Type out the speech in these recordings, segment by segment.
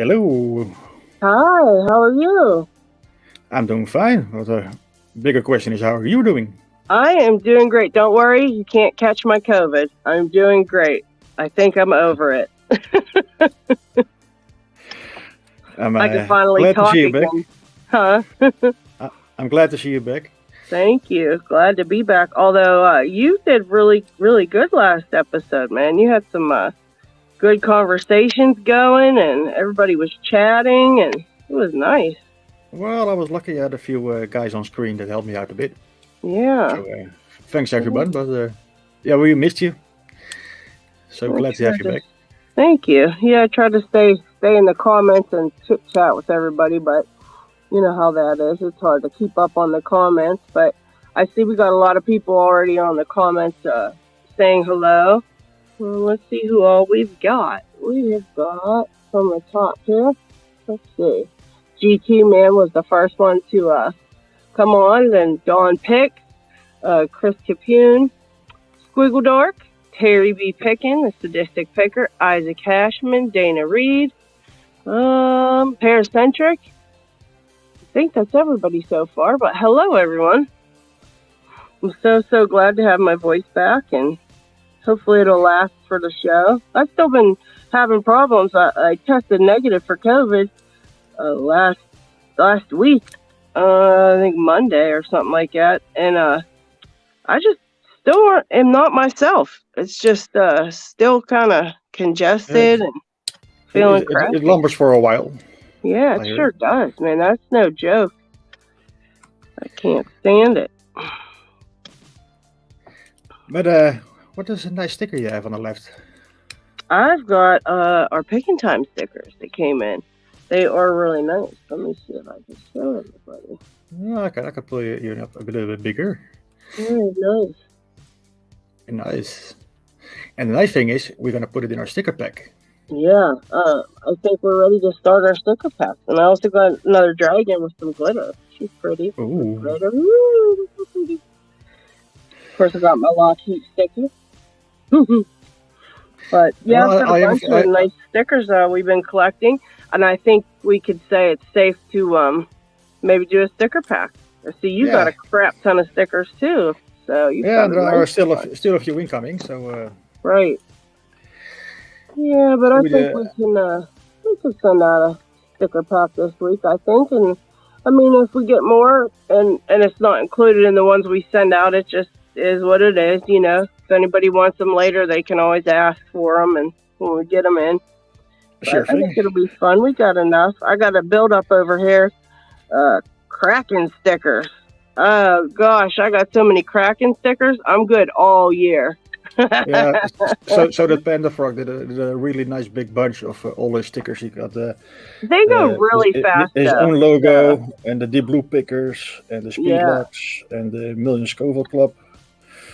Hello. Hi, how are you? I'm doing fine. But the bigger question is, how are you doing? I am doing great. Don't worry, you can't catch my COVID. I'm doing great. I think I'm over it. I'm I can finally glad to talk see you back. again. Huh? I'm glad to see you back. Thank you. Glad to be back. Although you did really, really good last episode, man. You had some good conversations going, and everybody was chatting, and it was nice. Well, I was lucky I had a few guys on screen that helped me out a bit. Yeah. So, thanks everyone. But yeah, we missed you. So glad to have you back. Thank you. Yeah, I tried to stay in the comments and chit chat with everybody, but you know how that is. It's hard to keep up on the comments, but I see we got a lot of people already on the comments saying hello. Well, let's see who all we've got. We have got from the top here. Let's see. GT Man was the first one to come on. Then Dawn Pick, Chris Capune, Squiggle Dark, Terry B. Pickin, the Sadistic Picker, Isaac Hashman, Dana Reed, Paracentric. I think that's everybody so far, but hello everyone. I'm so glad to have my voice back, and hopefully it'll last for the show. I've still been having problems. I tested negative for COVID last week, I think Monday or something like that, and I just still am not myself. It's just still kind of congested and feeling crappy. It lumbers for a while. Yeah, it sure does, man. That's no joke. I can't stand it. But what is a nice sticker you have on the left? I've got our Picking Time stickers that came in. They are really nice. Let me see if I can show everybody. Oh, I could pull you up a bit bigger. Very nice. Nice. And the nice thing is, we're going to put it in our sticker pack. Yeah, I think we're ready to start our sticker pack. And I also got another dragon with some glitter. She's pretty. Ooh. Glitter. Ooh, so pretty. Of course, I got my LockHeat sticker. But yeah, I've got a bunch of nice stickers we've been collecting. And I think we could say it's safe to maybe do a sticker pack. I see you got a crap ton of stickers too. So there are still a few incoming. So right. Yeah, but I think we can send out a sticker pack this week, I think. And I mean, if we get more and it's not included in the ones we send out, it just is what it is, you know. If anybody wants them later, they can always ask for them, and when we get them in. Sure. I think it'll be fun. We got enough. I got a build up over here. Kraken stickers. Oh gosh, I got so many Kraken stickers. I'm good all year. Yeah, so that Panda Frog did a really nice big bunch of all the stickers. He got they go really fast. His own logo and the Deep Blue Pickers and the Speed Locks and the Million Scoville Club.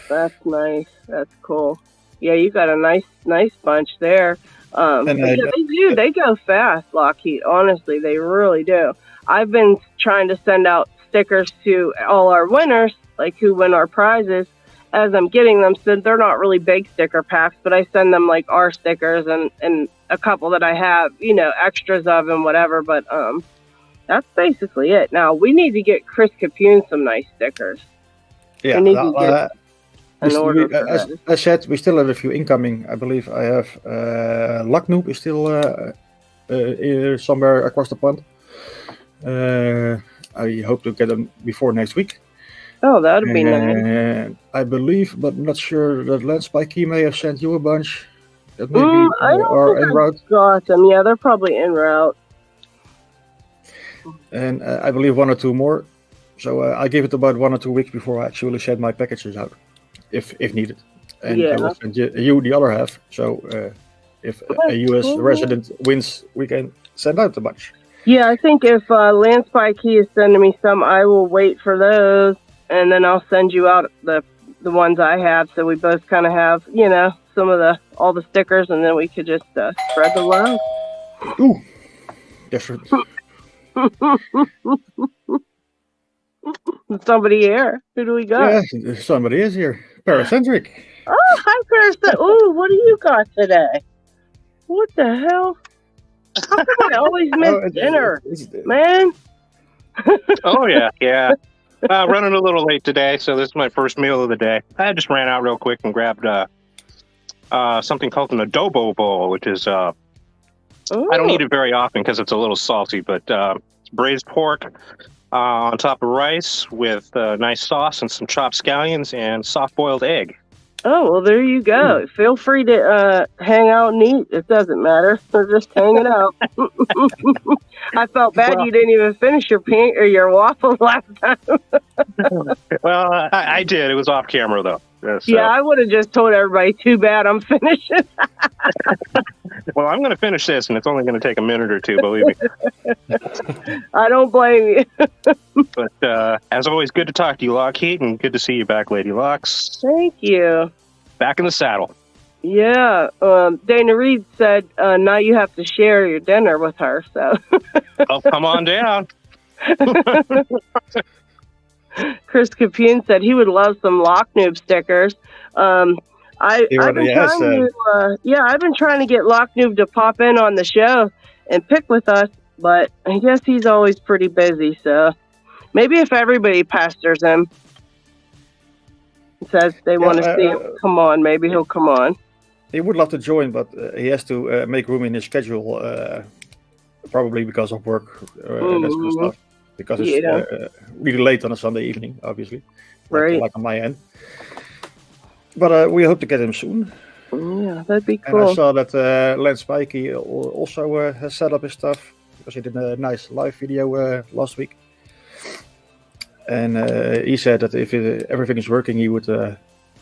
That's nice. That's cool. Yeah, you got a nice bunch there. They go fast, LockHeat. Honestly, they really do. I've been trying to send out stickers to all our winners, like who win our prizes, as I'm getting them. So they're not really big sticker packs, but I send them like our stickers and a couple that I have, you know, extras of and whatever. But that's basically it. Now we need to get Chris Capune some nice stickers. Yeah, as I said, we still have a few incoming. I believe I have Luck Noob is still somewhere across the pond. I hope to get them before next week. Oh, that would be nice. I believe, but not sure, that Landspike may have sent you a bunch. That maybe are en route. Got them. Yeah, they're probably en route. And I believe one or two more. So I give it about 1 or 2 weeks before I actually send my packages out, if needed. And I will send you the other half. So if a US resident wins, we can send out a bunch. Yeah, I think if Landspike is sending me some, I will wait for those. And then I'll send you out the ones I have, so we both kind of have, you know, all the stickers, and then we could just spread the love. Ooh, that's right. Somebody here. Who do we got? Yeah, somebody is here. Paracentric. Oh, hi, Paracentric. Oh, what do you got today? What the hell? How come I always miss dinner, man? Oh, yeah. Running a little late today, so this is my first meal of the day. I just ran out real quick and grabbed something called an adobo bowl, which is, I don't eat it very often because it's a little salty, but it's braised pork on top of rice with nice sauce and some chopped scallions and soft-boiled egg. Oh, well, there you go. Feel free to hang out and eat. It doesn't matter. We're just hanging out. I felt bad you didn't even finish your waffle last time. Well, I did. It was off camera, though. So. Yeah, I would have just told everybody, too bad, I'm finishing. Well, I'm going to finish this, and it's only going to take a minute or two, believe me. I don't blame you. But as always, good to talk to you, LockHeat, and good to see you back, Lady Locks. Thank you. Back in the saddle. Yeah. Dana Reed said now you have to share your dinner with her. So. Oh, come on down. Chris Capune said he would love some Lock Noob stickers. I've been trying to get Lock Noob to pop in on the show and pick with us, but I guess he's always pretty busy. So maybe if everybody pesters him, says they want to see him come on, maybe he'll come on. He would love to join, but he has to make room in his schedule, probably because of work, that kind of stuff. Because it's really late on a Sunday evening, obviously, like on my end. But we hope to get him soon. Yeah, that'd be cool. And I saw that Lance Spikey also has set up his stuff, because he did a nice live video last week. And he said that if everything is working, he would,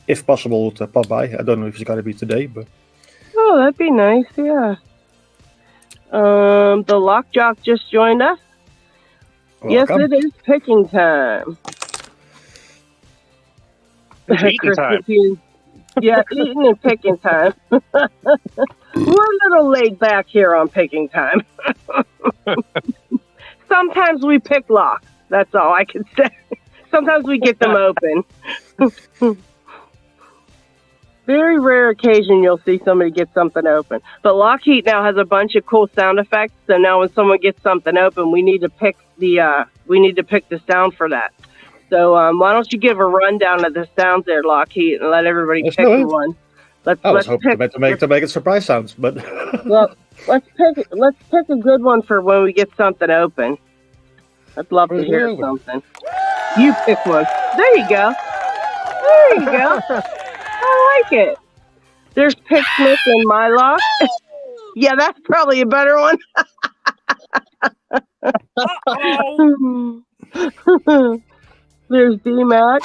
if possible, pop by. I don't know if it's going to be today, but... Oh, that'd be nice, yeah. The Lockjock just joined us. Welcome. Yes, it is picking time. Eating time. Yeah, eating and picking time. We're a little laid back here on picking time. Sometimes we pick locks. That's all I can say. Sometimes we get them open. Very rare occasion you'll see somebody get something open. But LockHeat now has a bunch of cool sound effects. So now when someone gets something open, we need to pick the sound for that. So why don't you give a rundown of the sounds there, LockHeat, and let everybody pick one. I was hoping to make it surprise sounds, but well, let's pick a good one for when we get something open. I'd love to hear something. You pick one. There you go. There you go. I like it. There's Pick Smith and My Lock. Yeah, that's probably a better one. There's D-Mac.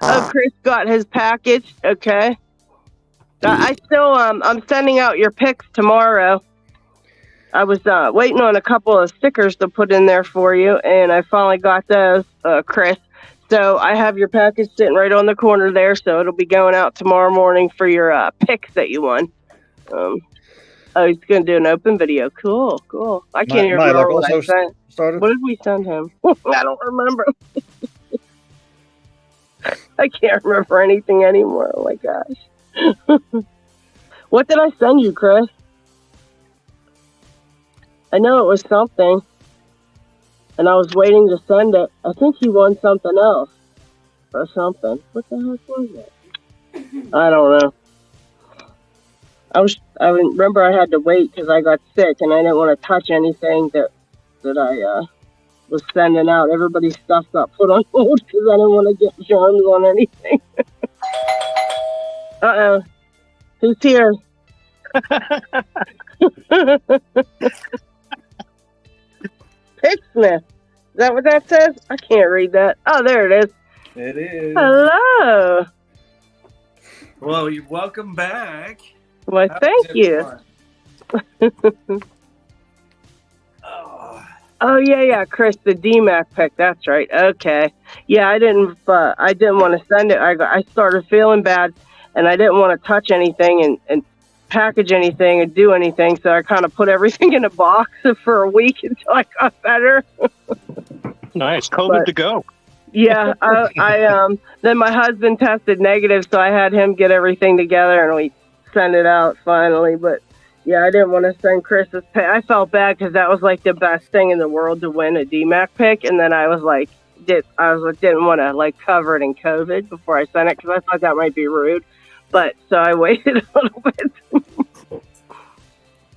Oh, Chris got his package. Okay. I still, I'm sending out your picks tomorrow. I was waiting on a couple of stickers to put in there for you, and I finally got those, Chris. So I have your package sitting right on the corner there, so it'll be going out tomorrow morning for your picks that you won. Oh, he's going to do an open video. Cool. I can't even remember what I sent. What did we send him? I don't remember. I can't remember anything anymore. Oh, my gosh. What did I send you, Chris? I know it was something. And I was waiting to send it. I think he won something else. Or something. What the heck was it? I don't know. I remember I had to wait because I got sick and I didn't want to touch anything that I was sending out. Everybody's stuff got put on hold because I didn't want to get germs on anything. Uh-oh. Who's here? Picksmith. Is that what that says? I can't read that. Oh, there it is. It is. Hello. Well, you're welcome back. Well, thank you. Oh yeah, Chris, the DMAC pick. That's right. Okay. Yeah, I didn't want to send it. I started feeling bad, and I didn't want to touch anything and package anything and do anything. So I kind of put everything in a box for a week until I got better. Nice. COVID to go. Yeah. I then my husband tested negative, so I had him get everything together, and we send it out finally, but yeah, I didn't want to send Chris's pick. I felt bad because that was like the best thing in the world to win a DMAC pick, and then I was like, didn't want to like cover it in COVID before I sent it because I thought that might be rude. But so I waited a little bit.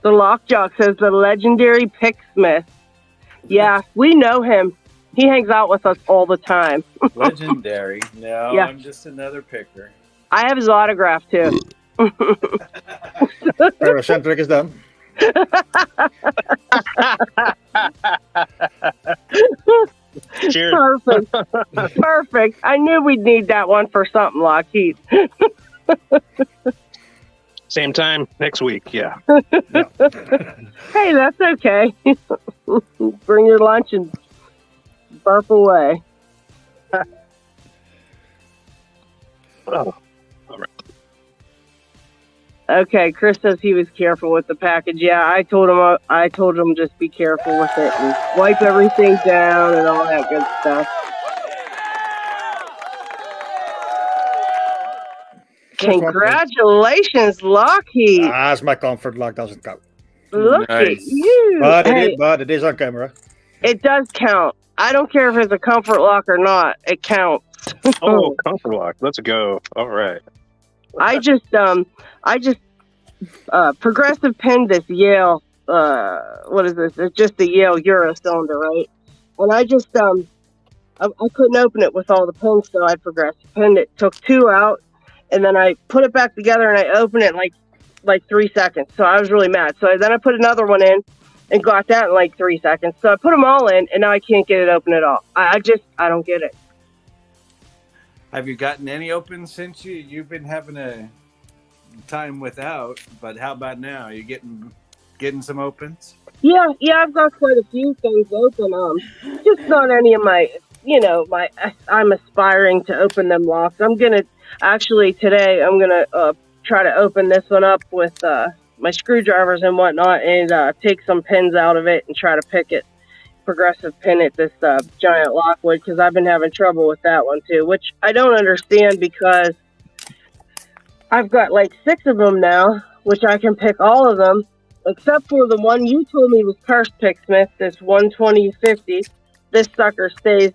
The Lockjock says the legendary Picksmith. Yeah, we know him. He hangs out with us all the time. Legendary. No, yeah. I'm just another picker. I have his autograph too. Paracentric is done. Cheers. Perfect. I knew we'd need that one for something, LockHeat. Same time next week, yeah. Hey, that's okay. Bring your lunch and burp away. Oh, all right. Okay, Chris says he was careful with the package. Yeah, I told him just be careful with it and wipe everything down and all that good stuff. Congratulations, LockHeat. That's my comfort lock, doesn't count. Look at you. But it is on camera. It does count. I don't care if it's a comfort lock or not. It counts. Oh, comfort lock. Let's go. All right. I just progressive pinned this Yale. What is this? It's just the Yale Euro cylinder, right? And I just I couldn't open it with all the pins, so I progressive pinned it. Took 2 out. And then I put it back together and I opened it in like 3 seconds. So I was really mad. So then I put another one in and got that in like 3 seconds. So I put them all in and now I can't get it open at all. I don't get it. Have you gotten any open since you've been having a time without? But how about now? Are you getting some opens? Yeah, I've got quite a few things open. Just not any of my, I'm aspiring to open them locks. Today I'm going to try to open this one up with my screwdrivers and whatnot and take some pins out of it and try to pick it, progressive pin it, this giant Lockwood, because I've been having trouble with that one too, which I don't understand because I've got like 6 of them now, which I can pick all of them, except for the one you told me was cursed, Picksmith, this 120/50. This sucker stays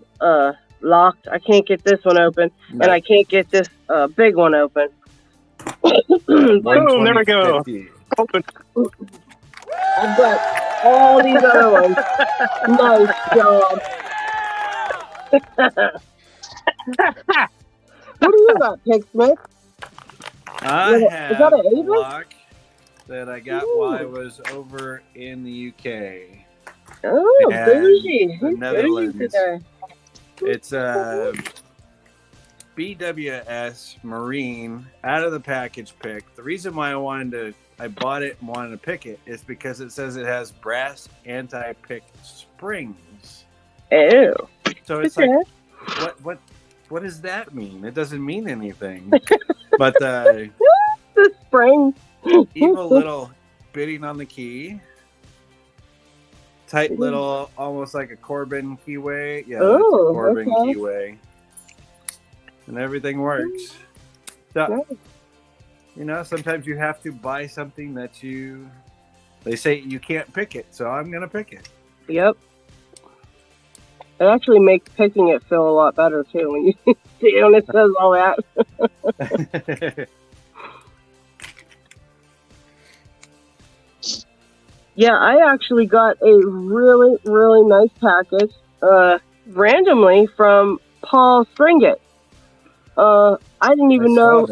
locked. I can't get this one open, and I can't get this big one open. Boom, there we go. Open. I've got all these other ones. Nice job. What do you got, Picksmith? I have a lock that I got while I was over in the UK. Oh, bougie. The Netherlands. Today. It's a BWS Marine out of the package pick. The reason why I bought it and wanted to pick it is because it says it has brass anti-pick springs. Ew. So it's like, what does that mean? It doesn't mean anything. But the spring. Evil little bidding on the key. Tight little, almost like a Corbin keyway. Yeah, that's a Corbin keyway. And everything works. So, sometimes you have to buy something that they say you can't pick it, so I'm going to pick it. Yep. It actually makes picking it feel a lot better, too, when you see when it says all that. Yeah, I actually got a really, really nice package randomly from Paul Stringett. I didn't even know.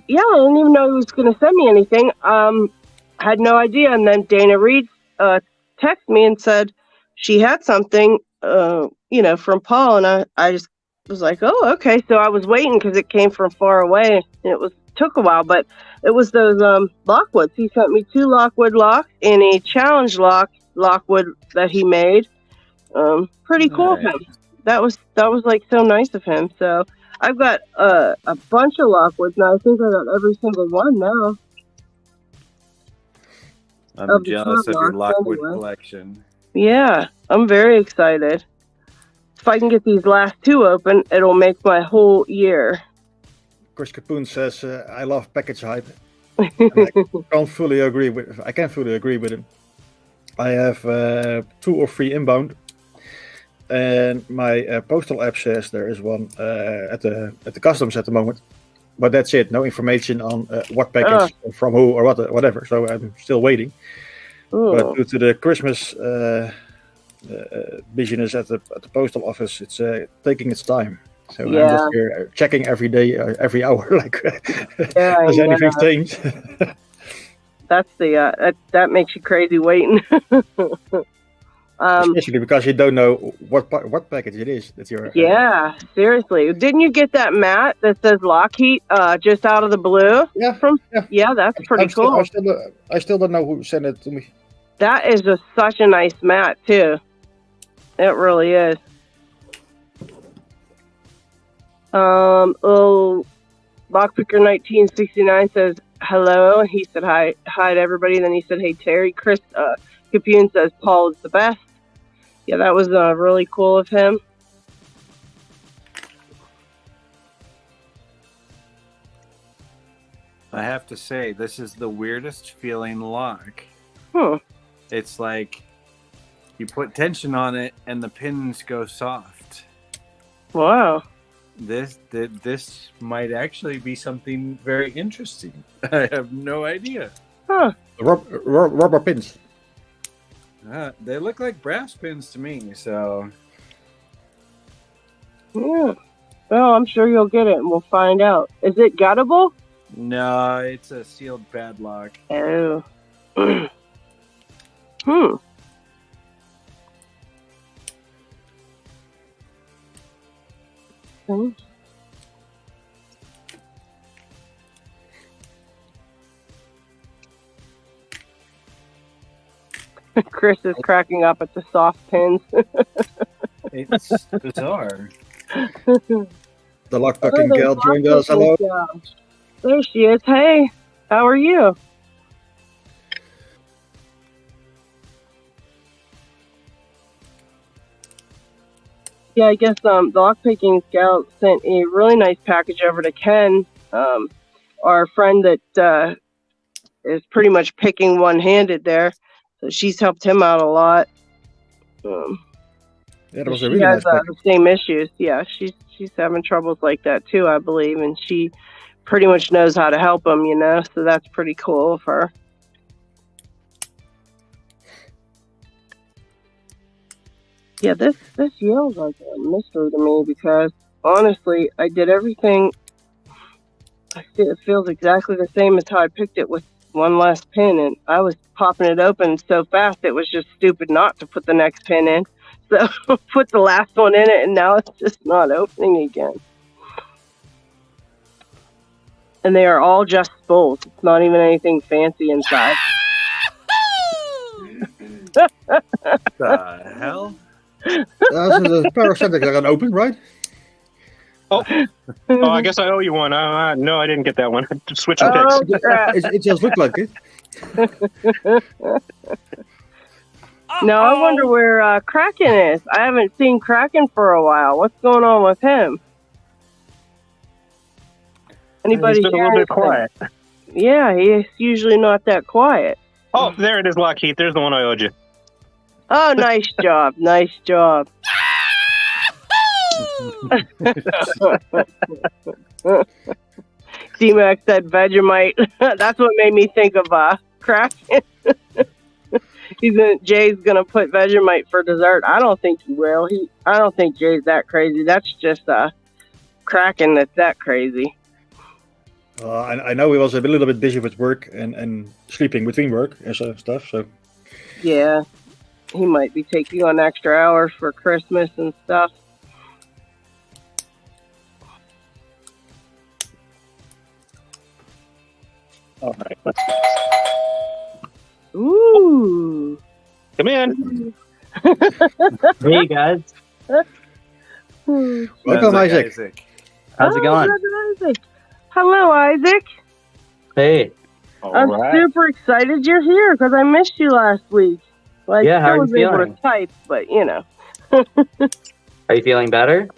Yeah, I didn't even know he was going to send me anything. Had no idea. And then Dana Reed texted me and said she had something, from Paul. And I just was like, oh, okay. So I was waiting because it came from far away. And took a while, but it was those Lockwoods. He sent me 2 Lockwood locks and a challenge Lockwood that he made. Pretty cool of him. That was like so nice of him. So I've got a bunch of Lockwoods now. I think I got every single one now. I'm jealous of your Lockwood collection. Yeah, I'm very excited. If I can get these last 2 open, it'll make my whole year. Chris Capoon says, I love package hype. I can't fully agree with him. I have 2 or 3 inbound, and my postal app says there is one at the customs at the moment, but that's it. No information on what package from who or whatever. So I'm still waiting. Ooh. But due to the Christmas business at the postal office, it's taking its time. So I'm just here checking every day, every hour, like does anything change? That's that makes you crazy waiting. Especially because you don't know what package it is that you're. Yeah, seriously. Didn't you get that mat that says LockHeat just out of the blue? Yeah. Yeah, that's pretty cool. I still don't know who sent it to me. That is such a nice mat too. It really is. Lockpicker 1969 says hello, and he said hi to everybody. And then he said, hey Terry. Chris Capune says Paul is the best. Yeah, that was really cool of him. I have to say, this is the weirdest feeling lock. It's like you put tension on it and the pins go soft. Wow. This might actually be something very interesting. I have no idea. Rubber pins. They look like brass pins to me, so. Yeah. Well, I'm sure you'll get it and we'll find out. Is it guttable? No, it's a sealed padlock. Oh. Chris is cracking up at the soft pins. It's bizarre. The lockpicking gal joined us. Hello. There she is. Hey, how are you? Yeah, I guess the lockpicking gal sent a really nice package over to Ken, our friend that is pretty much picking one-handed there. So she's helped him out a lot. That was a really nice package. The same issues. Yeah, she's having troubles like that too, I believe, and she pretty much knows how to help him, you know. So that's pretty cool of her. Yeah, this yells like a mystery to me because honestly, I did everything. It feels exactly the same as how I picked it with one last pin, and I was popping it open so fast it was just stupid not to put the next pin in. So put the last one in it, and now it's just not opening again. And they are all just spools. It's not even anything fancy inside. The hell? That's the parasitic that got open, right? Oh, I guess I owe you one. No, I didn't get that one. Switching picks. It just looked like it. No, I wonder where Kraken is. I haven't seen Kraken for a while. What's going on with him? Anybody? He's been a little bit quiet. Yeah, he's usually not that quiet. Oh, there it is, LockHeat. There's the one I owed you. Oh, nice job. Nice job. D-Mac said Vegemite. That's what made me think of Kraken. Jay's gonna put Vegemite for dessert. I don't think he will. I don't think Jay's that crazy. That's just Kraken that's that crazy. I know he was a little bit busy with work and sleeping between work and stuff. So yeah, he might be taking on extra hours for Christmas and stuff. All right. Ooh. Come in. Hey, guys. Welcome, Isaac. How's it going? Isaac. Hello, Isaac. Hey. I'm super excited you're here because I missed you last week. Like, yeah, how are you feeling? I was able to type, but you know. Are you feeling better?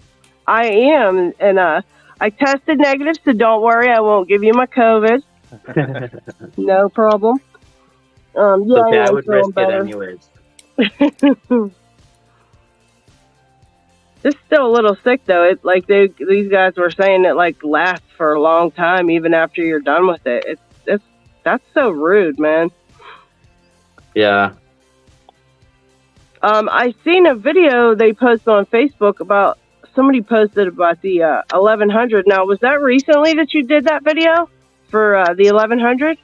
I am, and I tested negative, so don't worry, I won't give you my COVID. No problem. Yeah, okay, I am would feeling risk better. it anyways. Just still a little sick though. It like these guys were saying it like lasts for a long time even after you're done with it. That's so rude, man. Yeah. I seen a video they posted on Facebook about somebody posted about the 1100. Now, was that recently that you did that video for the 1100?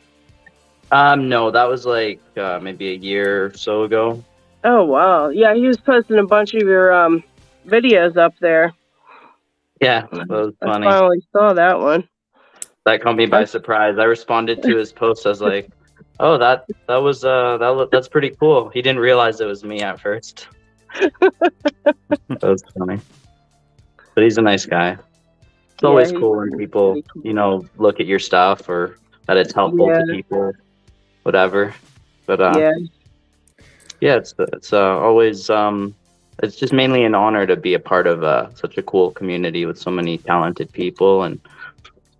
No, that was like maybe a year or so ago. Oh wow, yeah, he was posting a bunch of your videos up there. Yeah, that was funny. I finally saw that one. That caught me by surprise. I responded to his post. I was like, "Oh, that's pretty cool." He didn't realize it was me at first. That was funny. But he's a nice guy. It's always cool when people, cool. Look at your stuff or that it's helpful to people, whatever. But it's always it's just mainly an honor to be a part of such a cool community with so many talented people and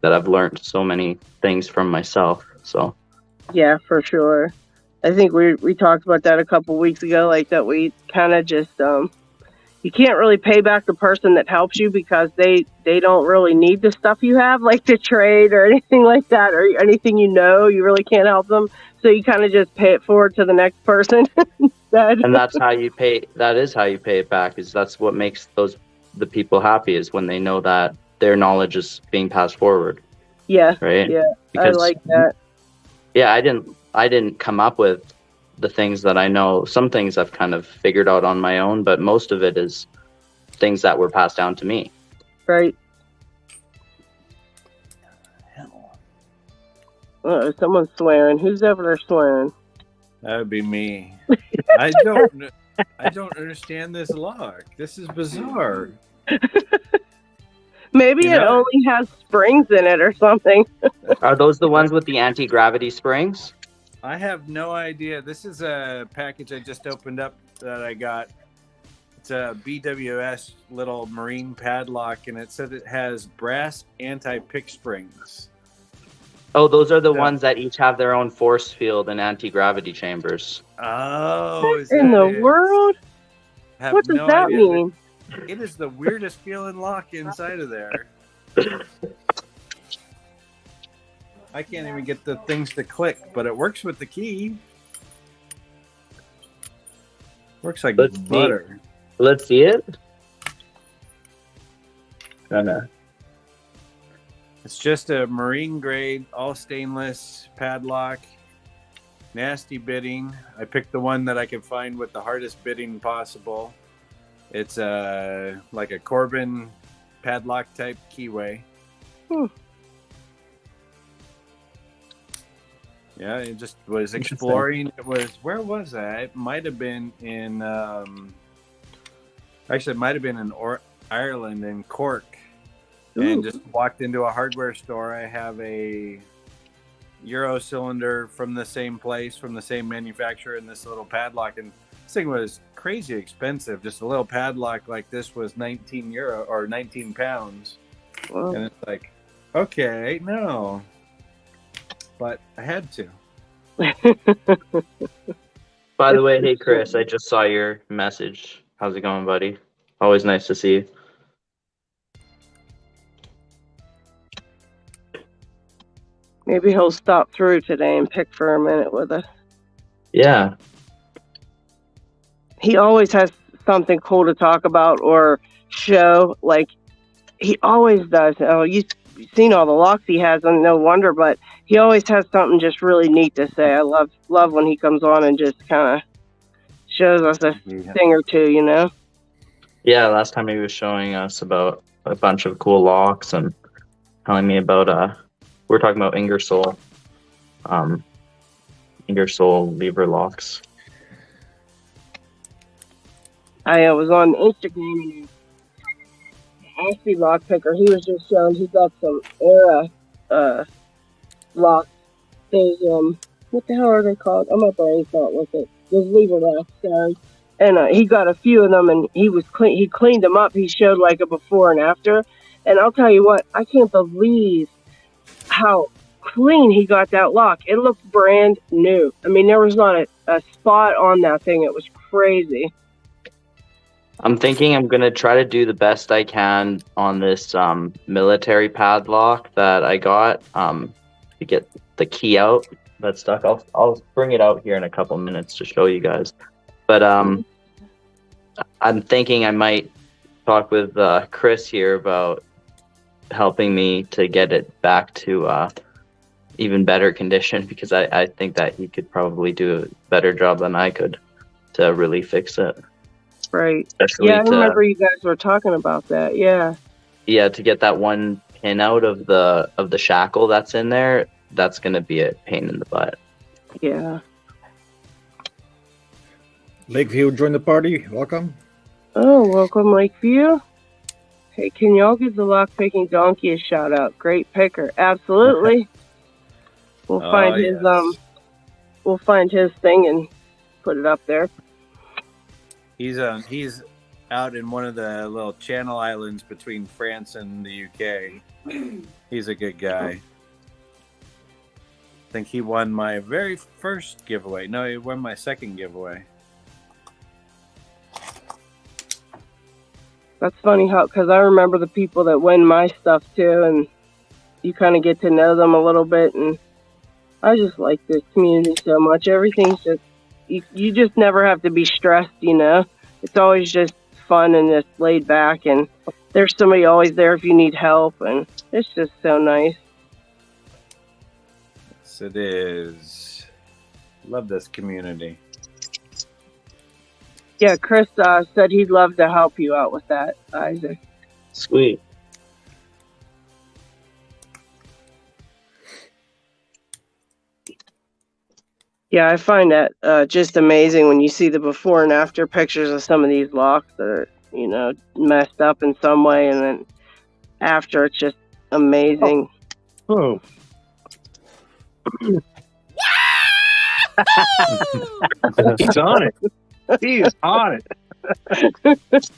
that I've learned so many things from myself. So yeah, for sure. I think we talked about that a couple weeks ago, like that we kind of just you can't really pay back the person that helps you because they don't really need the stuff you have, like to trade or anything like that, or anything you really can't help them. So you kind of just pay it forward to the next person instead. And that's how you pay. That is how you pay it back. That's what makes the people happy, is when they know that their knowledge is being passed forward. Yeah. Right. Yeah. Because, I like that. Yeah, I didn't come up with the things that I know. Some things I've kind of figured out on my own, but most of it is things that were passed down to me. Right. Someone's swearing. Who's over there swearing? That would be me. I don't understand this lock. This is bizarre. Maybe it only has springs in it or something. Are those the ones with the anti-gravity springs? I have no idea. This is a package I just opened up that I got. It's a BWS little marine padlock, and it said it has brass anti-pick springs. Oh, those are the ones that each have their own force field and anti-gravity chambers. Oh, what in the world? What does that mean? It is the weirdest feeling lock inside of there. I can't even get the things to click, but it works with the key. Works like butter. Let's see it. It's just a marine grade, all stainless padlock. Nasty bitting. I picked the one that I could find with the hardest bitting possible. It's like a Corbin padlock type keyway. Yeah, it just was exploring. Where was that? It might have been in actually it might have been in Ireland, in Cork. And just walked into a hardware store. I have a Euro cylinder from the same place, from the same manufacturer, in this little padlock, and this thing was crazy expensive. Just a little padlock like this was €19 or 19 pounds. Wow. And it's like, okay, no. But I had to. By the way, hey Chris, I just saw your message. How's it going, buddy? Always nice to see you. Maybe he'll stop through today and pick for a minute with us. Yeah. He always has something cool to talk about or show. Like, he always does. Oh, you've seen all the locks he has, and no wonder, but he always has something just really neat to say. I love when he comes on and just kind of shows us a thing or two, you know? Yeah, last time he was showing us about a bunch of cool locks and telling me about we were talking about Ingersoll lever locks. I was on Instagram and Ashley Lock Picker. He was just showing he got some Era locks. Those what the hell are they called? I'm not brain thought with it. Those lever locks, sorry. And he got a few of them, and he cleaned them up. He showed like a before and after. And I'll tell you what, I can't believe how clean he got that lock. It looked brand new. I mean, there was not a spot on that thing. It was crazy. I'm thinking I'm going to try to do the best I can on this military padlock that I got to get the key out that's stuck. I'll bring it out here in a couple minutes to show you guys. But I'm thinking I might talk with Chris here about helping me to get it back to even better condition, because I think that he could probably do a better job than I could to really fix it. Right. Especially I remember you guys were talking about that. Yeah. Yeah, to get that one pin out of the shackle that's in there, that's going to be a pain in the butt. Yeah. Lakeview, join the party. Welcome. Oh, welcome, Lakeview. Hey, can y'all give the lock-picking donkey a shout-out? Great picker. Absolutely. We'll find we'll find his thing and put it up there. He's out in one of the little Channel Islands between France and the UK. He's a good guy. I think he won my very first giveaway. No, he won my second giveaway. That's funny because I remember the people that win my stuff too, and you kind of get to know them a little bit, and I just like this community so much. Everything's just, you just never have to be stressed, you know? It's always just fun and just laid back, and there's somebody always there if you need help, and it's just so nice. Yes, it is. Love this community. Yeah, Chris said he'd love to help you out with that, Isaac. Sweet. Yeah, I find that just amazing when you see the before and after pictures of some of these locks that are, you know, messed up in some way, and then after it's just amazing. Oh. He's on it. He's on it.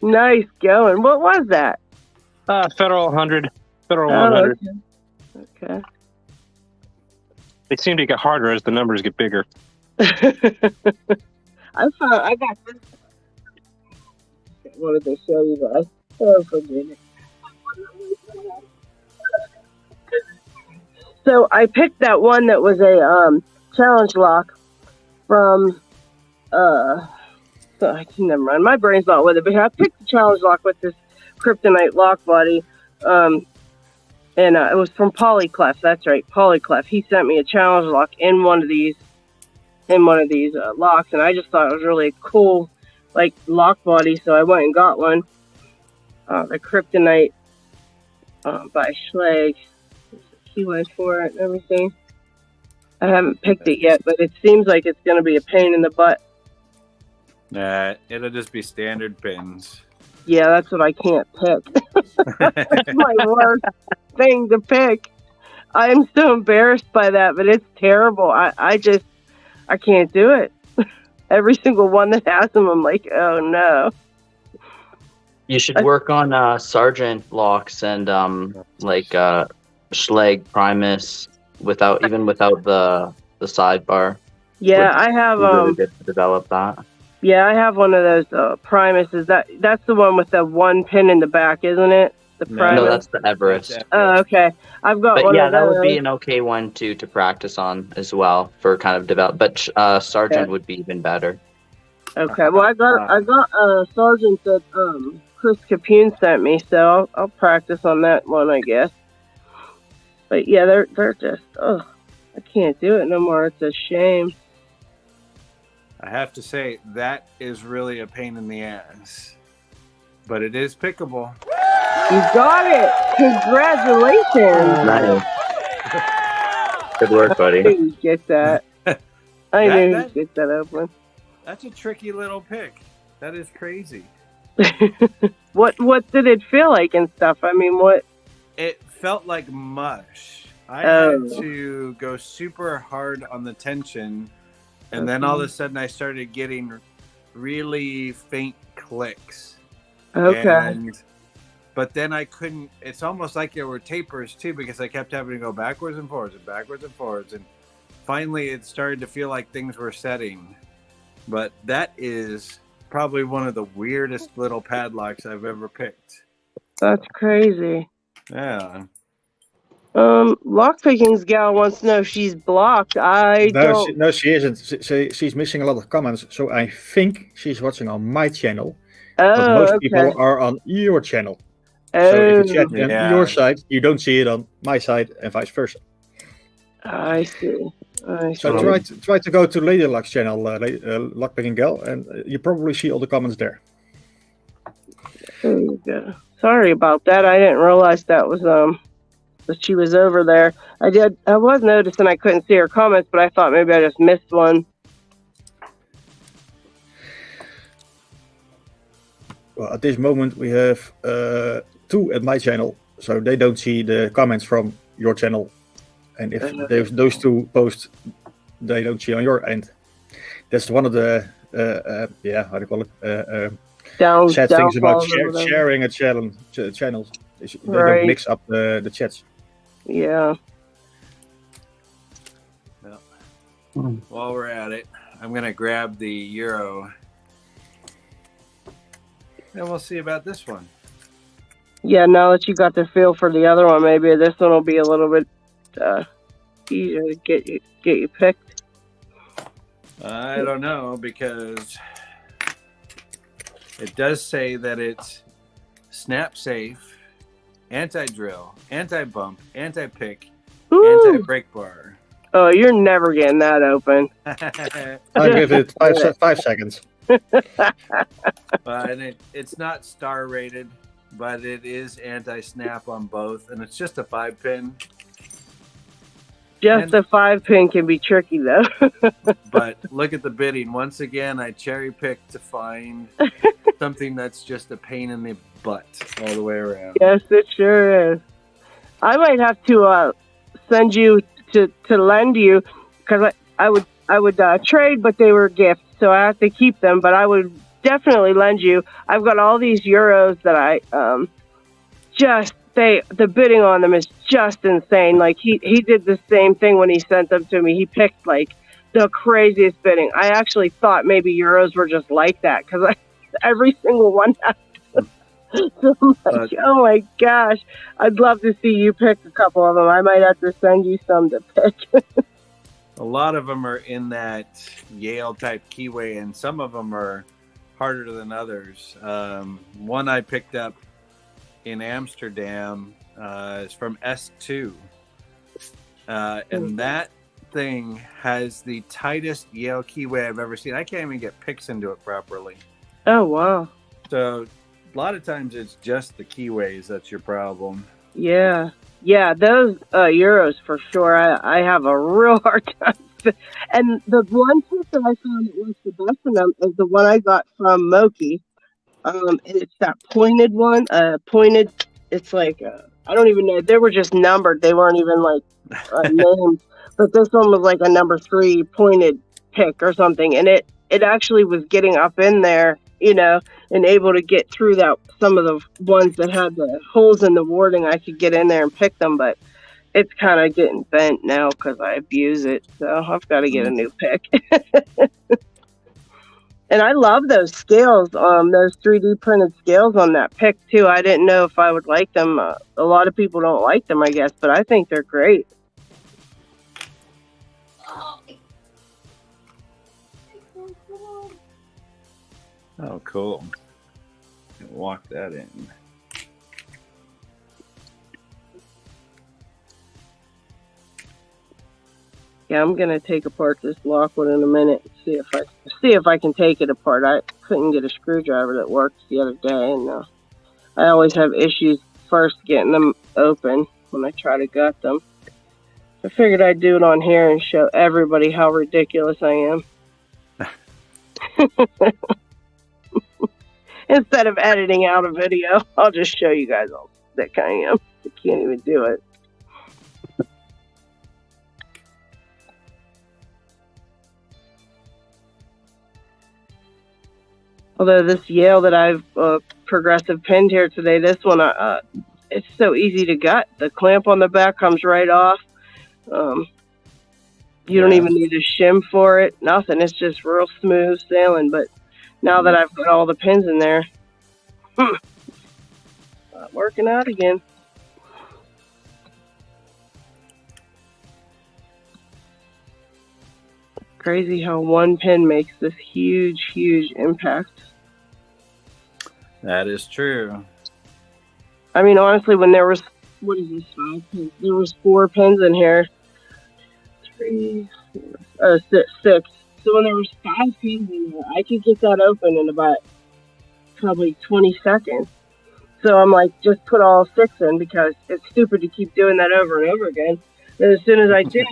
Nice going. What was that? Federal 100. Federal 100. Okay. They seem to get harder as the numbers get bigger. I got this. I wanted to show you guys. Oh, forget it. So I picked that one that was a challenge lock from so I can never mind. My brain's not with it, but I picked the challenge lock with this kryptonite lock body. And it was from Polyclef. That's right, Polyclef. He sent me a challenge lock in one of these locks, and I just thought it was really cool, like lock body. So I went and got one. The kryptonite by Schlag. He went for it and everything. I haven't picked it yet, but it seems like it's going to be a pain in the butt. It'll just be standard pins. Yeah, that's what I can't pick. That's my worst thing to pick. I'm so embarrassed by that, but it's terrible. I can't do it. Every single one that has them, I'm like, oh no. You should work on Sergeant locks and Schlag Primus without the sidebar. Yeah, I have really good to develop that. Yeah, I have one of those Primuses. That's the one with the one pin in the back, isn't it? The Primus. No, that's the Everest. Oh, okay. I've got but one yeah, of those. that would be an okay one to practice on as well for kind of develop. But Sergeant would be even better. Okay. Well, I got Sergeant that Chris Capune sent me, so I'll practice on that one, I guess. But yeah, they're just I can't do it no more. It's a shame. I have to say, that is really a pain in the ass. But it is pickable. You got it! Congratulations! Nice. Good work, buddy. I knew you'd get that. I knew you'd get that open. That's a tricky little pick. That is crazy. What did it feel like and stuff? I mean, what? It felt like mush. I had to go super hard on the tension. And then all of a sudden I started getting really faint clicks. Okay. And but then I couldn't. It's almost like there were tapers too, because I kept having to go backwards and forwards and backwards and forwards, and finally it started to feel like things were setting. But that is probably one of the weirdest little padlocks I've ever picked. That's crazy. Yeah. Lockpicking's gal wants to know if she's blocked. No, she isn't. She's missing a lot of comments, so I think she's watching on my channel. But most people are on your channel. So if you chat on your side, you don't see it on my side, and vice versa. I see. So try to go to LadyLocks channel, Lockpicking Gal, and you probably see all the comments there. There you go. Sorry about that. I didn't realize that was that she was over there. I was noticing I couldn't see her comments, but I thought maybe I just missed one. Well, at this moment we have 2 at my channel, so they don't see the comments from your channel. And if those 2 posts, they don't see on your end. That's one of the how do you call it? Sad things about sharing a channels. They don't mix up the chats. Yeah. Well, while we're at it, I'm gonna grab the euro, and we'll see about this one. Yeah, now that you got the feel for the other one, maybe this one will be a little bit easier to get you picked. I don't know, because it does say that it's snap safe, anti-drill, anti-bump, anti-pick, anti-brake bar. Oh, you're never getting that open. I'll give it 5 seconds. But it's not star rated, but it is anti-snap on both, and it's just a 5-pin. A 5-pin can be tricky, though. But look at the bidding. Once again, I cherry-picked to find something that's just a pain in the butt all the way around. Yes, it sure is. I might have to send you to lend you, because I would trade, but they were gifts, so I have to keep them. But I would definitely lend you. I've got all these euros that I the bidding on them is just insane. Like he did the same thing when he sent them to me. He picked like the craziest bidding. I actually thought maybe euros were just like that, because every single one has them. So I'm like, oh my gosh, I'd love to see you pick a couple of them. I might have to send you some to pick. A lot of them are in that Yale type keyway, and some of them are harder than others. One I picked up in Amsterdam is from S2, and that thing has the tightest Yale keyway I've ever seen. I can't even get picks into it properly. Oh wow. So a lot of times it's just the keyways that's your problem. Yeah, those euros for sure. I have a real hard time. And the one piece that I found that was the best of them is the one I got from Moki. And it's that pointed one. Pointed. It's like I don't even know. They were just numbered. They weren't even like named. But this one was like a number 3 pointed pick or something, and it actually was getting up in there, and able to get through that. Some of the ones that had the holes in the warding, I could get in there and pick them, but it's kind of getting bent now because I abuse it. So I've got to get a new pick. And I love those scales, those 3D printed scales on that pick too. I didn't know if I would like them. A lot of people don't like them, I guess, but I think they're great. Oh, cool. Walk that in. Yeah, I'm gonna take apart this lock one in a minute and see if I can take it apart. I couldn't get a screwdriver that works the other day, and I always have issues first getting them open when I try to gut them. I figured I'd do it on here and show everybody how ridiculous I am. Instead of editing out a video, I'll just show you guys how sick I am. I can't even do it. Although this Yale that I've progressive pinned here today. This one, it's so easy to gut. The clamp on the back comes right off. You don't even need a shim for it. Nothing. It's just real smooth sailing. But now that I've got all the pins in there, working out again. Crazy how one pin makes this huge, huge impact. That is true. I mean, honestly, when there was, what is this, 5 pins? There was 4 pins in here. 6. So when there was 5 pins in there, I could get that open in about probably 20 seconds. So I'm like, just put all 6 in because it's stupid to keep doing that over and over again. And as soon as I did,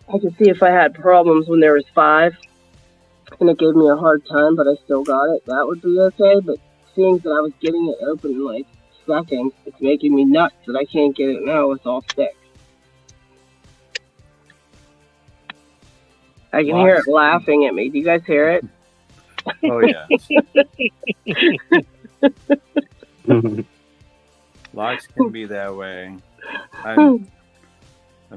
I could see if I had problems when there was 5, and it gave me a hard time, but I still got it. That would be okay, but seeing that I was getting it open in like seconds, it's making me nuts that I can't get it now with all 6. I can hear it laughing at me. Do you guys hear it? Oh, yeah. Locks can be that way. I'm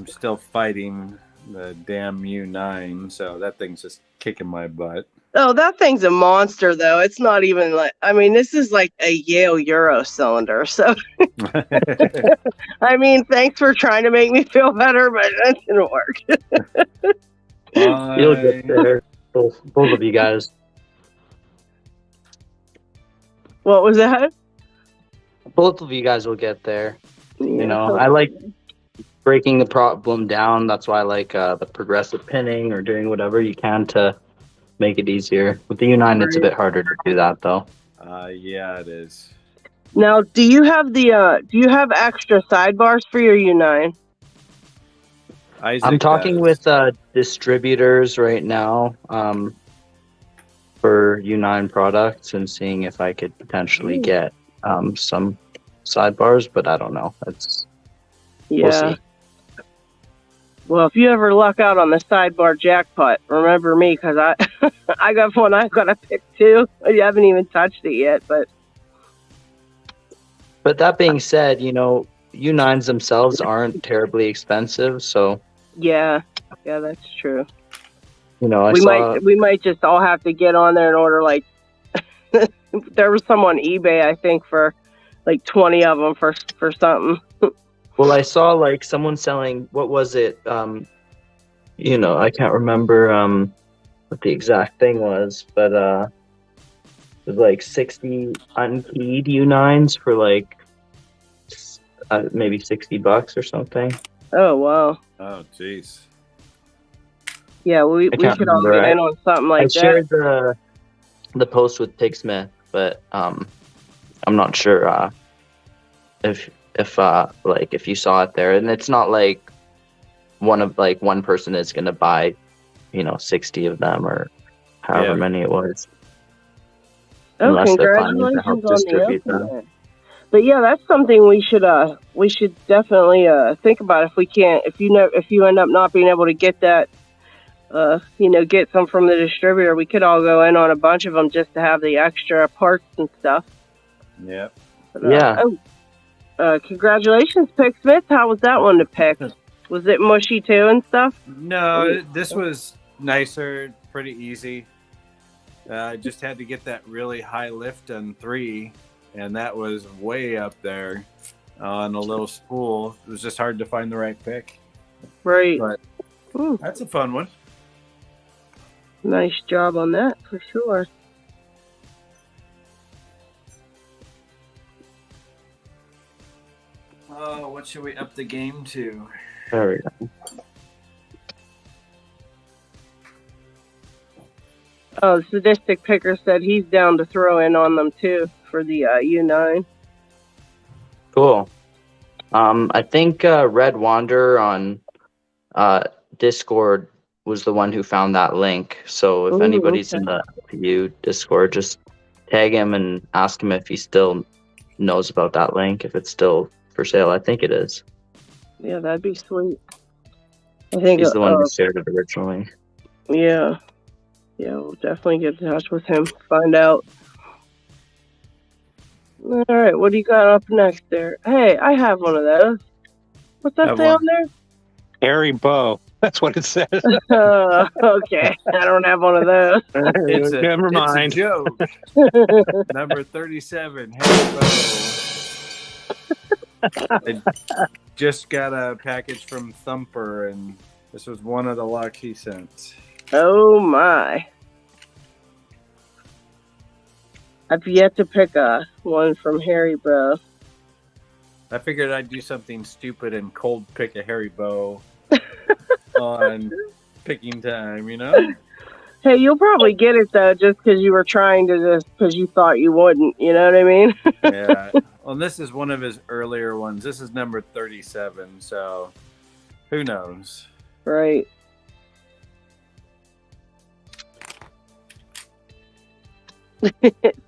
still fighting the damn U9, so that thing's just kicking my butt. Oh, that thing's a monster, though. It's not even like, I mean, this is like a Yale Euro cylinder. So, I mean, thanks for trying to make me feel better, but that didn't work. You'll get there, both of you guys. What was that? Both of you guys will get there. Yeah, you know, I like breaking the problem down. That's why I like the progressive pinning or doing whatever you can to make it easier. With the U9, it's a bit harder to do that, though. Yeah, it is. Now, do you have extra sidebars for your U9? I'm talking with distributors right now for U9 products and seeing if I could potentially get some sidebars, but I don't know. We'll see. Well, if you ever luck out on the sidebar jackpot, remember me, because I got one I've got to pick too. You haven't even touched it yet, but that being said, you know, U9s themselves aren't terribly expensive, so yeah, that's true. You know, we might just all have to get on there and order like there was some on eBay, I think, for like 20 of them for something. Well, I saw like someone selling, what was it? You know, I can't remember what the exact thing was, but it was like 60 unkeyed U9s for like maybe $60 or something. Oh, wow. Oh, jeez. Yeah, we could all get in on something like that. I shared the post with Pigsmith, but I'm not sure if you saw it there, and it's not like one person is gonna buy, you know, 60 of them or however many it was. Oh, unless they're planning to help distribute them. But yeah, that's something we should definitely think about if you end up not being able to get that, get some from the distributor. We could all go in on a bunch of them just to have the extra parts and stuff. Yep. Congratulations, Pick Smith. How was that one to pick? Was it mushy too and stuff? No, this was nicer, pretty easy. I just had to get that really high lift on 3, and that was way up there on a little spool. It was just hard to find the right pick. Right. But that's a fun one. Nice job on that, for sure. Oh, what should we up the game to? There we go. Oh, the sadistic picker said he's down to throw in on them too for the U9. Cool. I think Red Wanderer on Discord was the one who found that link. So if anybody's in the PU Discord, just tag him and ask him if he still knows about that link, if it's still for sale. I think it is. Yeah, that'd be sweet. I think he's the one who shared it originally. Yeah. Yeah, we'll definitely get in touch with him. Find out. All right, what do you got up next there? Hey, I have one of those. What's that say on there? Hairy bow. That's what it says. Okay, I don't have one of those. Never mind. It's a joke. Number 37, hairy bow. I just got a package from Thumper, and this was one of the locks he sent. Oh my. I've yet to pick one from Harry Bow. I figured I'd do something stupid and cold pick a hairy bow on picking time, you know? Hey, you'll probably get it though, just because you were trying to, because you thought you wouldn't. You know what I mean? Yeah. Well, this is one of his earlier ones. This is number 37, so who knows? Right.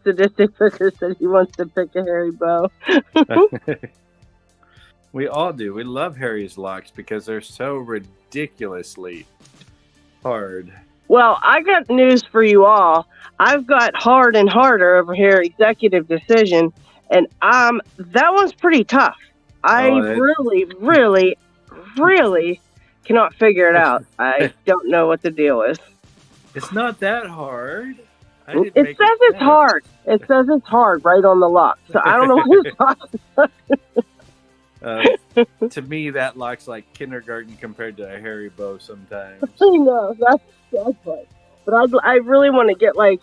Sadistic Picker said he wants to pick a hairy bow. We all do. We love Harry's locks because they're so ridiculously hard. Well, I got news for you all. I've got hard and harder over here, executive decision, and that one's pretty tough. I really cannot figure it out. I don't know what the deal is. It's not that hard. It says it's hard. It says it's hard right on the lock. So I don't know what you're talking about. To me, that lock's like kindergarten compared to a hairy bow sometimes. I know, that's right. But I really want to get like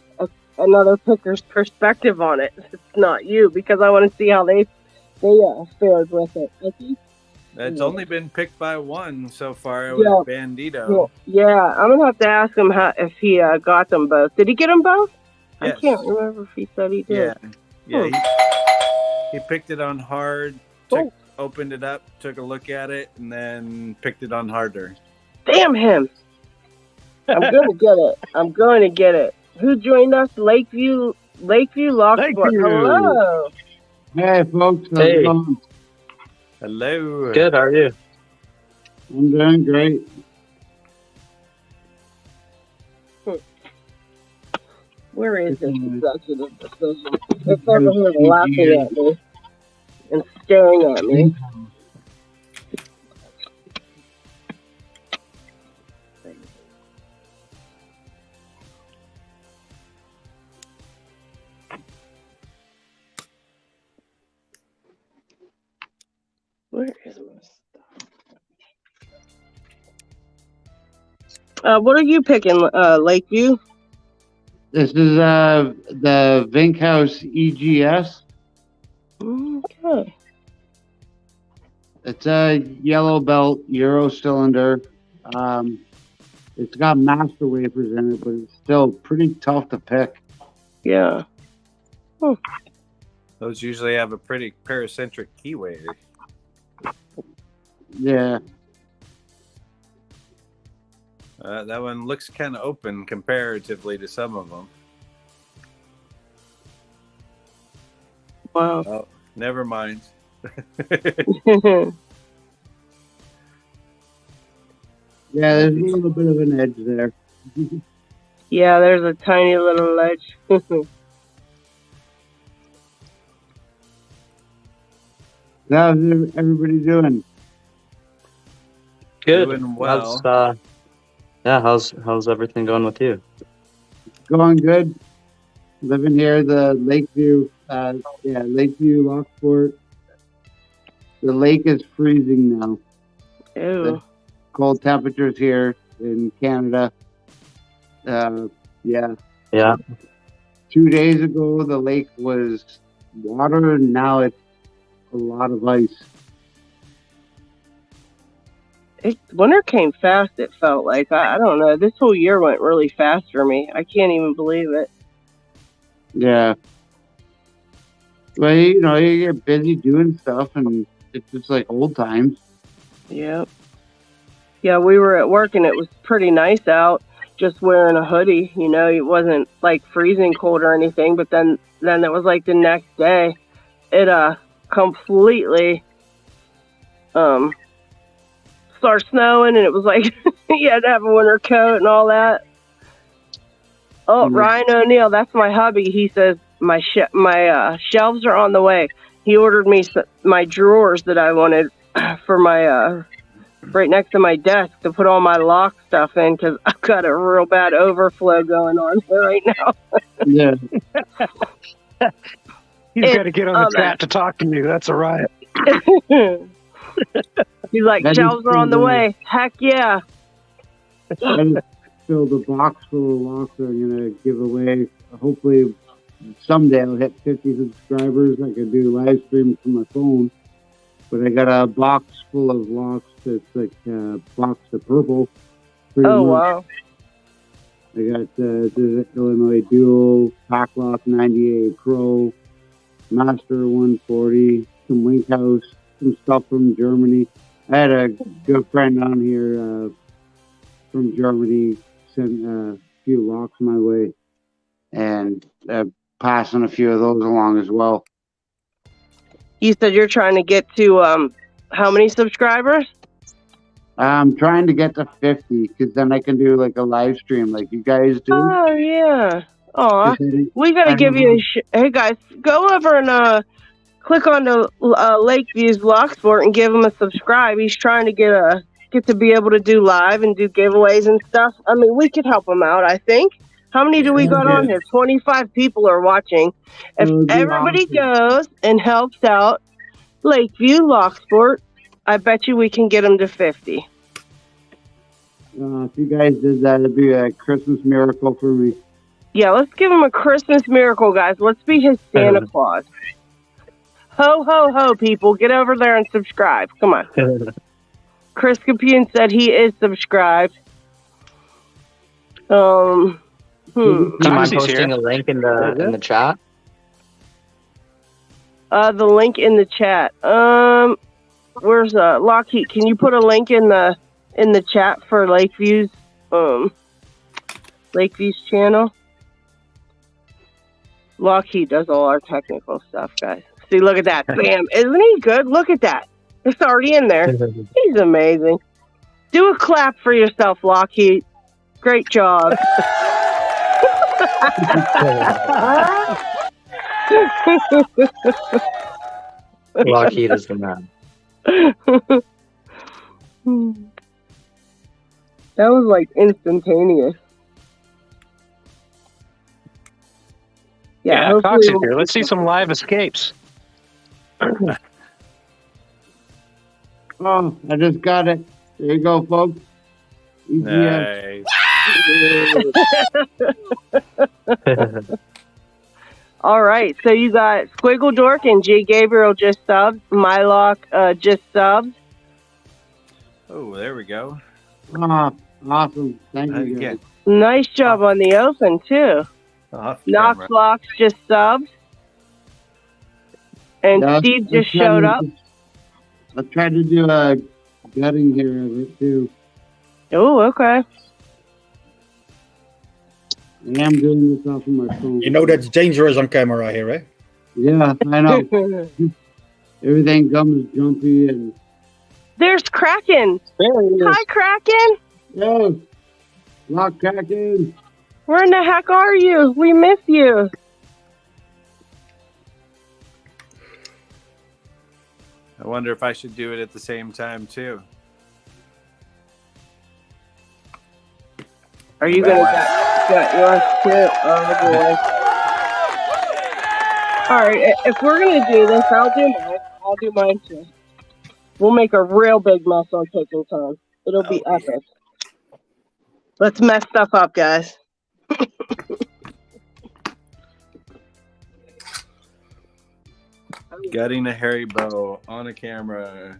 another picker's perspective on it. It's not you, because I want to see how they fared with it. I think it's only been picked by one so far with Bandito. Yeah, I'm going to have to ask him if he got them both. Did he get them both? Yes. I can't remember if he said he did. Yeah. He picked it on hard, opened it up, took a look at it, and then picked it on harder. Damn him. I'm going to get it. Who joined us? Lakeview Locks. Hello. Hey, folks. Hey. Hello. Good, how are you? I'm doing great. Where is this executive decision? It's over here laughing at me and staring at me. Where is my stuff? What are you picking, Lakeview? This is the Vinkhouse EGS. Okay. It's a yellow belt Euro cylinder. It's got master wafers in it, but it's still pretty tough to pick. Yeah. Those usually have a pretty paracentric keyway. Yeah. That one looks kind of open comparatively to some of them. Wow. Oh, never mind. Yeah, there's a little bit of an edge there. Yeah, there's a tiny little ledge. How's everybody doing? Good. Doing well. How's everything going with you? Going good. Living here, the Lakeview, Lakeview Lockport. The lake is freezing now. Ew. The cold temperatures here in Canada. Yeah. 2 days ago, the lake was water, and now it's a lot of ice. Winter came fast, it felt like. I don't know. This whole year went really fast for me. I can't even believe it. Yeah. Well, you get busy doing stuff, and it's just like old times. Yeah. Yeah, we were at work, and it was pretty nice out, just wearing a hoodie. It wasn't like freezing cold or anything, but then it was like the next day, it completely start snowing, and it was like you had to have a winter coat and all that. Oh, Ryan O'Neill, that's my hubby. He says my shelves are on the way. He ordered me my drawers that I wanted for my right next to my desk to put all my lock stuff in because I've got a real bad overflow going on here right now. Yeah. He's got to get on the chat to talk to you. That's a riot. He's like, shelves are on the way. Heck yeah. I just filled a box full of locks that I'm going to give away. Hopefully someday I'll hit 50 subscribers. I can do live streams from my phone. But I got a box full of locks that's like a box of purple. Oh, wow. I got the Illinois Duo, Pack Lock 98 Pro, Master 140, some Wink House, some stuff from Germany. I had a good friend on here from Germany sent a few locks my way, and passing a few of those along as well. You said you're trying to get to how many subscribers? I'm trying to get to 50 because then I can do like a live stream like you guys do. Oh, yeah. Aw. We got to give you a hey, guys, go over and click on the Lakeview's Locksport and give him a subscribe. He's trying to get to be able to do live and do giveaways and stuff. I mean, we could help him out, I think. How many do we got on here? 25 people are watching. If everybody goes and helps out Lakeview Locksport, I bet you we can get them to 50. If you guys did that, it'd be a Christmas miracle for me. Yeah, let's give him a Christmas miracle, guys. Let's be his Santa Claus. Ho, ho, ho, people. Get over there and subscribe. Come on. Chris Capune said he is subscribed. Do you mind posting a link in the chat? The link in the chat. Where's LockHeat? Can you put a link in the chat for Lakeview's channel? LockHeat does all our technical stuff, guys. See, look at that. Bam. Isn't he good? Look at that. It's already in there. He's amazing. Do a clap for yourself, LockHeat. Great job. LockHeat is the man. That was like instantaneous. Yeah, Cox is here. Let's see some live escapes. Oh, I just got it. There you go, folks. Nice. All right, so you got Squiggle Dork and J. Gabriel just subbed. Mylock just subbed. Oh, there we go. Awesome. Thank you. Again. Nice job on the open, too. Knox Locks just subbed. And Steve just showed up. I tried to do a gutting here of it, too. Oh, okay. I am doing this off of my phone. You know that's dangerous on camera here, eh? Yeah, I know. Everything comes jumpy and... There's Kraken. There he is. Hi, Kraken. Yo, Lock Kraken. Where in the heck are you? We miss you. I wonder if I should do it at the same time, too. Are you going to get yours, too? Oh, boy. All right, if we're going to do this, I'll do mine, too. We'll make a real big mess on taking time. It'll be epic. Let's mess stuff up, guys. Gutting a hairy bow on a camera,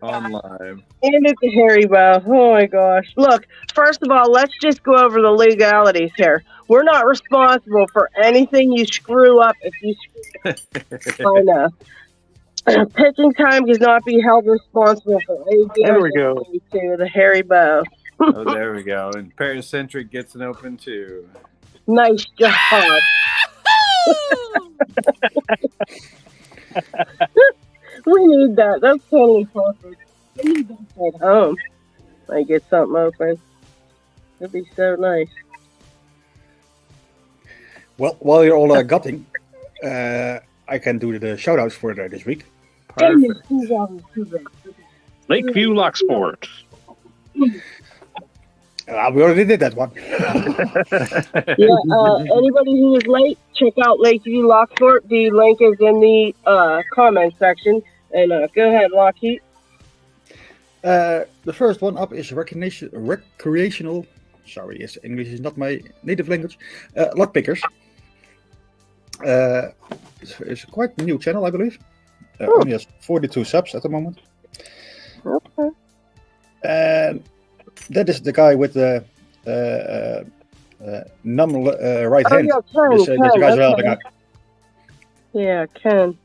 on live. And it's a hairy bow. Oh my gosh. Look, first of all, let's just go over the legalities here. We're not responsible for anything you screw up if you screw up. I know. Picking time cannot be held responsible for anything. There we go. To the hairy bow. Oh, there we go. And Paracentric gets an open too. Nice job. We need that. That's totally perfect. need this at home. I get something open. That'd be so nice. Well, while you're all gutting, I can do the shoutouts for this week. Perfect. Lakeview Locksport. We already did that one. Yeah, anybody who is late, check out Lakeview Locksport. The link is in the comment section. And go ahead, LockHeat. The first one up is recreational. Sorry, yes, English is not my native language. Lockpickers. It's a quite new channel, I believe. Only has 42 subs at the moment. Okay. And that is the guy with the numb right hand. Yeah, Ken, This the guy's helping out. Yeah, Ken.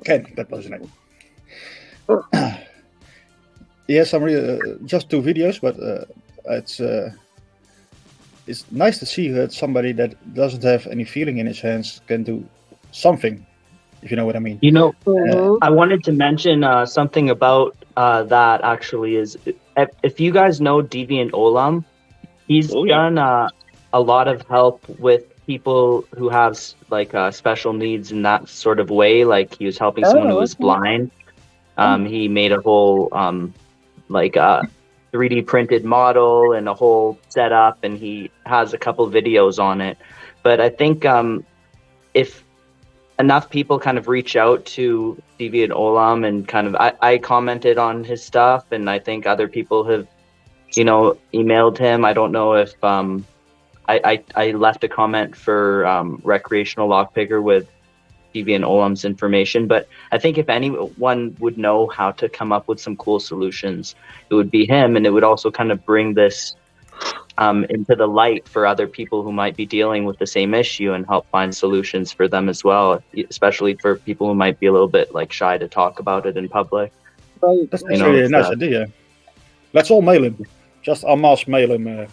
Ken, that was his name. He has some just 2 videos, but it's nice to see that somebody that doesn't have any feeling in his hands can do something, if you know what I mean. You know, I wanted to mention something about that actually is if you guys know Deviant Olam, he's done a lot of help with people who have like special needs in that sort of way. Like he was helping someone who was blind. He made a whole like a 3D printed model and a whole setup, and he has a couple videos on it. But I think if enough people kind of reach out to Deviant Olam and kind of I commented on his stuff, and I think other people have, you know, emailed him. I don't know if I left a comment for recreational lockpicker with Deviant Olam's information, but I think if anyone would know how to come up with some cool solutions, it would be him, and it would also kind of bring this into the light for other people who might be dealing with the same issue and help find solutions for them as well, especially for people who might be a little bit like shy to talk about it in public. Right. That's actually a nice idea. Let's all mail him. Just en masse mail him.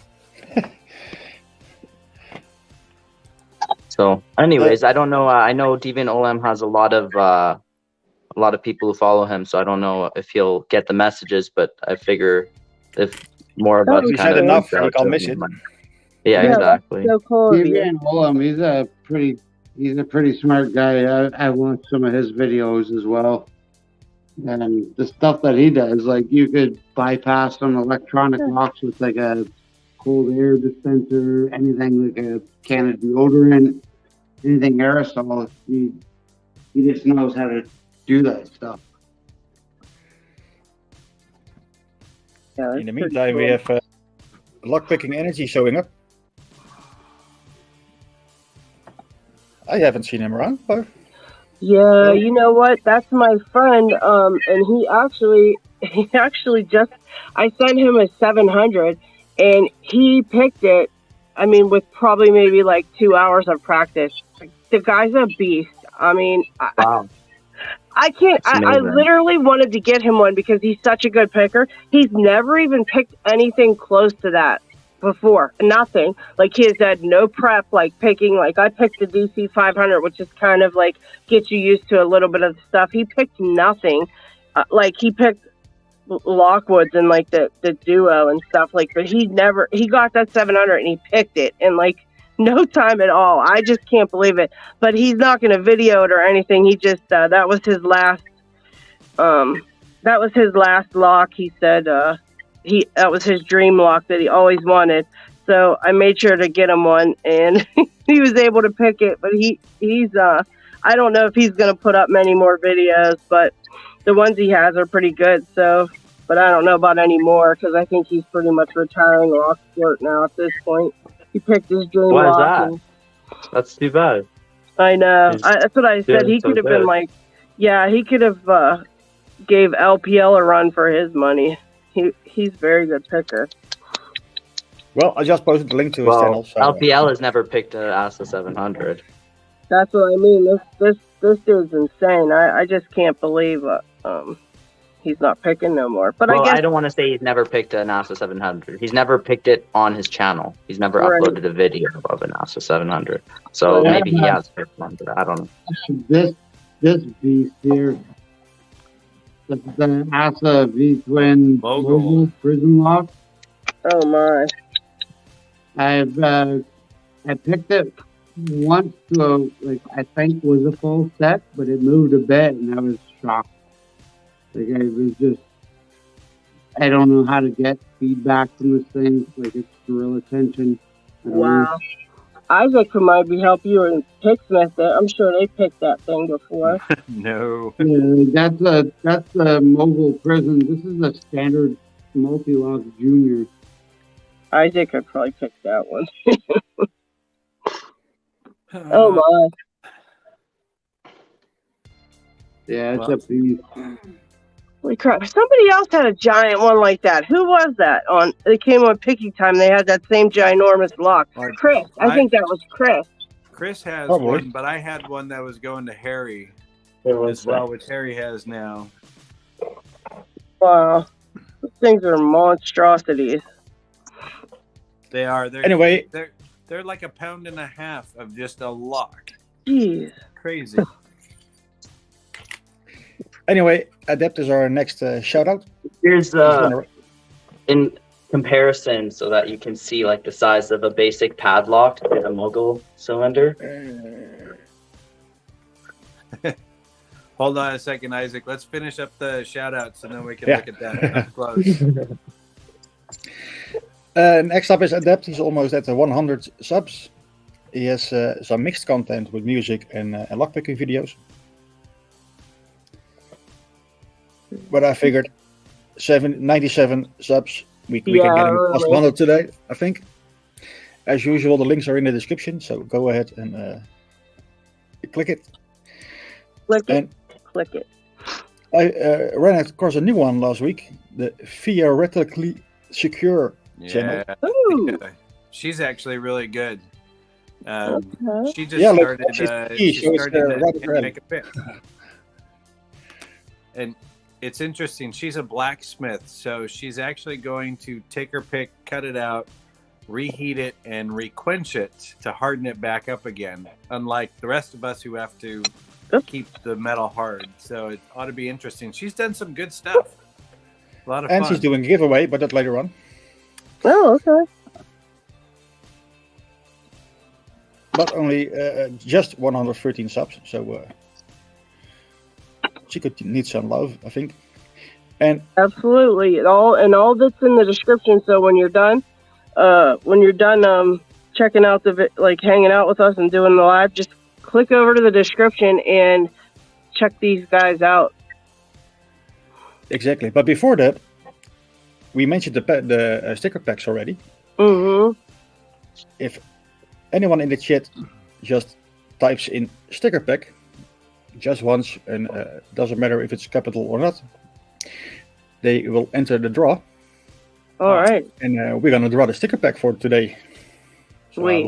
So, anyways, I don't know. I know Deviant Olam has a lot of people who follow him, so I don't know if he'll get the messages. But I figure if more of us he kind said of enough, we can't miss it. Yeah, exactly. So cool. Deviant Olam, he's a pretty smart guy. I watched some of his videos as well, and the stuff that he does, like you could bypass some electronic locks with like a cold air dispenser, anything like a can of deodorant, anything aerosol. He just knows how to do that stuff. Yeah, in the meantime, we have lockpicking energy showing up. I haven't seen him around, but yeah, you know what? That's my friend, and he actually just I sent him a 700. And he picked it, I mean, with probably maybe like 2 hours of practice. The guy's a beast. I mean, wow. I can't, I literally wanted to get him one because he's such a good picker. He's never even picked anything close to that before. Nothing. Like he has had no prep, like picking, like I picked the DC 500, which is kind of like get you used to a little bit of the stuff. He picked nothing. Like he picked Lockwoods and like the duo and stuff, like, but he got that 700 and he picked it in like no time at all. I just can't believe it. But he's not going to video it or anything. He just that was his last lock. He said that was his dream lock that he always wanted. So I made sure to get him one, and he was able to pick it. But he's I don't know if he's going to put up many more videos, but the ones he has are pretty good. So, but I don't know about any more because I think he's pretty much retiring Locksport now at this point. He picked his dream Why is lock. that? That's too bad. I know. That's what I said. He could have been like, yeah, he could have gave LPL a run for his money. He's a very good picker. Well, I just posted the link to his channel. So, LPL has never picked an ASA 700. That's what I mean. This dude's insane. I just can't believe he's not picking no more. But well, I guess I don't want to say he's never picked an ASA 700. He's never picked it on his channel. He's never uploaded a video of an ASA 700. So maybe he has picked one, but I don't know. This beast here, It's the ASA V-Twin Mogul prison lock. Oh my! I picked it once to I think was a full set, but it moved a bit, and I was shocked. I was just I don't know how to get feedback from this thing. It's gorilla tension. Wow. Isaac could maybe help you in Picksmith. I'm sure they picked that thing before. No. Yeah, that's a Mogul prison. This is a standard multi-lock junior. Isaac could probably pick that one. Oh my! Yeah, it's a beast. Holy crap! Somebody else had a giant one like that. Who was that? It came on Picky Time. They had that same ginormous lock. Chris, I think that was Chris. Chris has one, but I had one that was going to Harry as well, which Harry has now. Wow, those things are monstrosities. They are. Anyway, they're like 1.5 pounds of just a lock. Jeez, crazy. Anyway, Adept is our next shout out. Here's in comparison so that you can see the size of a basic padlock with a Mogul cylinder. Hold on a second, Isaac. Let's finish up the shout outs and then we can look at that up close. Next up is Adept. He's almost at 100 subs. He has some mixed content with music and lockpicking videos. But I figured 97 subs. We can get him past 100 today, I think. As usual, the links are in the description, so go ahead and click it. Click it. I ran across a new one last week, the Theoretically Secure channel. Ooh. She's actually really good. Okay. She just started. She started to make a fit. And it's interesting. She's a blacksmith, so she's actually going to take her pick, cut it out, reheat it, and requench it to harden it back up again. Unlike the rest of us who have to keep the metal hard, so it ought to be interesting. She's done some good stuff. A lot of fun. And she's doing a giveaway, but that later on. Oh, okay. But only just 113 subs, so she could need some love, I think. And absolutely, all that's in the description. So when you're done checking out hanging out with us and doing the live, just click over to the description and check these guys out. Exactly. But before that, we mentioned the sticker packs already. Mm-hmm. If anyone in the chat just types in sticker pack just once, and doesn't matter if it's capital or not, they will enter the draw. All right. And we're gonna draw the sticker pack for today. So Sweet. I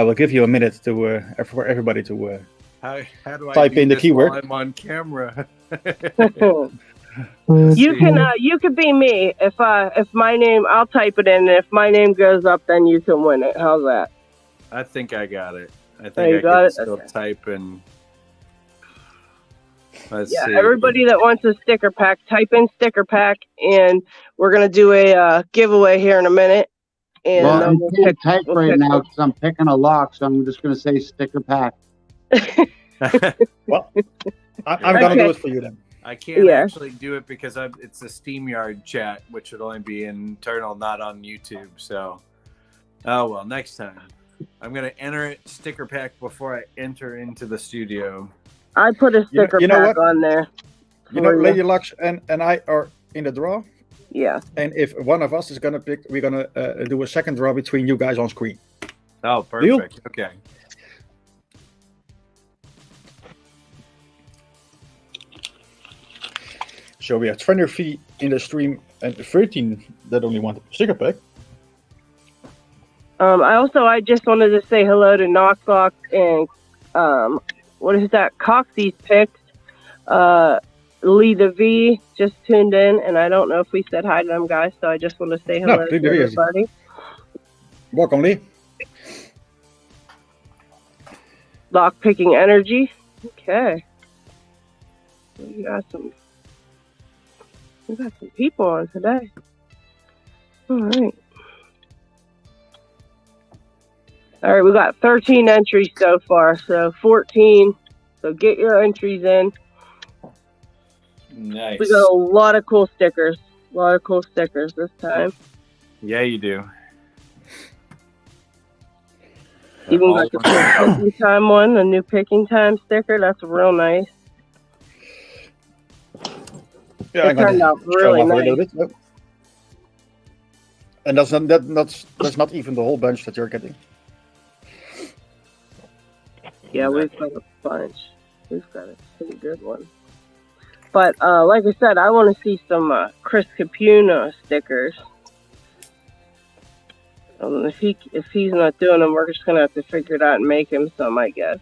will give you a minute to for everybody to how do I type in the keyword. While I'm on camera. You could be me if my name. I'll type it in, and if my name goes up, then you can win it. How's that? I think I got it. I think I can still type and. Let's see. Everybody that wants a sticker pack, type in sticker pack, and we're gonna do a giveaway here in a minute. And I can't type right now because I'm picking a lock, so I'm just gonna say sticker pack. Well, I'm gonna do it for you then. I can't actually do it because it's a SteamYard chat, which would only be internal, not on YouTube. So, oh well, next time. I'm gonna enter it sticker pack before I enter into the studio. I put a sticker pack on there. Lady Locks and I are in the draw. Yeah. And if one of us is gonna pick, we're gonna do a second draw between you guys on screen. Oh, perfect. Deal? Okay. So we have 23 in the stream and 13 that only want a sticker pack. I just wanted to say hello to Knockbox and what is that? Coxie's picked. Lee the V just tuned in, and I don't know if we said hi to them guys, so I just want to say hello to everybody. Welcome, Lee. Lock picking energy. Okay. We got some people on today. All right. All right, we got 13 entries so far, so 14. So get your entries in. Nice. We got a lot of cool stickers. A lot of cool stickers this time. Yeah, you do. Even got the picking time one, the new picking time sticker. That's real nice. Yeah, it turned out really nice. A bit, yep. And that's not even the whole bunch that you're getting. Yeah, we've got a bunch. We've got a pretty good one. But like I said, I want to see some Chris Capuna stickers. If he's not doing them, we're just gonna have to figure it out and make him some, I guess.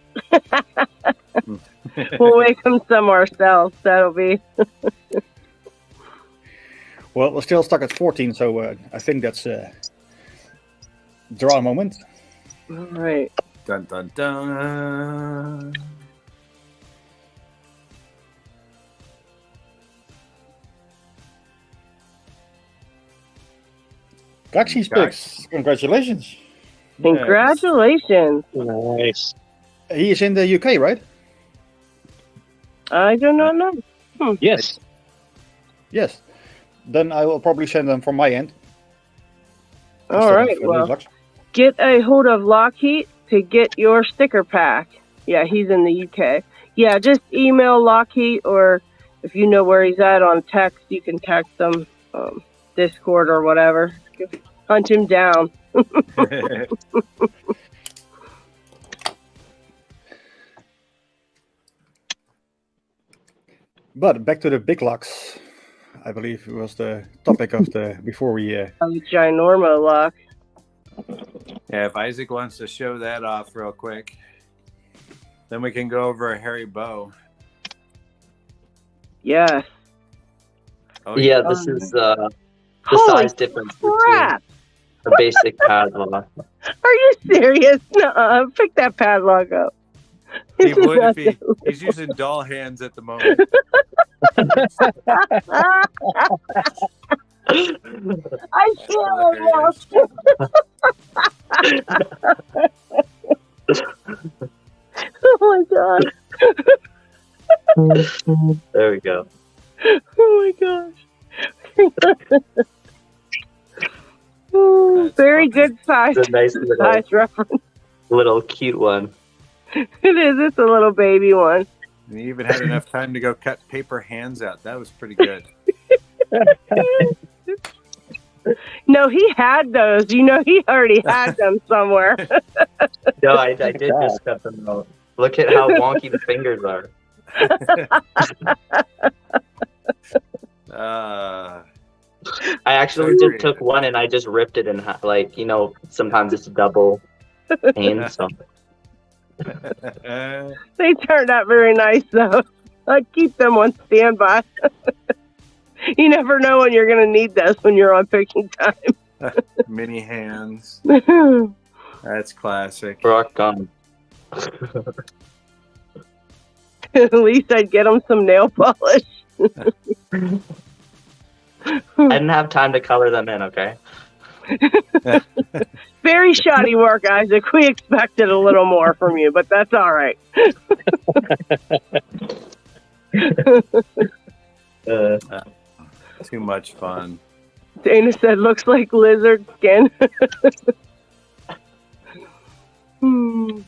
We'll make him some ourselves. That'll be. Well, we're still stuck at 14, so I think that's draw moment. All right. Dun dun dun. Gaxi Sticks, congratulations. Congratulations. Nice. He is in the UK, right? I do not know. Yes. Yes. Then I will probably send them from my end. All right. Well, get a hold of LockHeat to get your sticker pack. Yeah, he's in the UK. Yeah, just email LockHeat, or if you know where he's at on text, you can text him, Discord or whatever. Hunt him down. But back to the big locks. I believe it was the topic of the before we. Ginormo lock. Yeah, if Isaac wants to show that off real quick, then we can go over a hairy bow. Yes. Oh, yeah, this is the size difference between the basic padlock. Are you serious? No, pick that padlock up. He would if he's using doll hands at the moment. I can't. Oh my god. There we go. Oh my gosh. Very good size. It's a nice size reference. Little cute one. It is. It's a little baby one. And he even had enough time to go cut paper hands out. That was pretty good. No, he had those. You know, he already had them somewhere. No, I did just cut them out. Look at how wonky the fingers are. I actually just took one and I just ripped it in half. Like, you know, sometimes it's double pane. So. They turned out very nice, though. I keep them on standby. You never know when you're going to need those when you're on picking time. Mini hands. That's classic. Rock on. At least I'd get them some nail polish. I didn't have time to color them in, okay? Very shoddy work, Isaac. We expected a little more from you, but that's all right. Too much fun. Dana said, looks like lizard skin. You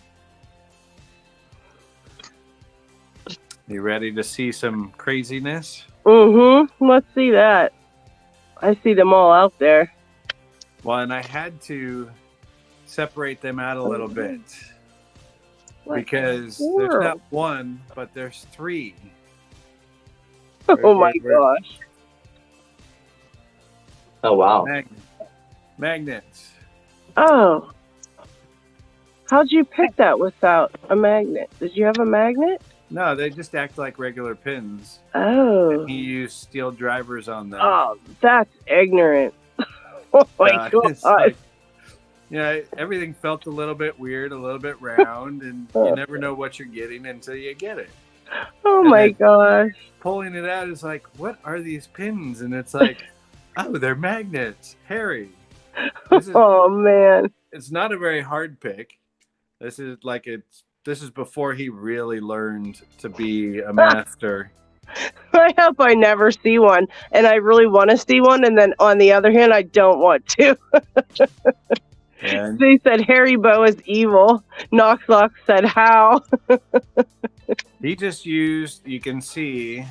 ready to see some craziness? Mm-hmm. Let's see that. I see them all out there. Well, and I had to separate them out a little bit. Because there's not one, but there's three. Oh my gosh. Oh, wow. Magnets. Oh. How'd you pick that without a magnet? Did you have a magnet? No, they just act like regular pins. Oh. And he used steel drivers on them. Oh, that's ignorant. Oh my god. Like, you know, everything felt a little bit weird, a little bit round, and you never know what you're getting until you get it. Oh my gosh. Pulling it out is like, what are these pins? And it's like, oh, they're magnets. Harry. Oh man. It's not a very hard pick. This is before he really learned to be a master. I hope I never see one, and I really want to see one, and then on the other hand, I don't want to. And They said Harry Bow is evil. Knoxlock said how. he just used, you can see,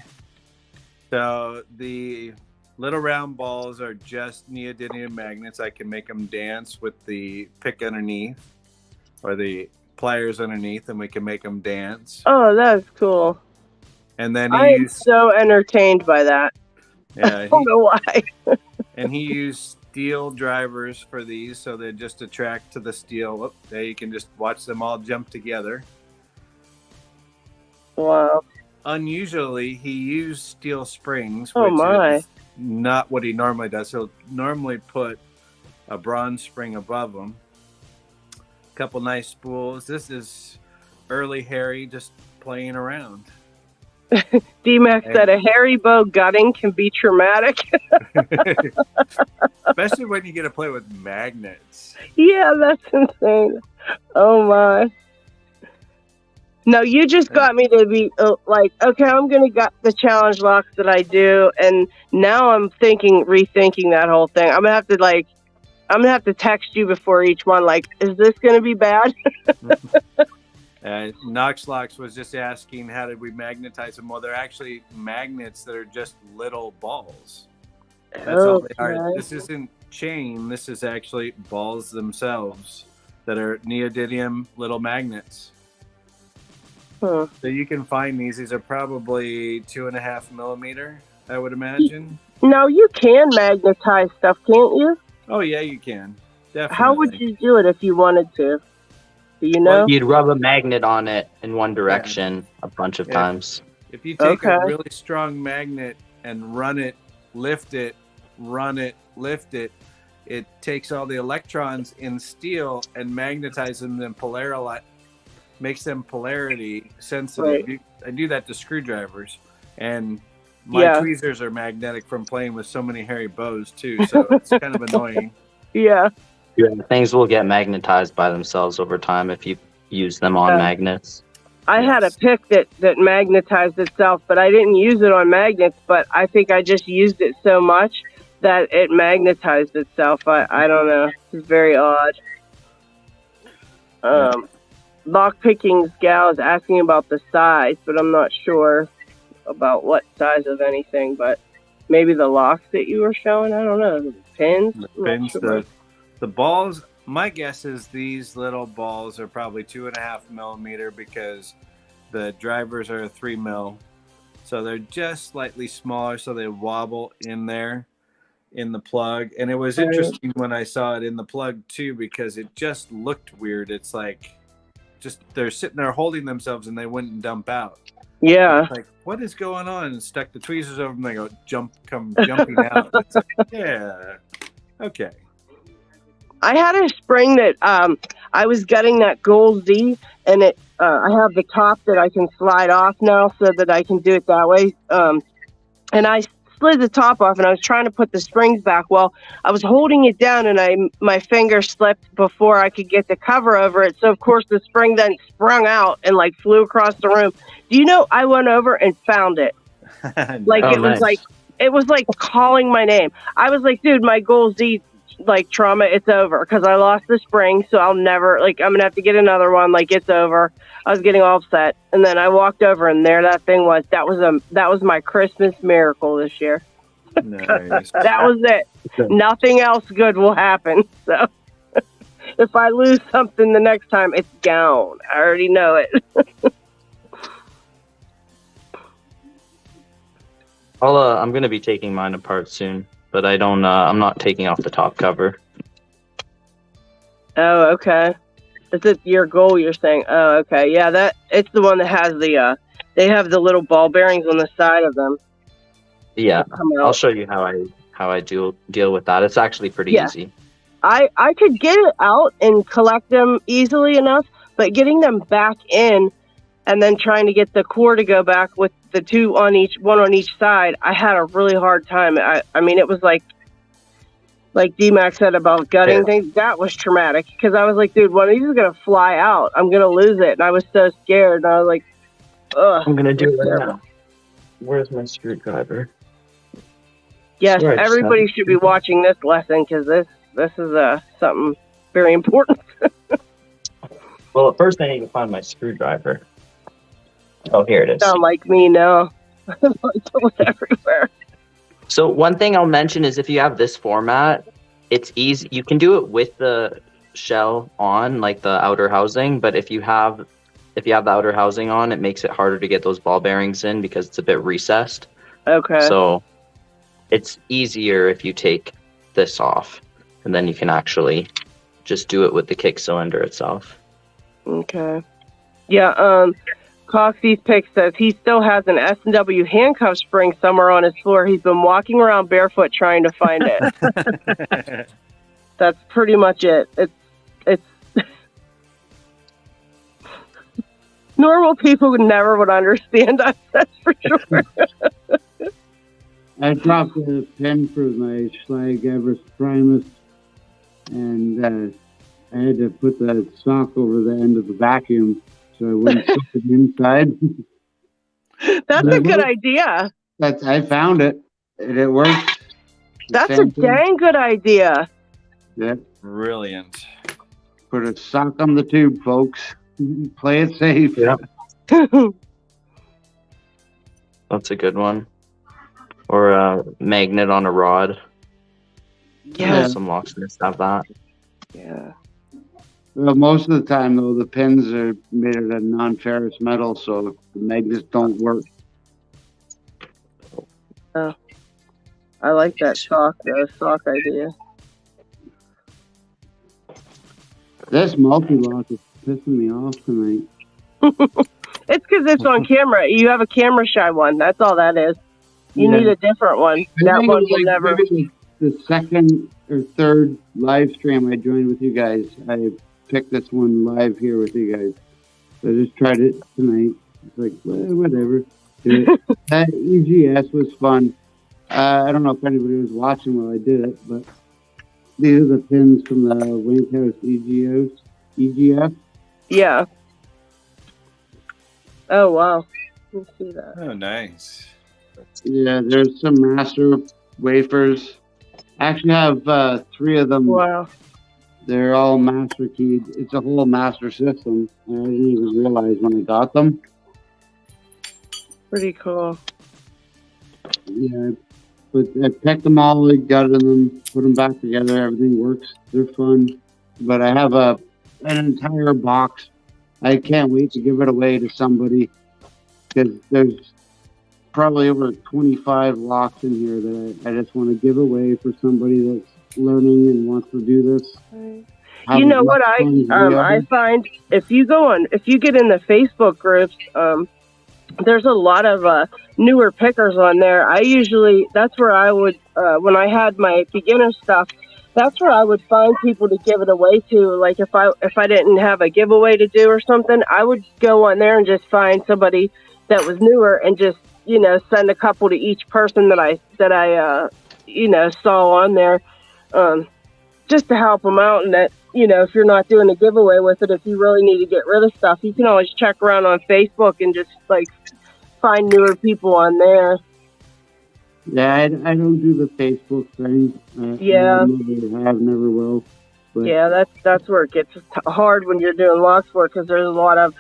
so the little round balls are just neodymium magnets. I can make them dance with the pick underneath or the pliers underneath, and we can make them dance. Oh, that's cool. And then I'm so entertained by that. Yeah, I don't know why. and he used steel drivers for these, so they just attract to the steel. Oh, there you can just watch them all jump together. Wow. Unusually, he used steel springs, Oh which my. is not what he normally does. He'll normally put a bronze spring above them. A couple nice spools. This is early Harry just playing around. D-Mac said a Harry Bow gutting can be traumatic. Especially when you get to play with magnets. Yeah, that's insane. Oh my. No, you just got me to be like, okay, I'm going to get the challenge locks that I do. And now I'm rethinking that whole thing. I'm going to have to text you before each one. Like, is this going to be bad? Knoxlocks was just asking, how did we magnetize them? Well, they're actually magnets that are just little balls. That's all they are. This isn't chain. This is actually balls themselves that are neodymium little magnets. Huh. So you can find these. These are probably 2.5 millimeter, I would imagine. No, you can magnetize stuff, can't you? Oh, yeah, you can. Definitely. How would you do it if you wanted to? Do you know? Well, you'd rub a magnet on it in one direction a bunch of times. If you take a really strong magnet and run it, lift it, lift it, it takes all the electrons in steel and magnetizes them and makes them polarity sensitive. Right. I do that to screwdrivers, and my tweezers are magnetic from playing with so many hairy bows too, so it's kind of annoying. Yeah. Yeah, things will get magnetized by themselves over time if you use them on magnets. I had a pick that magnetized itself, but I didn't use it on magnets, but I think I just used it so much that it magnetized itself. I don't know. It's very odd. Lockpicking's gal is asking about the size, but I'm not sure about what size of anything, but maybe the locks that you were showing. I don't know. The pins? The pins, the balls, my guess is these little balls are probably 2.5 millimeter because the drivers are 3 mil. So they're just slightly smaller, so they wobble in there in the plug. And it was interesting when I saw it in the plug too, because it just looked weird. It's like, just they're sitting there holding themselves and they wouldn't dump out. Yeah. It's like, what is going on? And stuck the tweezers over them. They go, come jumping out. It's like, yeah. Okay. I had a spring that I was getting that Gold Z, and it I have the top that I can slide off now so that I can do it that way. And I slid the top off, and I was trying to put the springs back. Well, I was holding it down, and my finger slipped before I could get the cover over it. So, of course, the spring then sprung out and, like, flew across the room. Do you know, I went over and found it. It was like calling my name. I was like, dude, my Gold Z, like, trauma, it's over, because I lost the spring, so I'll never, like, I'm gonna have to get another one, like, it's over. I was getting all upset, and then I walked over, and there that thing was. That was my Christmas miracle this year. Nice. That was it. Nothing else good will happen. So if I lose something the next time, it's gone. I already know it. I'm gonna be taking mine apart soon, but I'm not taking off the top cover. Oh, okay. Is it your goal you're saying? Oh, okay. Yeah, it's the one that has they have the little ball bearings on the side of them. Yeah. I'll show you how I deal with that. It's actually pretty easy. I could get it out and collect them easily enough, but getting them back in and then trying to get the core to go back with the one on each side, I had a really hard time. I mean, it was like D-Mac said about gutting things. That was traumatic because I was like, dude, one of these is going to fly out. I'm going to lose it. And I was so scared. And I was like, ugh. I'm going to do it right now. Where's my screwdriver? Yes, everybody should be watching this lesson because this is something very important. Well, at first I need to find my screwdriver. Oh, here it is. Sound like me now. It was everywhere. So one thing I'll mention is if you have this format, it's easy. You can do it with the shell on, like the outer housing. But if you have the outer housing on, it makes it harder to get those ball bearings in because it's a bit recessed. Okay. So it's easier if you take this off, and then you can actually just do it with the kick cylinder itself. Okay. Yeah, Coxie's pick says he still has an S&W handcuff spring somewhere on his floor. He's been walking around barefoot trying to find it. That's pretty much it. It's normal people would never understand that, that's for sure. I dropped a pin for my Slag Everest Primus, and I had to put the sock over the end of the vacuum so I wouldn't put it inside. That's a good idea. I found it, and it works. That's a dang good idea. Yeah. Brilliant. Put a sock on the tube, folks. Play it safe. Yeah. That's a good one. Or a magnet on a rod. Yeah. Some locksmiths have that. Yeah. Well, most of the time, though, the pins are made out of non-ferrous metal, so the magnets don't work. Oh, I like that sock idea. This multi-lock is pissing me off tonight. It's because it's on camera. You have a camera shy one. That's all that is. You need a different one. That one will never. The second or third live stream I joined with you guys, I picked this one live here with you guys. So I just tried it tonight. It's like, whatever. That EGS was fun. I don't know if anybody was watching while I did it, but these are the pins from the Winkhouse EGS. Yeah. Oh, wow. Let me see that. Oh, nice. Yeah, there's some master wafers. I actually have 3 of them. Wow. They're all master keyed. It's a whole master system. I didn't even realize when I got them. Pretty cool. Yeah, but I picked them all, gutted them, put them back together. Everything works. They're fun. But I have an entire box. I can't wait to give it away to somebody because there's probably over 25 locks in here that I just want to give away for somebody that's learning and wants to do this. You know what I find if you get in the Facebook groups, there's a lot of newer pickers on there. That's where I would when I had my beginner stuff, that's where I would find people to give it away to. Like if I didn't have a giveaway to do or something, I would go on there and just find somebody that was newer and just send a couple to each person that I saw on there, just to help them out. And that if you're not doing a giveaway with it, if you really need to get rid of stuff, you can always check around on Facebook and just find newer people on there. Yeah, I don't do the Facebook thing. Yeah, never will. But yeah, that's where it gets hard when you're doing locks work because there's a lot of.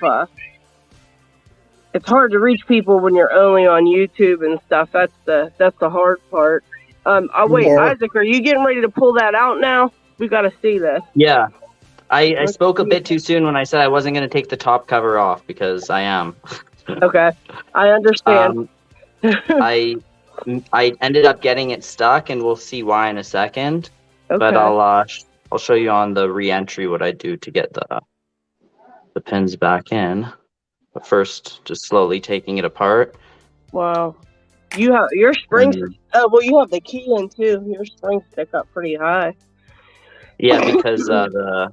It's hard to reach people when you're only on YouTube and stuff. That's the hard part. Wait, Isaac, are you getting ready to pull that out now? We got to see this. Yeah, I spoke a bit too soon when I said I wasn't going to take the top cover off because I am. Okay, I understand. I ended up getting it stuck, and we'll see why in a second. Okay. But I'll show you on the re-entry what I do to get the pins back in. But first, just slowly taking it apart. Wow, you have your springs. You have the key in too. Your springs stick up pretty high. Yeah, because the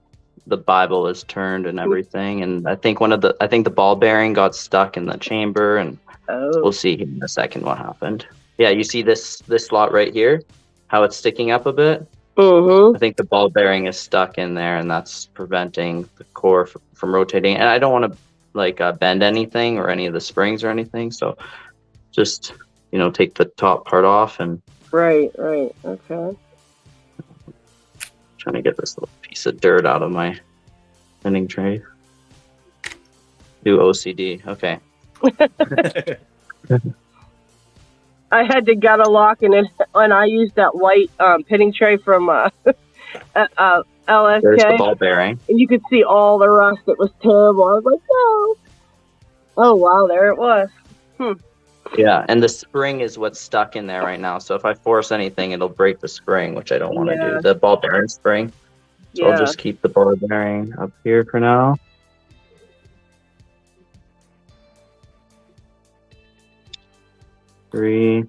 the Bible is turned and everything. And I think the ball bearing got stuck in the chamber, and we'll see in a second what happened. Yeah, you see this slot right here, how it's sticking up a bit. I think the ball bearing is stuck in there, and that's preventing the core from rotating. And I don't want to like bend anything or any of the springs or anything, so just take the top part off and right, okay. Trying to get this little piece of dirt out of my spinning tray. Do OCD. Okay. I had to gut a lock in it, and I used that white pitting tray from LSK. There's the ball bearing. And you could see all the rust. It was terrible. I was like, no. Oh, wow, there it was. Yeah, and the spring is what's stuck in there right now. So if I force anything, it'll break the spring, which I don't want to do. The ball bearing spring. So I'll just keep the ball bearing up here for now. Three.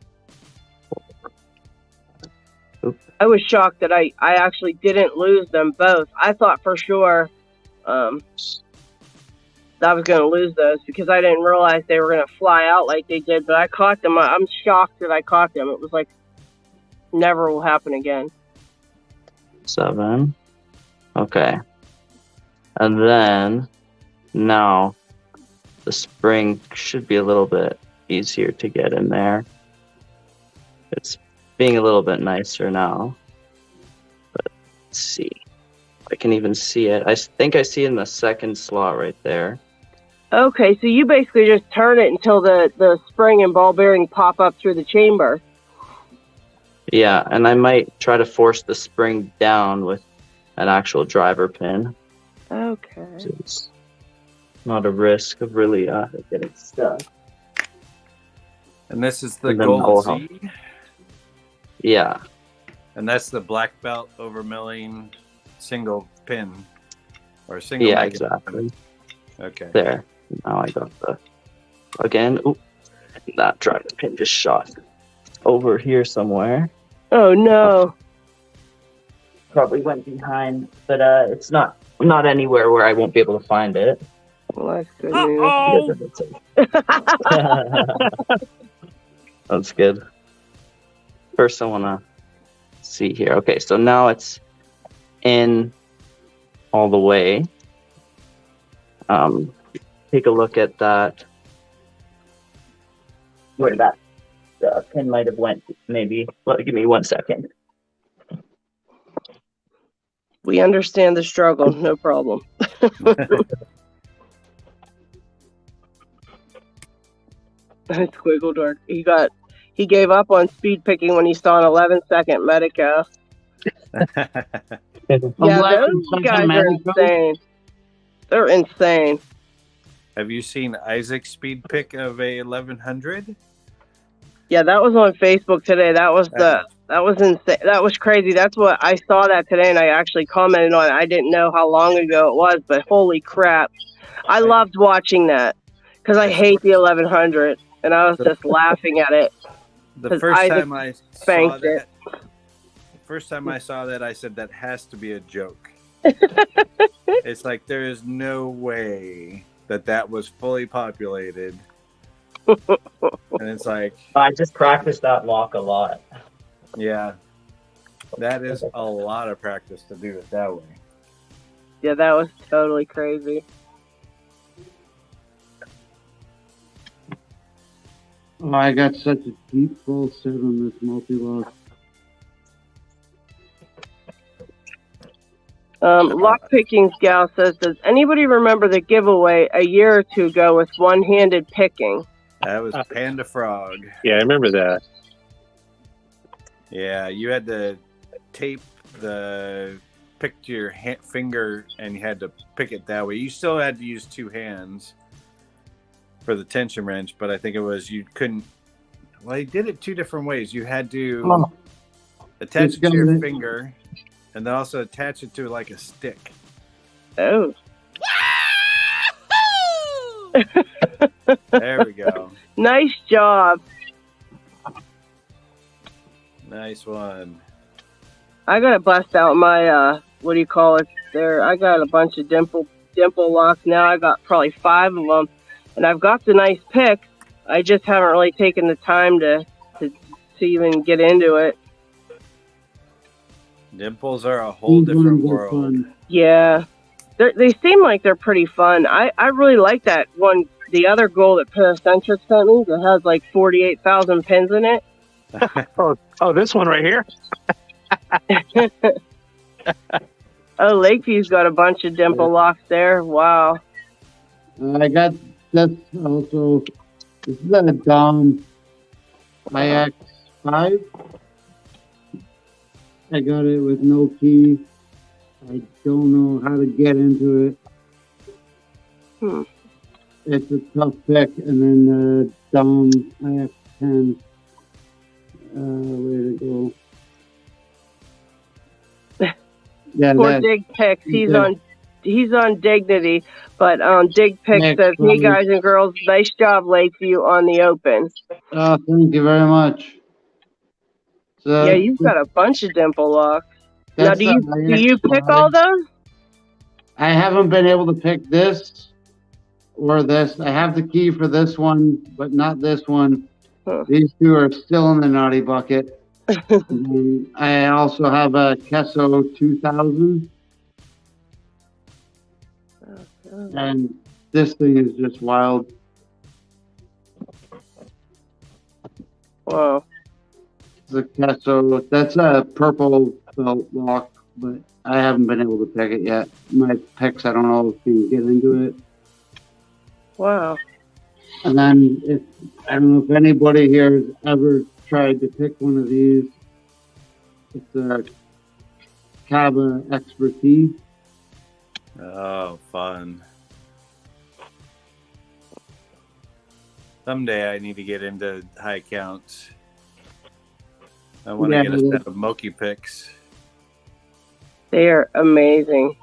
Oops. I was shocked that I actually didn't lose them both. I thought for sure I was going to lose those because I didn't realize they were going to fly out like they did, but I caught them. I'm shocked that I caught them. It was like, never will happen again. 7. Okay. And then, now, the spring should be a little bit easier to get in there. It's being a little bit nicer now. But, let's see. I can even see it. I think I see it in the second slot right there. Okay, so you basically just turn it until the spring and ball bearing pop up through the chamber. Yeah, and I might try to force the spring down with an actual driver pin. Okay. So it's not a risk of really getting stuck. And this is the gold Z? Yeah. And that's the black belt over milling single pin. Or single Yeah, exactly. Pin. Okay. There. Now I got the again. Oop, that driver pin just shot over here somewhere. Oh no! Probably went behind, but it's not anywhere where I won't be able to find it. Well, that's good news. That's good. First, I want to see here. Okay, so now it's in all the way. Take a look at that. Where that pin might have went, maybe. Well, give me 1 second. We understand the struggle, no problem. It's Squiggle he gave up on speed picking when he saw an 11-second Medico. Yeah, those guys are insane. They're insane. Have you seen Isaac's speed pick of a 1100? Yeah, that was on Facebook today. That was insane. That was crazy. That's what I saw that today, and I actually commented on it. I didn't know how long ago it was, but holy crap. I loved watching that because I hate the 1100, and I was just laughing at it. The first time I saw that, I said, that has to be a joke. It's like, there is no way that was fully populated. And it's like, I just practiced that lock a lot. Yeah, that is a lot of practice to do it that way. Yeah, that was totally crazy. Oh, I got such a deep full set on this multi-lock. Lockpicking Gal says, does anybody remember the giveaway a year or two ago with one-handed picking? That was Panda Frog. Yeah, I remember that. Yeah, you had to tape pick to your finger, and you had to pick it that way. You still had to use two hands for the tension wrench, but I think it was you couldn't. Well, he did it two different ways. You had to attach it to your finger, and then also attach it to like a stick. Oh. There we go. Nice job. Nice one. I gotta bust out my what do you call it? There, I got a bunch of dimple locks now. I got probably 5 of them, and I've got the nice picks. I just haven't really taken the time to even get into it. Dimples are a whole different world. Yeah, they seem like they're pretty fun. I really like that one. The other girl that Paracentric sent me that has like 48,000 pins in it. oh, this one right here. Oh, Lakeview's got a bunch of dimple locks there. Wow. I got this also. This is a Dom IX5. I got it with no key. I don't know how to get into it. It's a tough pick. And then the Dom IX10. Where to go? Yeah, poor Dig Picks. He's on Dignity, but Dig Picks says, "Hey guys and girls, nice job, Lakeview, on the Open." Oh, thank you very much. So, yeah, you've got a bunch of dimple locks. Now, do you pick all those? I haven't been able to pick this or this. I have the key for this one, but not this one. These two are still in the naughty bucket. I also have a Kesso 2000. And this thing is just wild. Wow. The Kesso, that's a purple belt lock, but I haven't been able to pick it yet. My picks, I don't know if you can get into it. Wow. And then, I don't know if anybody here has ever tried to pick one of these. It's a Caba Expertise. Oh, fun. Someday I need to get into high counts. I want to get a set of Moki picks. They are amazing.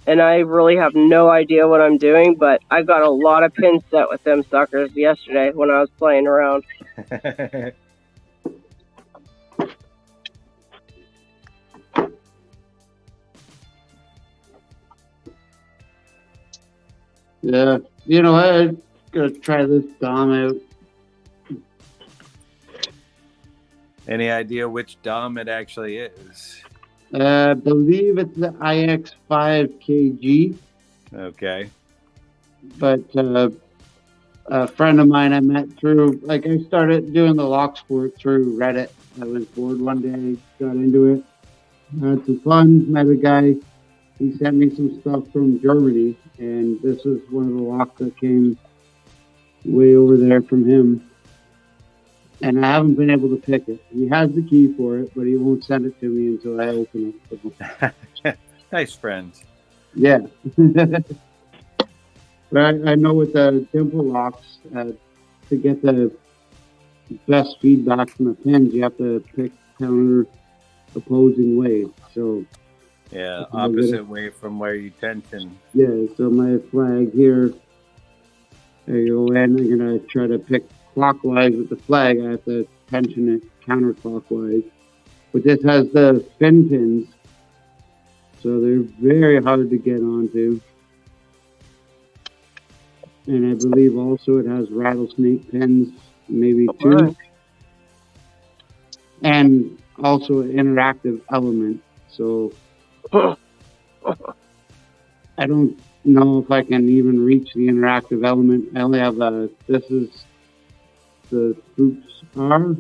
And I really have no idea what I'm doing, but I got a lot of pins set with them suckers yesterday when I was playing around. Yeah, you know, I'm gonna try this Dom out. Any idea which Dom it actually is? I believe it's the IX5KG. Okay. But a friend of mine I met through, like, I started doing the lock sport through Reddit. I was bored one day, got into it, had some fun, met a guy. He sent me some stuff from Germany, and this was one of the locks that came way over there from him. And I haven't been able to pick it. He has the key for it, but he won't send it to me until I open it. So. Nice friend. Yeah. But I know with the dimple locks, to get the best feedback from the pins, you have to pick counter opposing way. So yeah, opposite way from where you tension. Yeah, so my flag here, there you go, and I'm going to try to pick clockwise with the flag. I have to tension it counterclockwise. But this has the fin pins, so they're very hard to get onto. And I believe also it has rattlesnake pins, maybe 2. And also an interactive element. So I don't know if I can even reach the interactive element. I only have this is the Spooks R,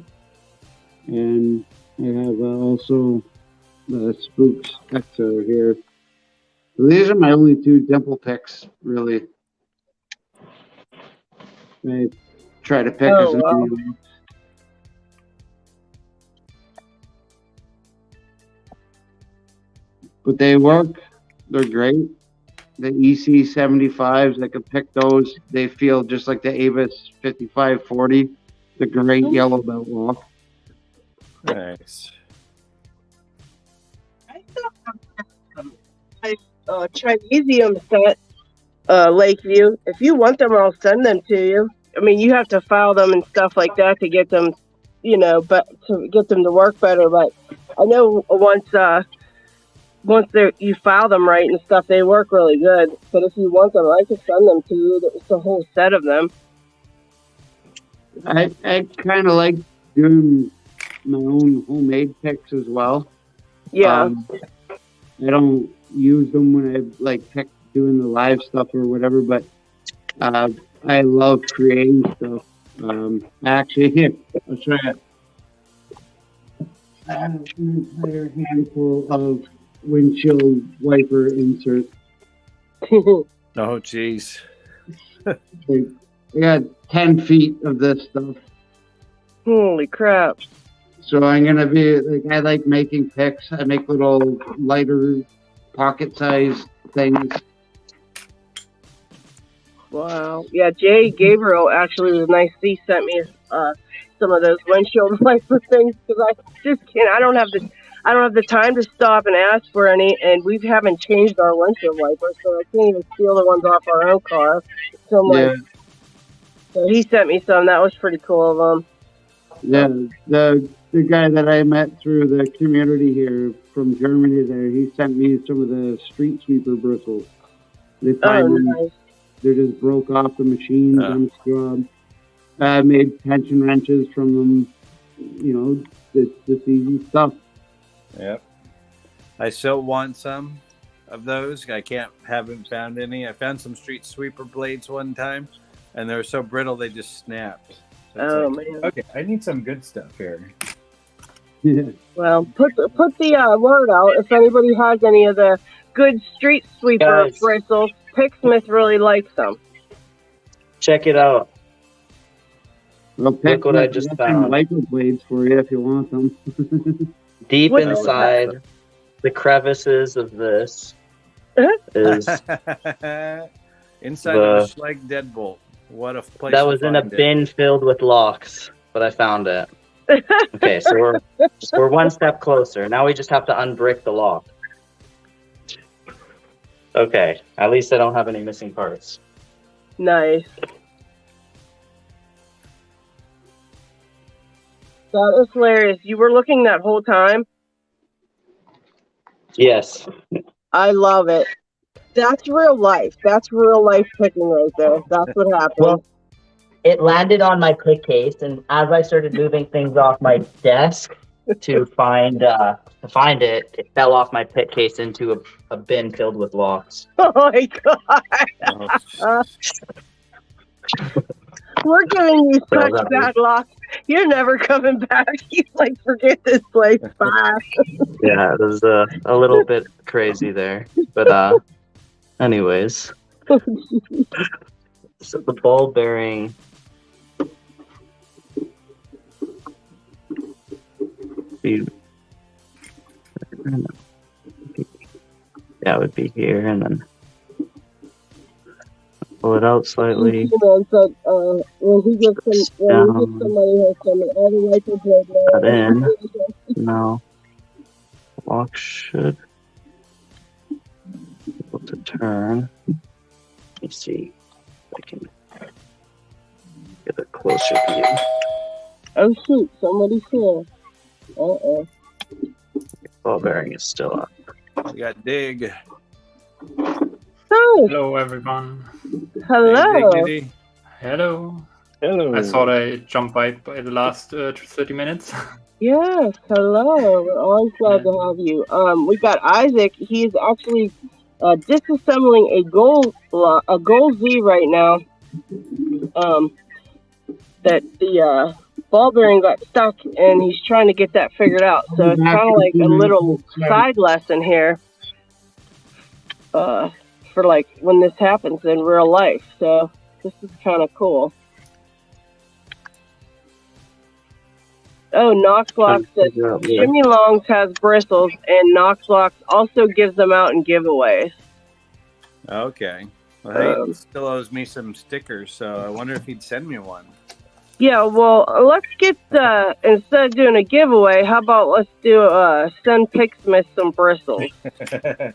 and I have also the Spooks XR here. So these are my only 2 dimple picks, really. I try to pick as many. But they work. They're great. The EC75s, I could pick those. They feel just like the Avis 5540, the great yellow belt lock. Nice. I still have Chinesium set, Lakeview. If you want them, I'll send them to you. I mean, you have to file them and stuff like that to get them, you know, but to get them to work better. But I know once once you file them right and stuff, they work really good. But if you want them, I could send them to you. It's a whole set of them. I kind of like doing my own homemade picks as well. Yeah. I don't use them when I like pick doing the live stuff or whatever, but I love creating stuff. Actually, here, I'll try it. I have an entire handful of windshield wiper inserts. Oh, jeez. I got 10 feet of this stuff. Holy crap. So I'm going to be, like, I like making picks. I make little lighter pocket-sized things. Wow. Yeah, Gabriel actually was nice. He sent me some of those windshield wiper things because I just can't. I don't have the time to stop and ask for any, and we haven't changed our windshield wipers, so I can't even steal the ones off our own car. So so he sent me some. That was pretty cool of him. Yeah, the guy that I met through the community here from Germany there, he sent me some of the street sweeper bristles. They find them. Nice. They just broke off the machines on scrub. I made tension wrenches from them. You know, it's just easy stuff. Yep. I still want some of those. Haven't found any. I found some street sweeper blades one time, and they were so brittle they just snapped. So man. Okay, I need some good stuff here. Yeah. Well, put the word out if anybody has any of the good street sweeper bristles. Picksmith really likes them. Check it out. Well, Look what I just found. Wiper blades for you if you want them. Deep inside the crevices of this is inside of a Schleg deadbolt. What a place! That was in a bin filled with locks, but I found it. Okay, so we're one step closer. Now we just have to unbrick the lock. Okay, at least I don't have any missing parts. Nice. That is hilarious. You were looking that whole time? Yes. I love it. That's real life. That's real life picking right there. That's what happened. Well, it landed on my pick case, and as I started moving things off my desk to find it, it fell off my pick case into a bin filled with locks. Oh my god! We're giving you such bad luck. You're never coming back. You like forget this place. Bye. Yeah, it was a little bit crazy there, but anyways, so the ball bearing. Yeah, it would be here, and then pull it out slightly. Said, when he gets somebody who's coming, all the wipers right there. No. Lock should be able to turn. Let me see if I can get a closer view. Oh shoot, somebody's here. Ball bearing is still up. We got Dig. Hi. Hello, everyone. Hello. Hey, Dig. Hello. Hello. I thought I jumped by the last 30 minutes. Yes, hello. We're always glad to have you. We got Isaac. He's actually disassembling a Gold Z right now. That the ball bearing got stuck, and he's trying to get that figured out. So it's kind of like a little side lesson here for like when this happens in real life. So this is kind of cool. Oh, Knoxlocks says Jimmy Longs has bristles, and Knoxlocks also gives them out in giveaways. Okay. Well, he still owes me some stickers, so I wonder if he'd send me one. Yeah, well, let's get, instead of doing a giveaway, how about let's do, send Picksmith some bristles. I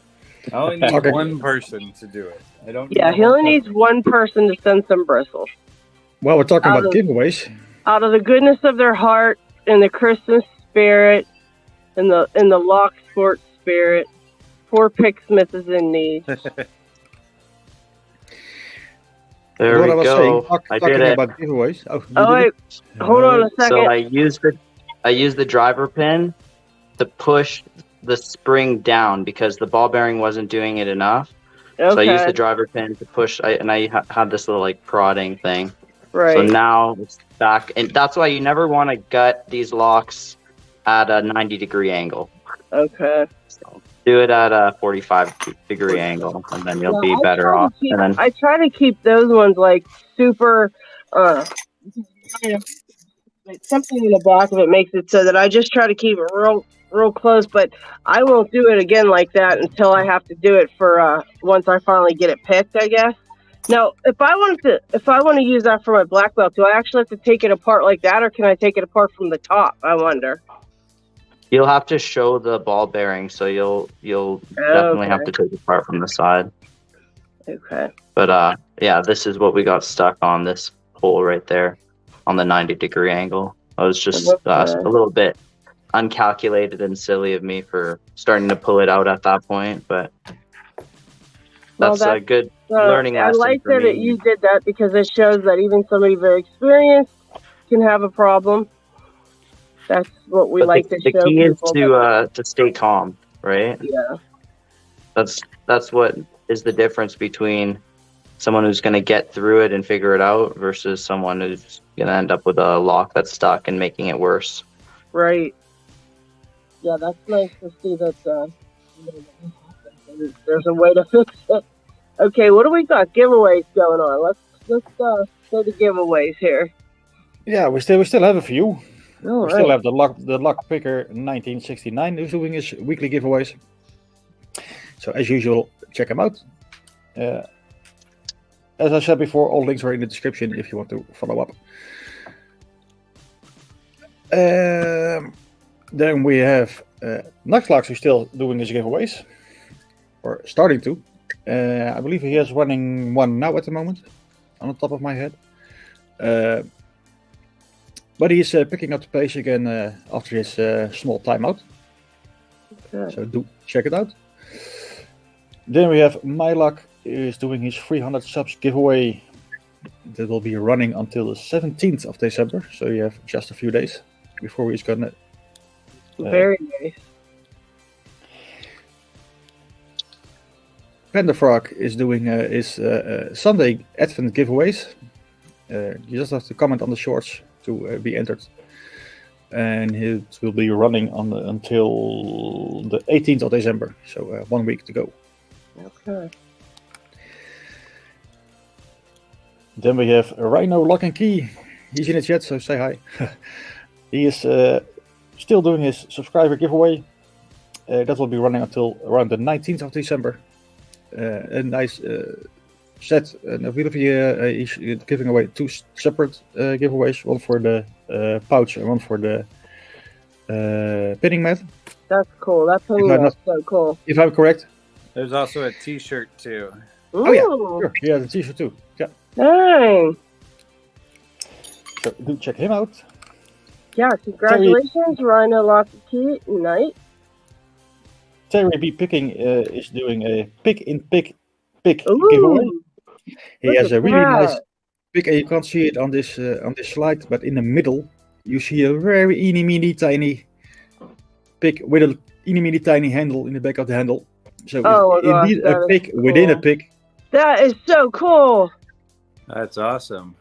only need one person to do it. I don't. Yeah, he only needs one person to send some bristles. Well, we're talking about giveaways. Out of the goodness of their heart, in the Christmas spirit, in the lock sport spirit, Poor Picksmith is in need. There what we I was go. saying, I talking did it. about giveaways. Oh, you Oh, did wait. it? Hold on a second. So I used the driver pin to push the spring down because the ball bearing wasn't doing it enough. Okay. So I used the driver pin to push, and I had this little like prodding thing. Right. So now it's back, and that's why you never want to gut these locks at a 90-degree angle. Okay. So do it at a 45-degree angle, and then you'll be better off. And then I try to keep those ones like super. Something in the back of it makes it so that I just try to keep it real close, but I won't do it again like that until I have to do it for once I finally get it picked, I guess. Now, if I want to use that for my black belt, do I actually have to take it apart like that, or can I take it apart from the top? I wonder. you'll have to show the ball bearing, so you'll definitely have to take it apart from the side. Okay. But yeah, this is what we got stuck on, this hole right there on the 90-degree angle. I was just a little bit uncalculated and silly of me for starting to pull it out at that point, but that's a good learning lesson. I like that you did that because it shows that even somebody very experienced can have a problem. That's what we like to show people. The key is to stay calm, right? Yeah. That's what is the difference between someone who's going to get through it and figure it out versus someone who's going to end up with a lock that's stuck and making it worse. Right. Yeah, that's nice to see that there's a way to fix it. Okay, what do we got? Giveaways going on. Let's say the giveaways here. Yeah, we still have a few. All we still have the lock picker 1969 who's doing his weekly giveaways. So as usual, check them out. As I said before, all links are in the description if you want to follow up. Then we have LadyLocks who's still doing his giveaways, or starting to. I believe he is running one now at the moment, on the top of my head. But he's picking up the pace again after his small timeout. Okay. So do check it out. Then we have MyLuck is doing his 300 subs giveaway that will be running until the 17th of December. So you have just a few days before he's gonna. Very nice. Panda Frog is doing his Sunday Advent giveaways. You just have to comment on the shorts to be entered, and it will be running until the 18th of December. So 1 week to go. Okay. Then we have Rhino Lock and Key. He's in the chat, so say hi. He is still doing his subscriber giveaway. That will be running until around the 19th of December. A nice set. And I believe he's giving away two separate giveaways. One for the pouch and one for the pinning mat. That's cool. That pinning mat's so cool. If I'm correct. There's also a t-shirt too. Ooh. Oh yeah, sure. Yeah, the t-shirt too. Yeah. Dang. So do check him out. Yeah, congratulations, Rhino LockHeat Night. Terry B. Picking is doing a pick giveaway. He has a really nice pick, and you can't see it on this slide, but in the middle you see a very eeny tiny pick with a eeny tiny handle in the back of the handle. So indeed a pick within a pick. That is so cool. That's awesome.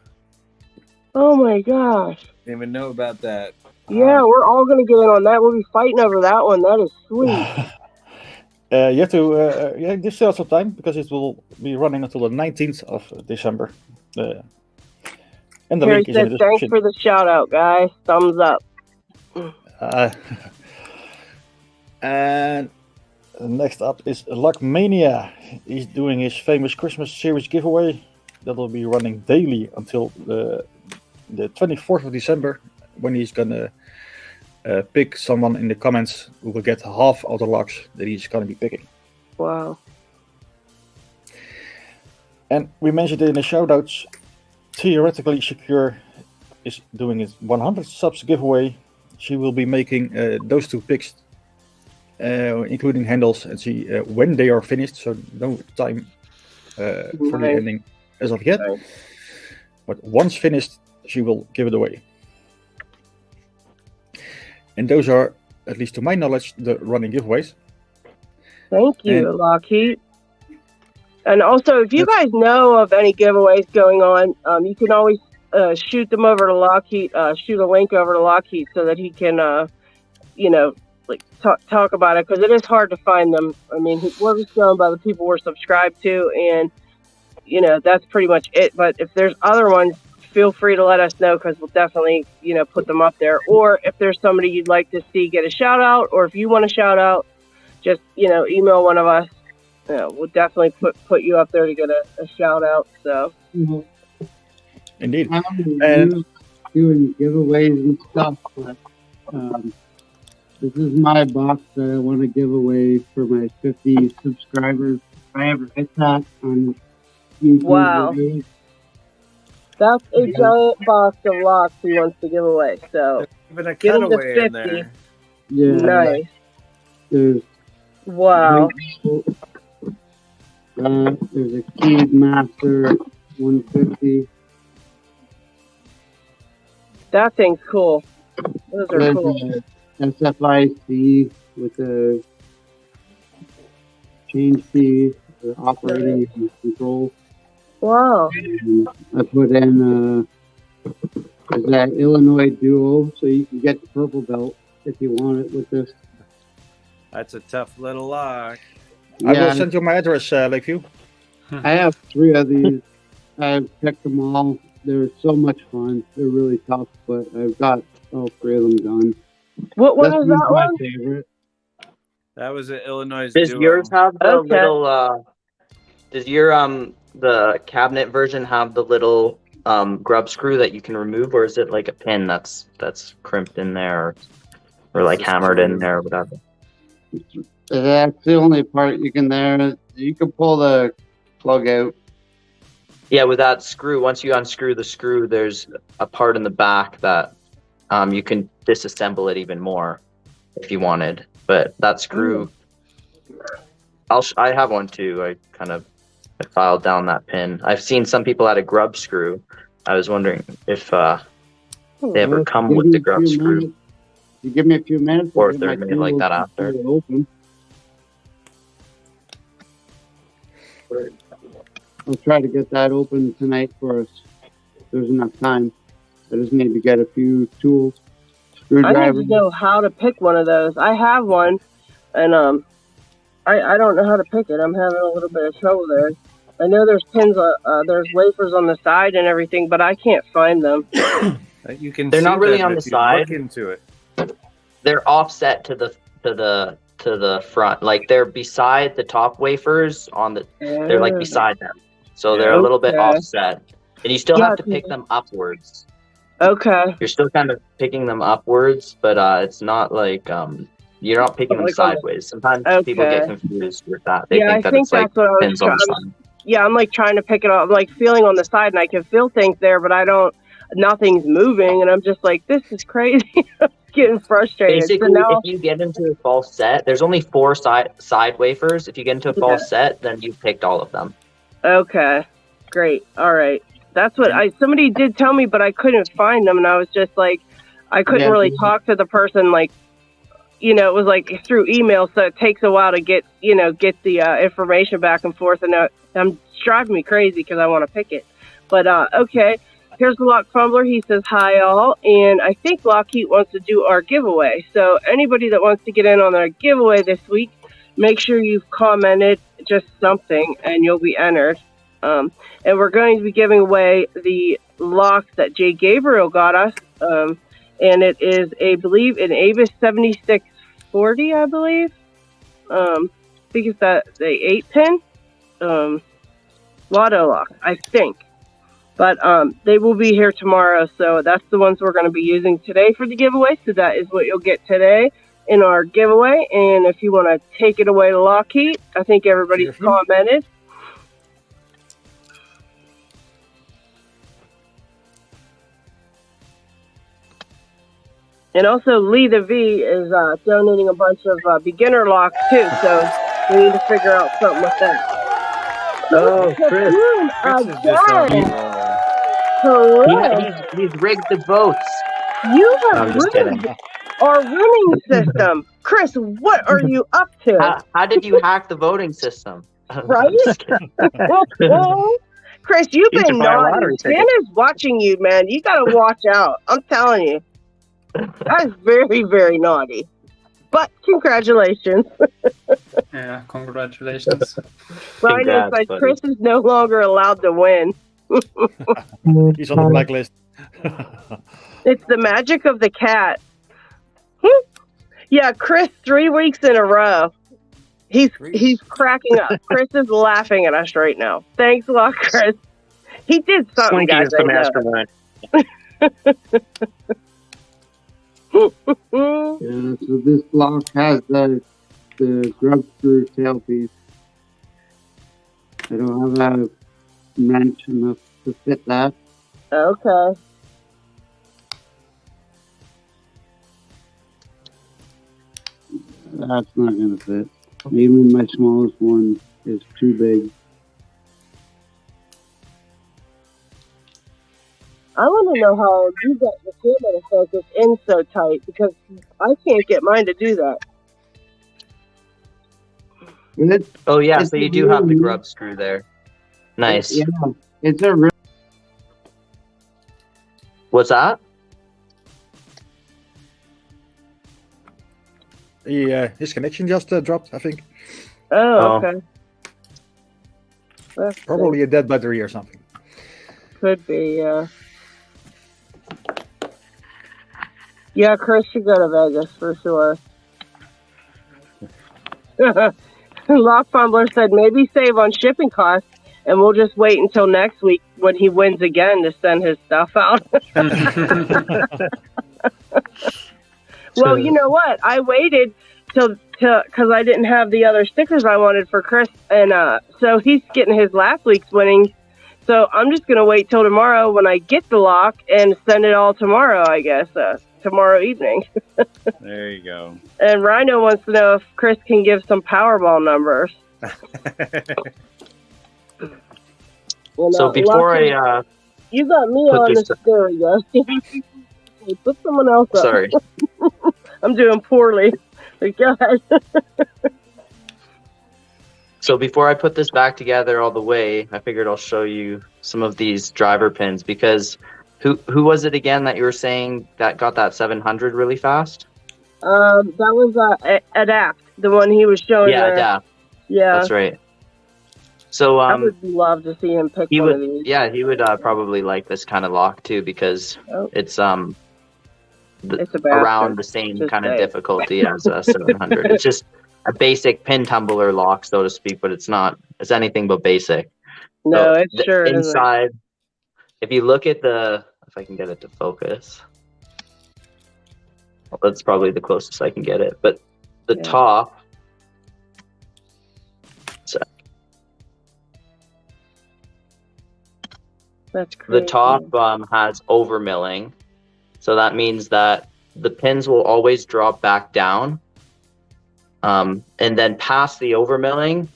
Oh my gosh. Didn't even know about that. Yeah, we're all going to get in on that. We'll be fighting over that one. That is sweet. You have to, there's still some time because it will be running until the 19th of December. And the link is in the description. Thanks for the shout out, guys. Thumbs up. And next up is Lockmania. He's doing his famous Christmas series giveaway that will be running daily until the 24th of December, when he's gonna pick someone in the comments who will get half of the locks that he's gonna be picking. Wow. And we mentioned it in the shoutouts, Theoretically Secure is doing his 100 subs giveaway. She will be making those two picks including handles, and see when they are finished. So no time for the ending as of yet. Nice. But once finished, she will give it away. And those are, at least to my knowledge, the running giveaways. Thank you, LockHeat. And also, if you guys know of any giveaways going on, you can always shoot them over to LockHeat, shoot a link over to LockHeat so that he can, talk about it, because it is hard to find them. I mean, we're just going by the people we're subscribed to, and, that's pretty much it. But if there's other ones, feel free to let us know, because we'll definitely, put them up there. Or if there's somebody you'd like to see get a shout out, or if you want a shout out, just, email one of us. We'll definitely put you up there to get a shout out. So, indeed, and doing giveaways and stuff. But this is my box that I want to give away for my 50 subscribers. If I ever hit that on YouTube. Wow. That's a giant box of locks he wants to give away. So, even a get him to cutaway 50. in there. Yeah. Nice. There's Wow. There's a Key Master 150. That thing's cool. Those are There's cool. a SFIC with a change key, the operating and control. Wow. And I put in that Illinois Duo, so you can get the purple belt if you want it with this. That's a tough little lock. I will send you my address, Lakeview. I have 3 of these. I've picked them all. They're so much fun. They're really tough, but I've got all 3 of them done. What was that my one? favorite. That was an Illinois Does Duo. yours have the Okay. little? Does your the cabinet version have the little grub screw that you can remove, or is it like a pin that's crimped in there, or like hammered in there, or whatever? That's the only part you can there. You can pull the plug out. Yeah, with that screw, once you unscrew the screw, there's a part in the back that you can disassemble it even more if you wanted. But that screw, I have one too. I filed down that pin. I've seen some people add a grub screw. I was wondering if they ever come with the grub screw. Minutes. You give me a few minutes, or if they're made like that after. Open. I'll try to get that open tonight for us. There's enough time. I just need to get a few tools. I need to know how to pick one of those. I have one, and I don't know how to pick it. I'm having a little bit of trouble there. I know there's pins, there's wafers on the side and everything, but I can't find them. You can. They're not really on the if you side. Look into it. They're offset to the front. Like they're beside the top wafers on the. They're like beside them, so they're a little bit offset, and you still have to pick them upwards. Okay. You're still kind of picking them upwards, but it's not like you're not picking them sideways. Sometimes people get confused with that. They think that it's like pins on the side. Yeah, I'm like trying to pick it up. I'm like feeling on the side, and I can feel things there, but nothing's moving, and I'm just like, this is crazy. I'm getting frustrated. Basically, if you get into a false set, there's only 4 side wafers. If you get into a false set, then you've picked all of them. Okay, great. All right. That's what somebody did tell me, but I couldn't find them, and I was just like, I couldn't really talk to the person, like, it was like through email, so it takes a while to get the information back and forth, and it's driving me crazy because I want to pick it. But okay, here's the Lock Fumbler. He says hi all, and I think LockHeat wants to do our giveaway. So anybody that wants to get in on our giveaway this week, make sure you've commented just something, and you'll be entered. And we're going to be giving away the locks that J. Gabriel got us, and it is, I believe, an Avis 7640, I believe. I think it's the 8-pin Lotto lock, I think. But they will be here tomorrow, so that's the ones we're going to be using today for the giveaway. So that is what you'll get today in our giveaway. And if you want to take it away to LockHeat, I think everybody's commented. And also, Lee the V is donating a bunch of beginner locks too, so we need to figure out something with that. Oh, Chris. Chris is just on Again. roll. He's rigged the votes. You No, have I'm just rigged kidding. our winning system. Chris, what are you up to? How did you hack the voting system? Right? Chris, you've Need to been buy a naughty. lottery ticket. Santa's watching you, man. You gotta watch out. I'm telling you. That's very, very naughty. But congratulations. Yeah, congratulations. Rhino said Chris is no longer allowed to win. He's on the blacklist. It's the magic of the cat. Yeah, Chris, 3 weeks in a row. He's cracking up. Chris is laughing at us right now. Thanks a lot, Chris. He did something, Slinky guys. is the mastermind. Yeah, so this lock has the grub screw tailpiece. I don't have a wrench enough to fit that. Okay. That's not going to fit. Even my smallest one is too big. I want to know how you got the camera to focus in so tight, because I can't get mine to do that. Oh, yeah, It's so you a do have the really- grub screw there. Nice. Yeah, it's a real. What's that? His connection just dropped, I think. Oh, okay. That's Probably a dead battery or something. Could be, yeah. Yeah, Chris should go to Vegas for sure. Lock Fumbler said maybe save on shipping costs, and we'll just wait until next week when he wins again to send his stuff out. Well, you know what? I waited till because I didn't have the other stickers I wanted for Chris, and so he's getting his last week's winnings. So I'm just gonna wait till tomorrow when I get the lock and send it all tomorrow. I guess tomorrow evening. There you go. And Rhino wants to know if Chris can give some Powerball numbers. Well, So before Lucky, I you got me put on this- the stereo. Hey, put someone else up. sorry. I'm doing poorly. Go ahead. So before I put this back together all the way, I figured I'll show you some of these driver pins, because who was it again that you were saying that got that 700 really fast? That was Adapt, the one he was showing. Yeah, there. Adapt. Yeah, That's right. So I would love to see him pick he one would, of these. yeah, he would probably like this kind of lock too, because Oh. it's It's a bastard. around the same Just kind of saying. difficulty as a 700. It's just a basic pin tumbler lock, so to speak, but it's anything but basic. No, So it the sure isn't. inside, if you look at if I can get it to focus, well, that's probably the closest I can get it. But the Yeah. top, That's crazy. the top has overmilling, so that means that the pins will always drop back down, and then past the overmilling,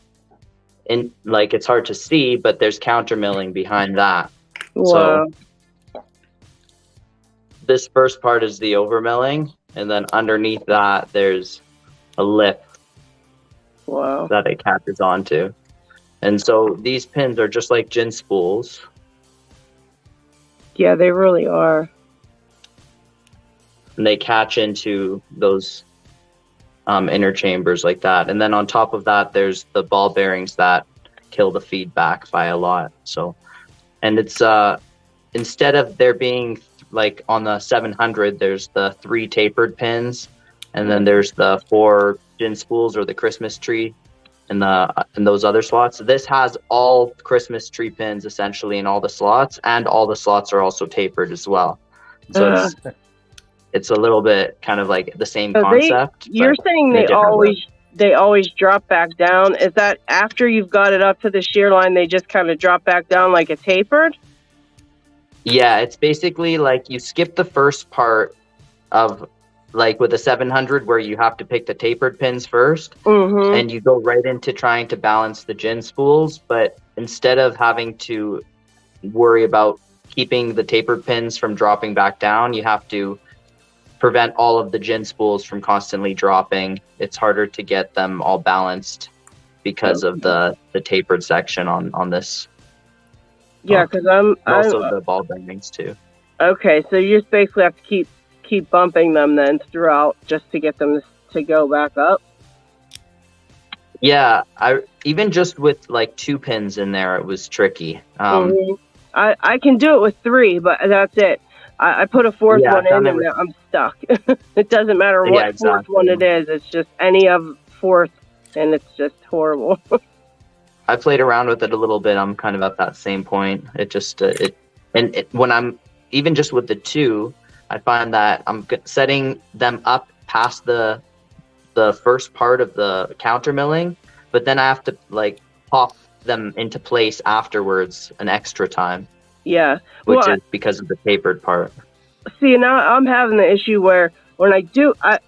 and like it's hard to see, but there's countermilling behind that. Wow. So this first part is the overmilling, and then underneath that there's a lip Wow. that it catches onto. And so these pins are just like gin spools. Yeah, they really are. And they catch into those inner chambers like that. And then on top of that, there's the ball bearings that kill the feedback by a lot. So, and it's instead of there being like on the 700, there's the 3 tapered pins, and then there's the 4 gin spools or the Christmas tree in those other slots. This has all Christmas tree pins essentially in all the slots, and all the slots are also tapered as well. So it's a little bit kind of like the same So concept. You're but saying in a they different way. always drop back down. Is that after you've got it up to the shear line, they just kind of drop back down like a tapered? Yeah, it's basically like you skip the first part of like with a 700 where you have to pick the tapered pins first, and you go right into trying to balance the gin spools. But instead of having to worry about keeping the tapered pins from dropping back down, you have to prevent all of the gin spools from constantly dropping. It's harder to get them all balanced because of the tapered section on this. Yeah, because I'm also the ball bearings too. Okay, so you just basically have to keep bumping them then throughout just to get them to go back up. Yeah, I even just with like 2 pins in there, it was tricky. I can do it with 3, but that's it. I put a 4th one in and I'm stuck. It doesn't matter what exactly. 4th one it is. It's just any of 4th, and it's just horrible. I played around with it a little bit. I'm kind of at that same point. It just when I'm even just with the 2, I find that I'm setting them up past the first part of the counter milling, but then I have to like pop them into place afterwards an extra time. Yeah, which is because of the tapered part. See, now I'm having the issue where when I do, I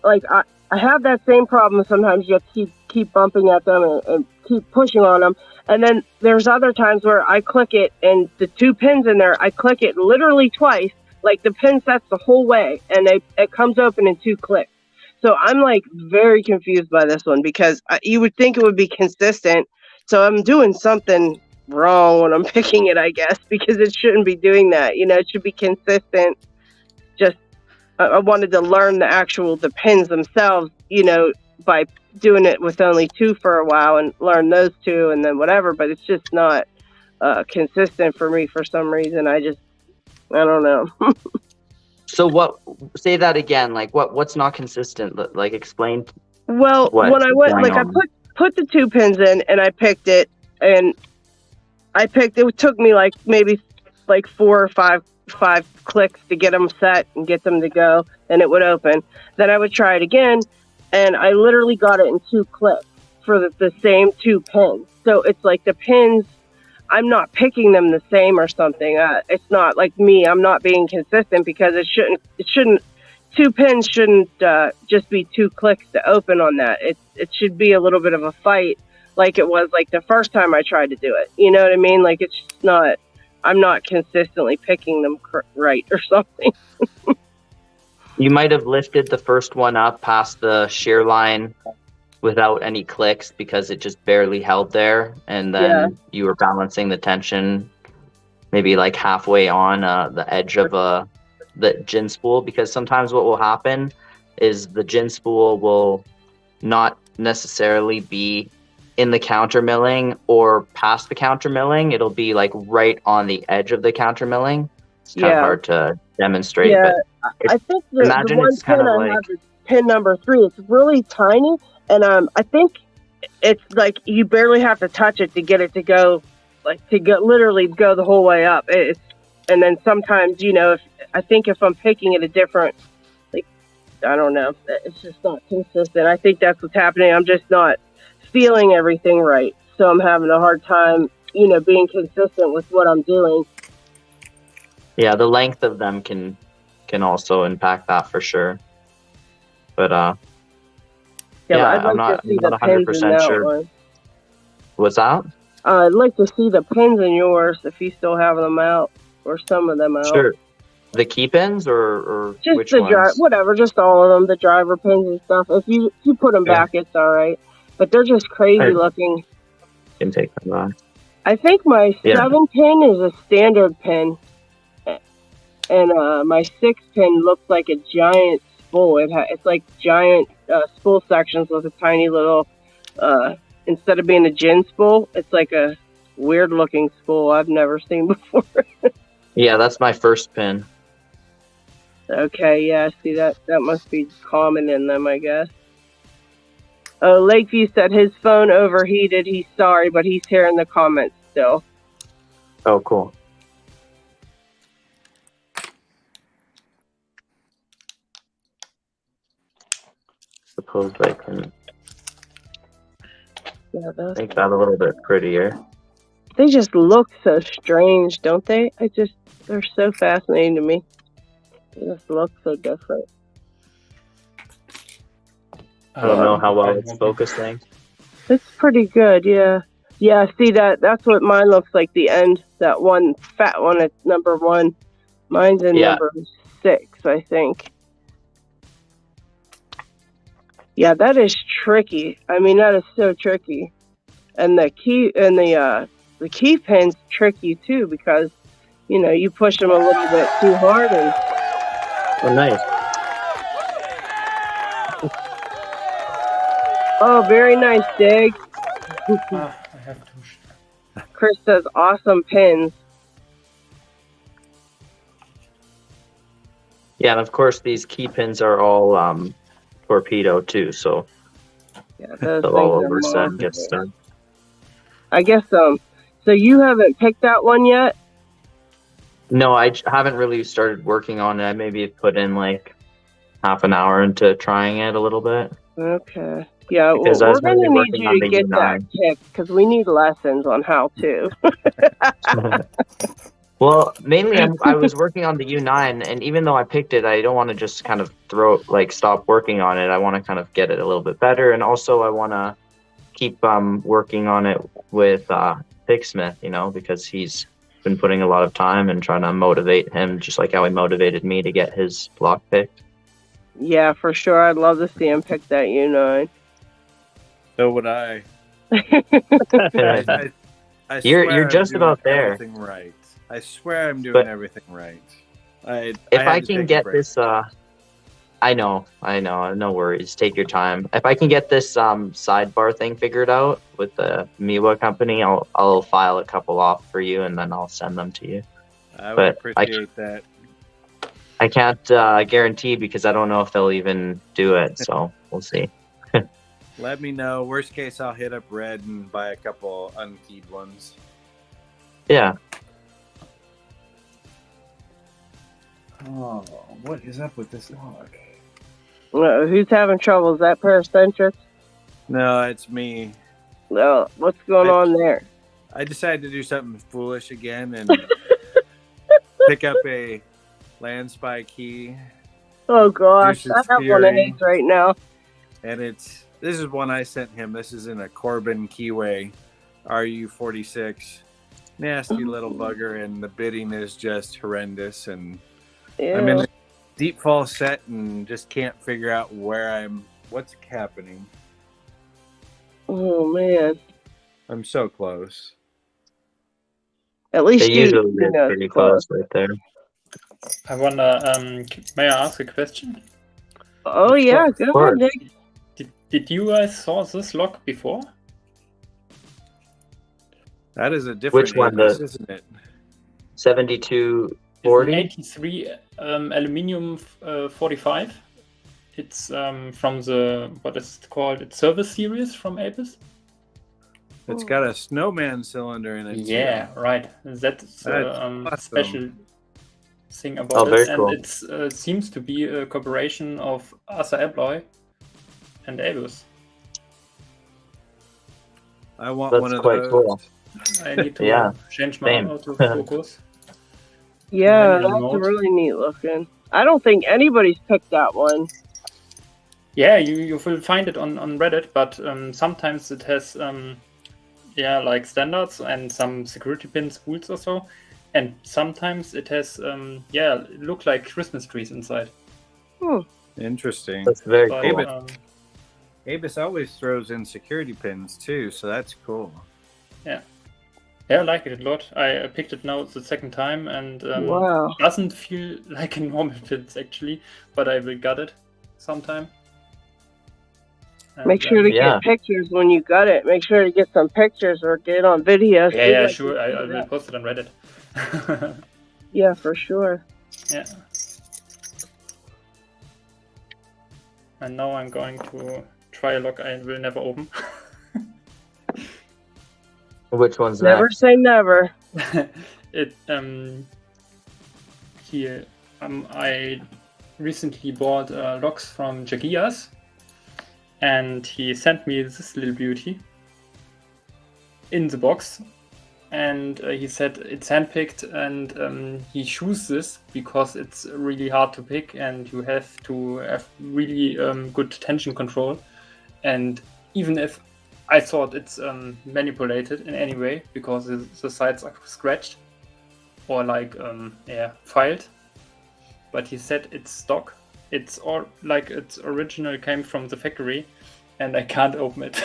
have that same problem. Sometimes you have to keep bumping at them and keep pushing on them. And then there's other times where I click it and the 2 pins in there, I click it literally twice. Like the pin sets the whole way and it comes open in 2 clicks. So I'm like very confused by this one because you would think it would be consistent. So I'm doing something wrong when I'm picking it, I guess, because it shouldn't be doing that. You know, it should be consistent. Just I wanted to learn the pins themselves, you know, by doing it with only 2 for a while and learn those 2 and then whatever, but it's just not consistent for me for some reason. I don't know. So say that again, like what's not consistent? Like explain. Well, when I went, like I put the 2 pins in and I picked it and it took me like maybe like 4 or 5 clicks to get them set and get them to go, and it would open. Then I would try it again, and I literally got it in 2 clicks for the same 2 pins. So it's like the pins, I'm not picking them the same or something. It's not like me. I'm not being consistent because it shouldn't. 2 pins shouldn't just be 2 clicks to open on that. It should be a little bit of a fight, like it was like the first time I tried to do it. You know what I mean? Like it's just not. I'm not consistently picking them right or something. You might have lifted the first one up past the shear line without any clicks because it just barely held there, and then you were balancing the tension maybe like halfway on the edge of the gin spool, because sometimes what will happen is the gin spool will not necessarily be in the counter milling or past the counter milling. It'll be like right on the edge of the counter milling. It's kind of hard to demonstrate. Yeah, but I think the one pin I have is pin number 3. It's really tiny, and I think it's like you barely have to touch it to get it to go, like literally go the whole way up. And then sometimes, you know, if I'm picking it a different, like, I don't know, it's just not consistent. I think that's what's happening. I'm just not feeling everything right. So I'm having a hard time, you know, being consistent with what I'm doing. Yeah, the length of them can also impact that for sure. But I'm not 100% sure. One. What's that? I'd like to see the pins in yours if you still have them out, or some of them out. Sure. The key pins or just which the ones? Whatever, just all of them, the driver pins and stuff. If you put them back, it's all right. But they're just crazy looking. Can take them back. I think my 7 pin is a standard pin, and my 6 pin looks like a giant spool. It's like giant spool sections with a tiny little. Instead of being a gin spool, it's like a weird looking spool I've never seen before. Yeah, that's my first pin. Okay, yeah, see that must be common in them, I guess. Oh, Lakeview said his phone overheated. He's sorry, but he's here in the comments still. Oh, cool. Suppose I can make that a little bit prettier. They just look so strange, don't they? They're so fascinating to me. They just look so different. I don't know how well it's focusing. It's pretty good, yeah. Yeah, see that's what mine looks like, the end. That one fat one at number 1. Mine's in number 6, I think. Yeah, that is tricky. I mean, that is so tricky. And the key pin's tricky too, because you push them a little bit too hard and. Oh, nice. Oh, very nice, Dig. I have to. Chris says awesome pins. Yeah, and of course these key pins are all torpedo too, so Yeah, they'll all overset and get stuck. I guess so you haven't picked out one yet? No, I haven't really started working on it. I maybe put in like half an hour into trying it a little bit. Okay. Yeah, because we're going to need you to get that kick, because we need lessons on how to. Well, mainly I was working on the U9, and even though I picked it, I don't want to just kind of stop working on it. I want to kind of get it a little bit better, and also I want to keep working on it with Picksmith, because he's been putting a lot of time and trying to motivate him, just like how he motivated me to get his block picked. Yeah, for sure. I'd love to see him pick that U9. So would I. I You're just about there. Everything right. I swear I'm doing everything right. If I can get this, I know, no worries. Take your time. If I can get this sidebar thing figured out with the Miwa company, I'll file a couple off for you, and then I'll send them to you. I would appreciate that. I can't guarantee, because I don't know if they'll even do it, so we'll see. Let me know. Worst case, I'll hit up Red and buy a couple unkeyed ones. Yeah. Oh, what is up with this lock? Who's having trouble? Is that Paracentric? No, it's me. No, what's going on there? I decided to do something foolish again and pick up a land spy key. Oh gosh, I have one of his right now. And this is one I sent him. This is in a Corbin Keyway RU46. Nasty little bugger, and the bidding is just horrendous. And I'm in a deep fall set and just can't figure out what's happening. Oh man, I'm so close. At least they usually get pretty close right there. I wonder, may I ask a question? Oh yeah, go ahead, Nick. Did you guys saw this lock before? That is a different Apis, isn't it? 7240? 83 aluminium 45. It's from the, what is it called? It's service series from Apis. It's got a snowman cylinder in it. Yeah, too. Right. That's awesome. Special thing about it. Very and cool. It seems to be a cooperation of Asa Abloy and Abus. I want That's one of quite those. Cool. I need to change my autofocus. Yeah, that's really neat looking. I don't think anybody's picked that one. Yeah, you will find it on Reddit, but sometimes it has like standards and some security pin spools or so, and sometimes it has look like Christmas trees inside. Interesting. That's very cool. Apis always throws in security pins too, so that's cool. Yeah, I like it a lot. I picked it now the second time, and wow. It doesn't feel like a normal pins actually, but I will gut it sometime. And, make sure to get pictures when you got it. Make sure to get some pictures or get it on video. Yeah, sure. I will post it on Reddit. Yeah, for sure. Yeah. And now I'm going to try a lock I will never open. Which one's never next? Say never. I recently bought locks from Jagias, and he sent me this little beauty in the box, and he said it's handpicked, and he chose this because it's really hard to pick, and you have to have really good tension control And even if I thought it's manipulated in any way because the sides are scratched or like filed, but he said it's stock. It's all like its original came from the factory, and I can't open it.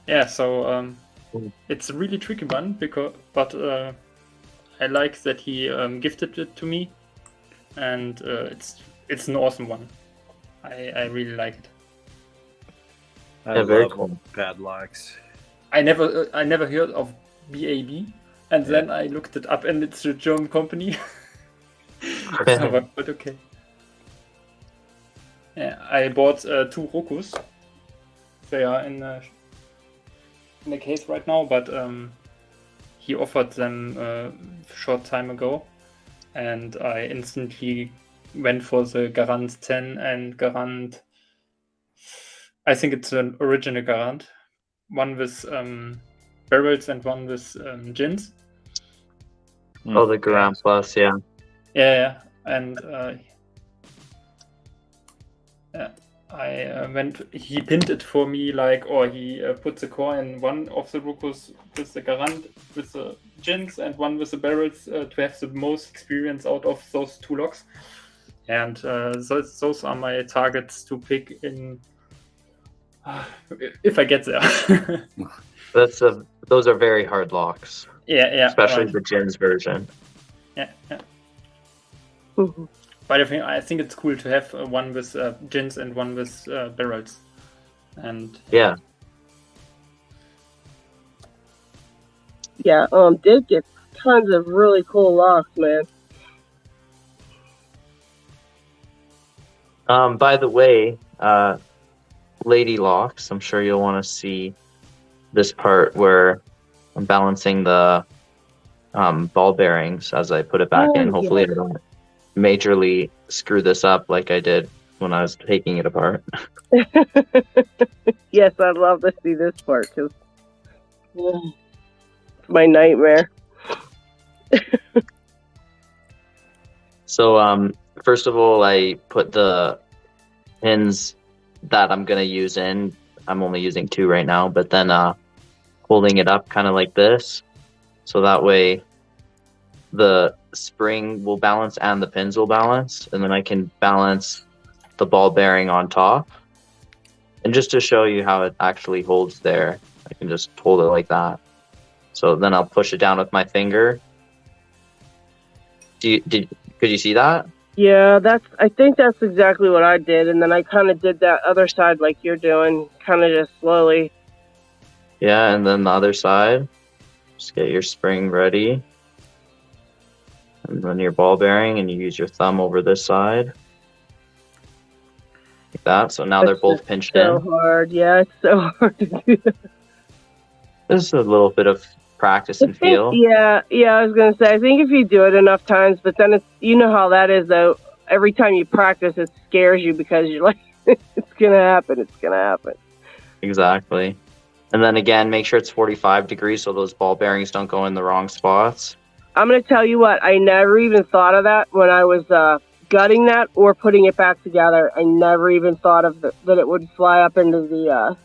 Yeah, so it's a really tricky one but I like that he gifted it to me, and it's an awesome one. I really like it. I very love cool. padlocks. I never heard of BAB, and then I looked it up, and it's a German company. But okay. Yeah, I bought 2 Rokus. They are in the case right now, but he offered them a short time ago, and I instantly went for the Garant 10 and Garant. I think it's an original Garant, one with barrels and one with gins. Oh, the Garant Plus, yeah. Yeah, and I went. He pinned it for me, or he put the core in one of the Rokus with the Garant, with the gins, and one with the barrels to have the most experience out of those 2 locks. And those are my targets to pick in if I get there. Those are very hard locks. Yeah, especially right. the gins version. Yeah. But I think it's cool to have one with gins and one with barrels. And yeah, did get tons of really cool locks, man. By the way, Lady Locks, I'm sure you'll want to see this part where I'm balancing the ball bearings as I put it back in. Hopefully I don't majorly screw this up like I did when I was taking it apart. Yes, I'd love to see this part because it's my nightmare. So first of all, I put the pins that I'm going to use in. I'm only using 2 right now, but then holding it up kind of like this, so that way the spring will balance and the pins will balance, and then I can balance the ball bearing on top. And just to show you how it actually holds there, I can just hold it like that. So then I'll push it down with my finger. Could you see that? Yeah, I think that's exactly what I did, and then I kind of did that other side like you're doing, kind of just slowly. Yeah, and then the other side. Just get your spring ready. And run your ball bearing, and you use your thumb over this side. Like that. So now they're both pinched in. So hard. Yeah, it's so hard to do that. This is a little bit of practice and feel. Yeah, I was going to say, I think if you do it enough times, but then you know how that is, though. Every time you practice, it scares you because you're like, it's going to happen. Exactly. And then again, make sure it's 45 degrees so those ball bearings don't go in the wrong spots. I'm going to tell you what, I never even thought of that when I was gutting that or putting it back together. I never even thought of that it would fly up into the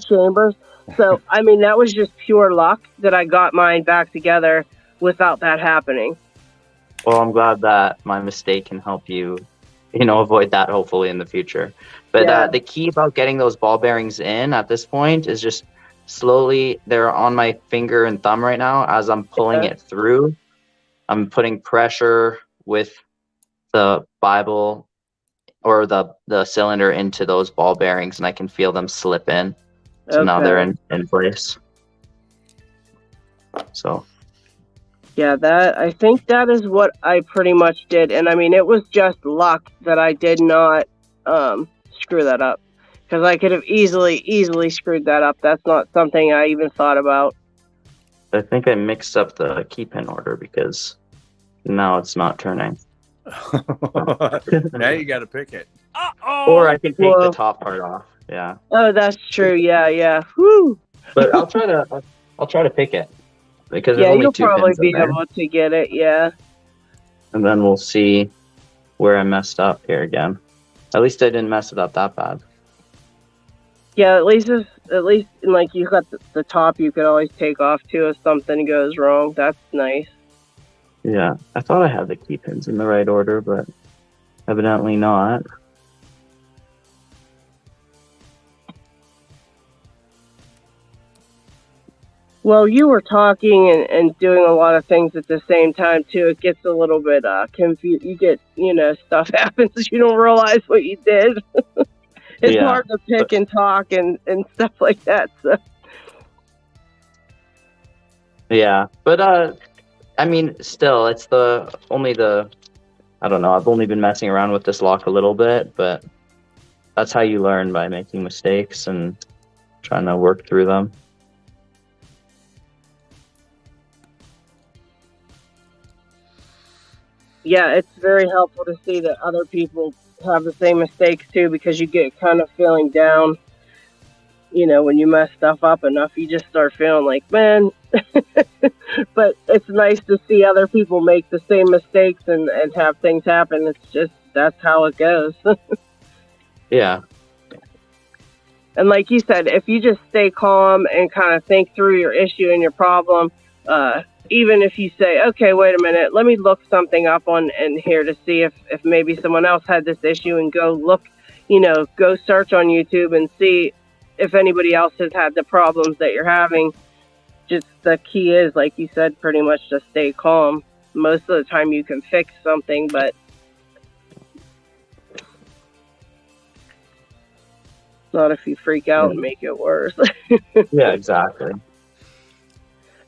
chambers. So, I mean, that was just pure luck that I got mine back together without that happening. Well, I'm glad that my mistake can help you, avoid that hopefully in the future. But the key about getting those ball bearings in at this point is just slowly, they're on my finger and thumb right now. As I'm pulling it through, I'm putting pressure with the Bible or the cylinder into those ball bearings, and I can feel them slip in. So now they're in place. So. Yeah, I think that is what I pretty much did. And I mean, it was just luck that I did not screw that up. Because I could have easily screwed that up. That's not something I even thought about. I think I mixed up the key pin order because now it's not turning. Now you got to pick it. Or I can take the top part off. Yeah. Oh, that's true. Yeah. Whew. But I'll try to pick it. Because yeah, only you'll 2 probably pins be in there. able to get it, yeah. And then we'll see where I messed up here again. At least I didn't mess it up that bad. Yeah, at least like you got the top you could always take off too if something goes wrong. That's nice. Yeah, I thought I had the key pins in the right order, but evidently not. Well, you were talking and doing a lot of things at the same time too. It gets a little bit confused. You get, stuff happens. You don't realize what you did. It's hard to pick and talk and stuff like that. So. Yeah, but I mean, still, it's I don't know. I've only been messing around with this lock a little bit, but that's how you learn, by making mistakes and trying to work through them. Yeah, it's very helpful to see that other people have the same mistakes too, because you get kind of feeling down. When you mess stuff up enough, you just start feeling like, man. But it's nice to see other people make the same mistakes and have things happen. It's just, that's how it goes. Yeah. And like you said, if you just stay calm and kind of think through your issue and your problem, even if you say, okay, wait a minute, let me look something up in here to see if maybe someone else had this issue, and go look, go search on YouTube and see if anybody else has had the problems that you're having. Just the key is, like you said, pretty much to stay calm. Most of the time you can fix something, but not if you freak out and make it worse. Yeah, exactly.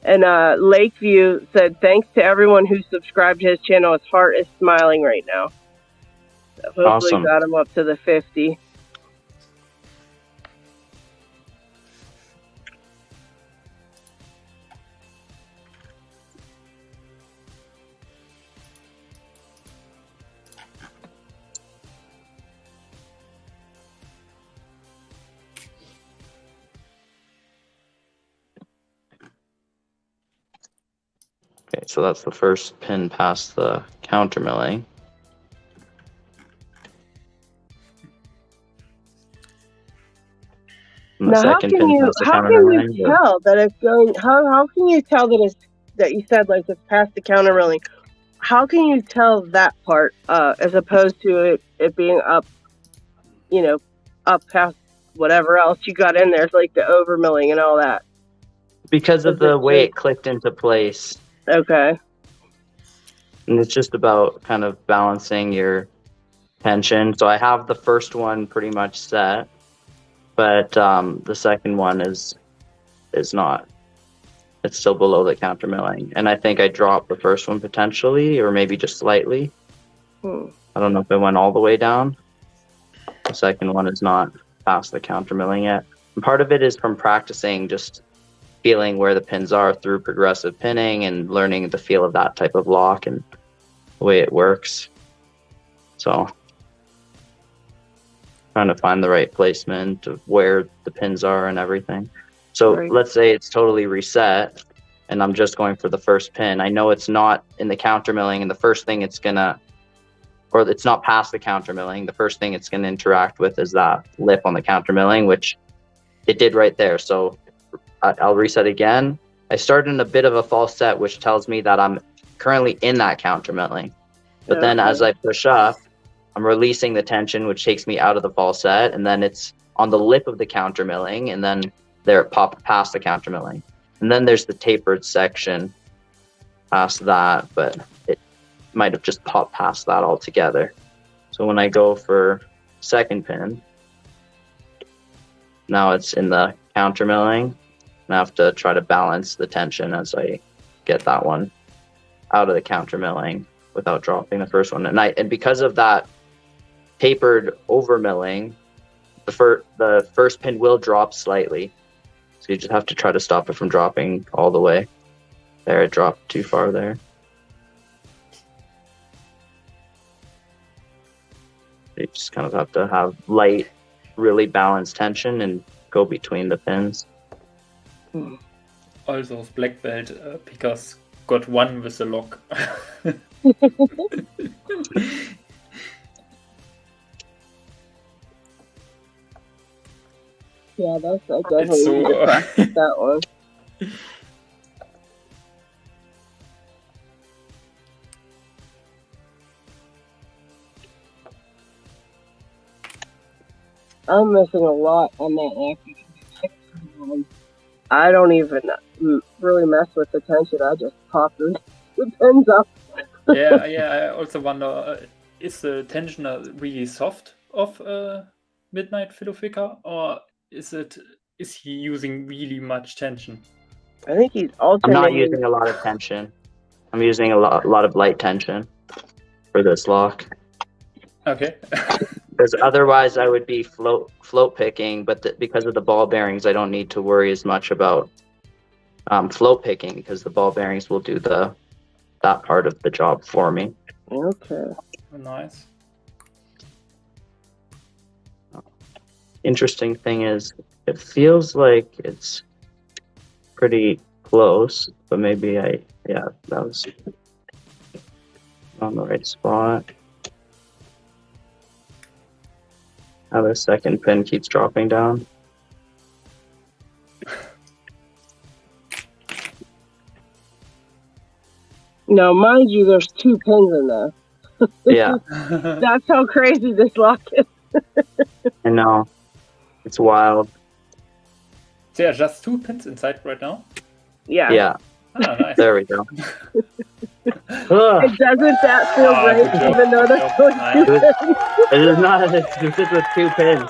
And Lakeview said, thanks to everyone who subscribed to his channel. His heart is smiling right now. So hopefully Awesome. Got him up to the 50. Okay, so that's the first pin past the countermilling. And the Now, second pin past the countermilling. tell that it's going? How can you tell that you said like it's past the countermilling? How can you tell that part as opposed to it being up, up past whatever else you got in there? It's like the overmilling and all that. Because of the way it clicked into place. Okay. And it's just about kind of balancing your tension. So I have the first one pretty much set, but the second one is not. It's still below the countermilling. And I think I dropped the first one potentially, or maybe just slightly. I don't know if it went all the way down. The second one is not past the countermilling yet. And part of it is from practicing just feeling where the pins are through progressive pinning and learning the feel of that type of lock and the way it works. So trying to find the right placement of where the pins are and everything. So let's say it's totally reset and I'm just going for the first pin. I know it's not in the countermilling, and the first thing it's gonna, or it's not past the countermilling, the first thing it's gonna interact with is that lip on the countermilling, which it did right there. So I'll reset again. I started in a bit of a false set, which tells me that I'm currently in that countermilling. But then as I push up, I'm releasing the tension, which takes me out of the false set, and then it's on the lip of the countermilling, and then there it popped past the countermilling. And then there's the tapered section past that, but it might have just popped past that altogether. So when I go for second pin, now it's in the countermilling. I have to try to balance the tension as I get that one out of the countermilling without dropping the first one. And because of that tapered overmilling, the first pin will drop slightly. So you just have to try to stop it from dropping all the way. There, it dropped too far there. You just kind of have to have light, really balanced tension and go between the pins. All those black belt pickers got one with the lock. Yeah, I definitely so, need to practice that one. I'm missing a lot on that app. I don't even really mess with the tension. I just pop the pins up. yeah. I also wonder, is the tensioner really soft of Midnight Fiddleficker, or is he using really much tension? I think he's I'm alternating. not using a lot of tension. I'm using a lot of light tension for this lock. Okay. Because otherwise I would be float picking, but because of the ball bearings, I don't need to worry as much about float picking because the ball bearings will do that part of the job for me. Okay. Nice. Interesting thing is, it feels like it's pretty close, but maybe that was on the right spot. Now the second pin keeps dropping down. Now, mind you, there's 2 pins in there. Yeah. That's how crazy this lock is. I know. It's wild. There are just 2 pins inside right now? Yeah. Yeah. Ah, nice. There we go. Doesn't that feel great, good job. even though there's only 2 pins? It is not. It's just with 2 pins.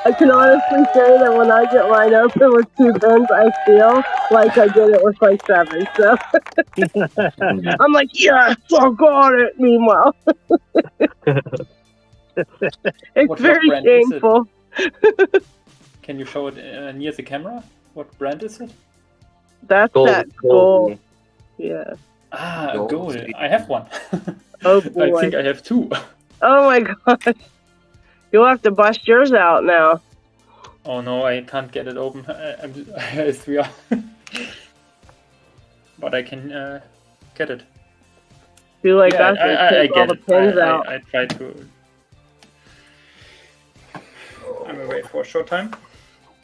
I can honestly say that when I get mine open with 2 pins, I feel like I did it with like 7. So I'm like, yes, I got it. Meanwhile, it's What very brand is it? shameful. Can you show it near the camera? What brand is it? That's that gold. Yeah. Ah, Gold. gold. I have one. Oh I boy. think I have 2. Oh my gosh. You'll have to bust yours out now. Oh no, I can't get it open. It's 3. But I can get it. Do like Yeah, us and I take all get the it. pins out. I try to. I'm gonna wait for a short time.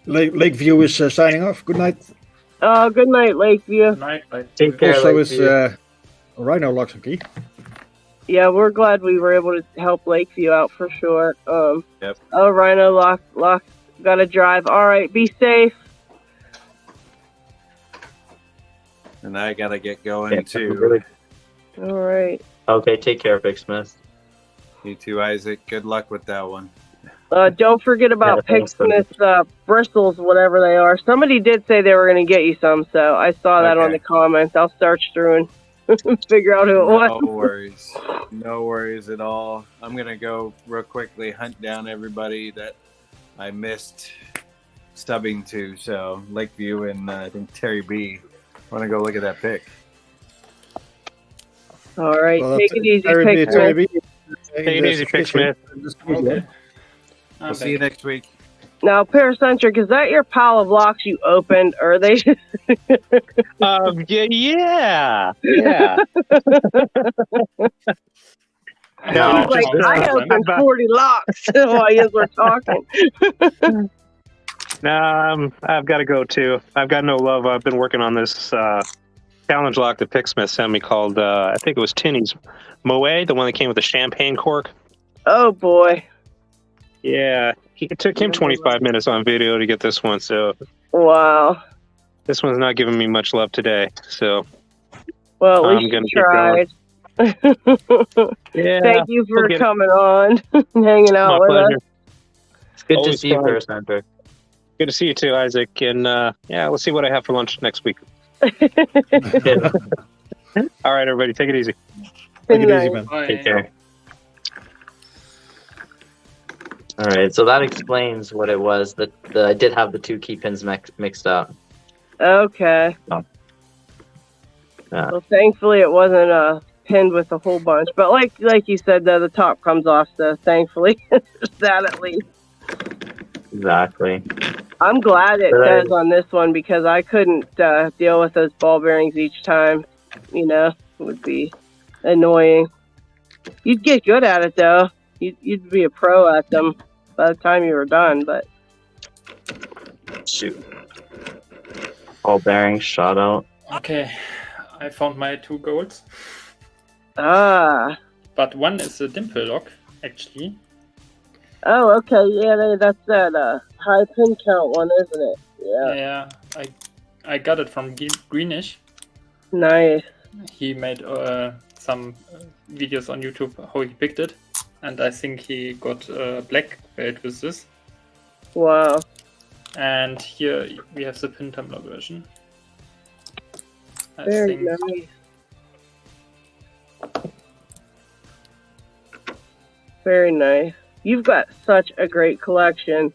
Lakeview is signing off. Good night. Good night, Lakeview. Good night. Take care. Also is Lakeview. Rhino Locks and Key. Yeah, we're glad we were able to help Lakeview out for sure. Yep. Oh, Rhino Lock, gotta drive. All right, be safe. And I gotta get going too. Really- All right. Okay, take care, Big Smith. You too, Isaac. Good luck with that one. Don't forget about Yeah, thanks, Picksmith bristles, whatever they are. Somebody did say they were going to get you some, so I saw that on Okay. the comments. I'll search through and figure out who it was. No worries. No worries at all. I'm going to go real quickly hunt down everybody that I missed stubbing to. So, Lakeview and I think Terry B. I want to go look at that pick. All right, Well, take it easy, Terry B, Picksmith. Terry B. Take it easy, Picksmith. Okay. We'll see you next week. Now, Paracentric, is that your pile of locks you opened, or are they just... Yeah. He's like, I opened 40 locks while you were talking. I've got to go too. I've got no love. I've been working on this challenge lock that Picksmith sent me called, I think it was Tinny's Moet, the one that came with the champagne cork. Oh, boy. Yeah, it took him 25 minutes on video to get this one, so Wow. this one's not giving me much love today. So, Well, at I'm least gonna you tried. yeah. Thank you for we'll get it. coming on and hanging out My with pleasure. It's good to Always see you, fun. Paracentric. Good to see you too, Isaac. And yeah, we'll see what I have for lunch next week. us. All right, everybody, take it easy. Take it Good easy, night. man. Bye. Take care. All right, so that explains what it was. That I did have the 2 key pins mixed up. Okay. Yeah. Well, thankfully it wasn't pinned with a whole bunch, but like you said, though, the top comes off. So thankfully, that at least. Exactly. I'm glad it Right. does on this one because I couldn't deal with those ball bearings each time. You know, it would be annoying. You'd get good at it though. You'd be a pro at them by the time you were done, but shoot. Ball bearing, Shoutout. Okay, I found my 2 golds. Ah. But one is a dimple lock, actually. Oh, okay. Yeah, that's that high pin count one, isn't it? Yeah. Yeah, I got it from Greenish. Nice. He made some videos on YouTube how he picked it, and I think he got a black belt with this. Wow. And here we have the pin tumbler version. Very nice. Very nice. You've got such a great collection.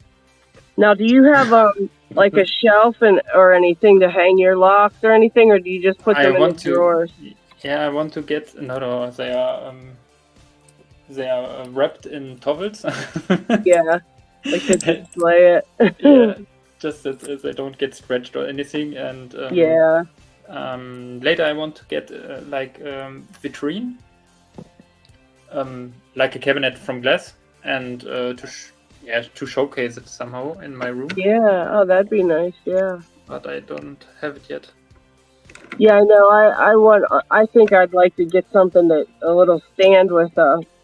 Now, do you have like a shelf or anything to hang your locks or anything, or do you just put them in the drawers? Yeah, I want to get no. They are wrapped in towels. Yeah, like to display it. Yeah, just that they don't get stretched or anything. And yeah. Later I want to get like vitrine, like a cabinet from glass, and to showcase it somehow in my room. Yeah, oh, that'd be nice. Yeah, but I don't have it yet. Yeah, I know. I think I'd like to get something that a little stand with.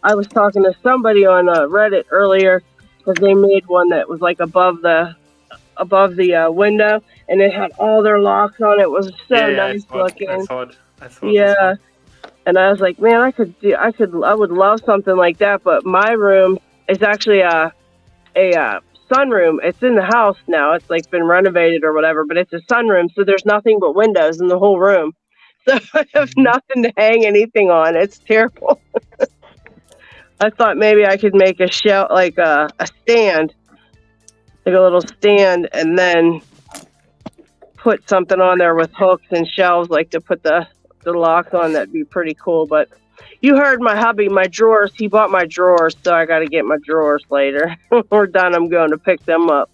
I was talking to somebody on Reddit earlier because they made one that was like above the window, and it had all their locks on it. It was so nice looking. I thought. Yeah, and I was like, man, I would love something like that. But my room is actually a sunroom. It's in the house now. It's like been renovated or whatever, but it's a sunroom, so there's nothing but windows in the whole room. So I have nothing to hang anything on. It's terrible. I thought maybe I could make a shelf, like a stand, like a little stand, and then put something on there with hooks and shelves, like to put the locks on. That'd be pretty cool. But you heard my hubby, my drawers. He bought my drawers, so I got to get my drawers later. We're done. I'm going to pick them up.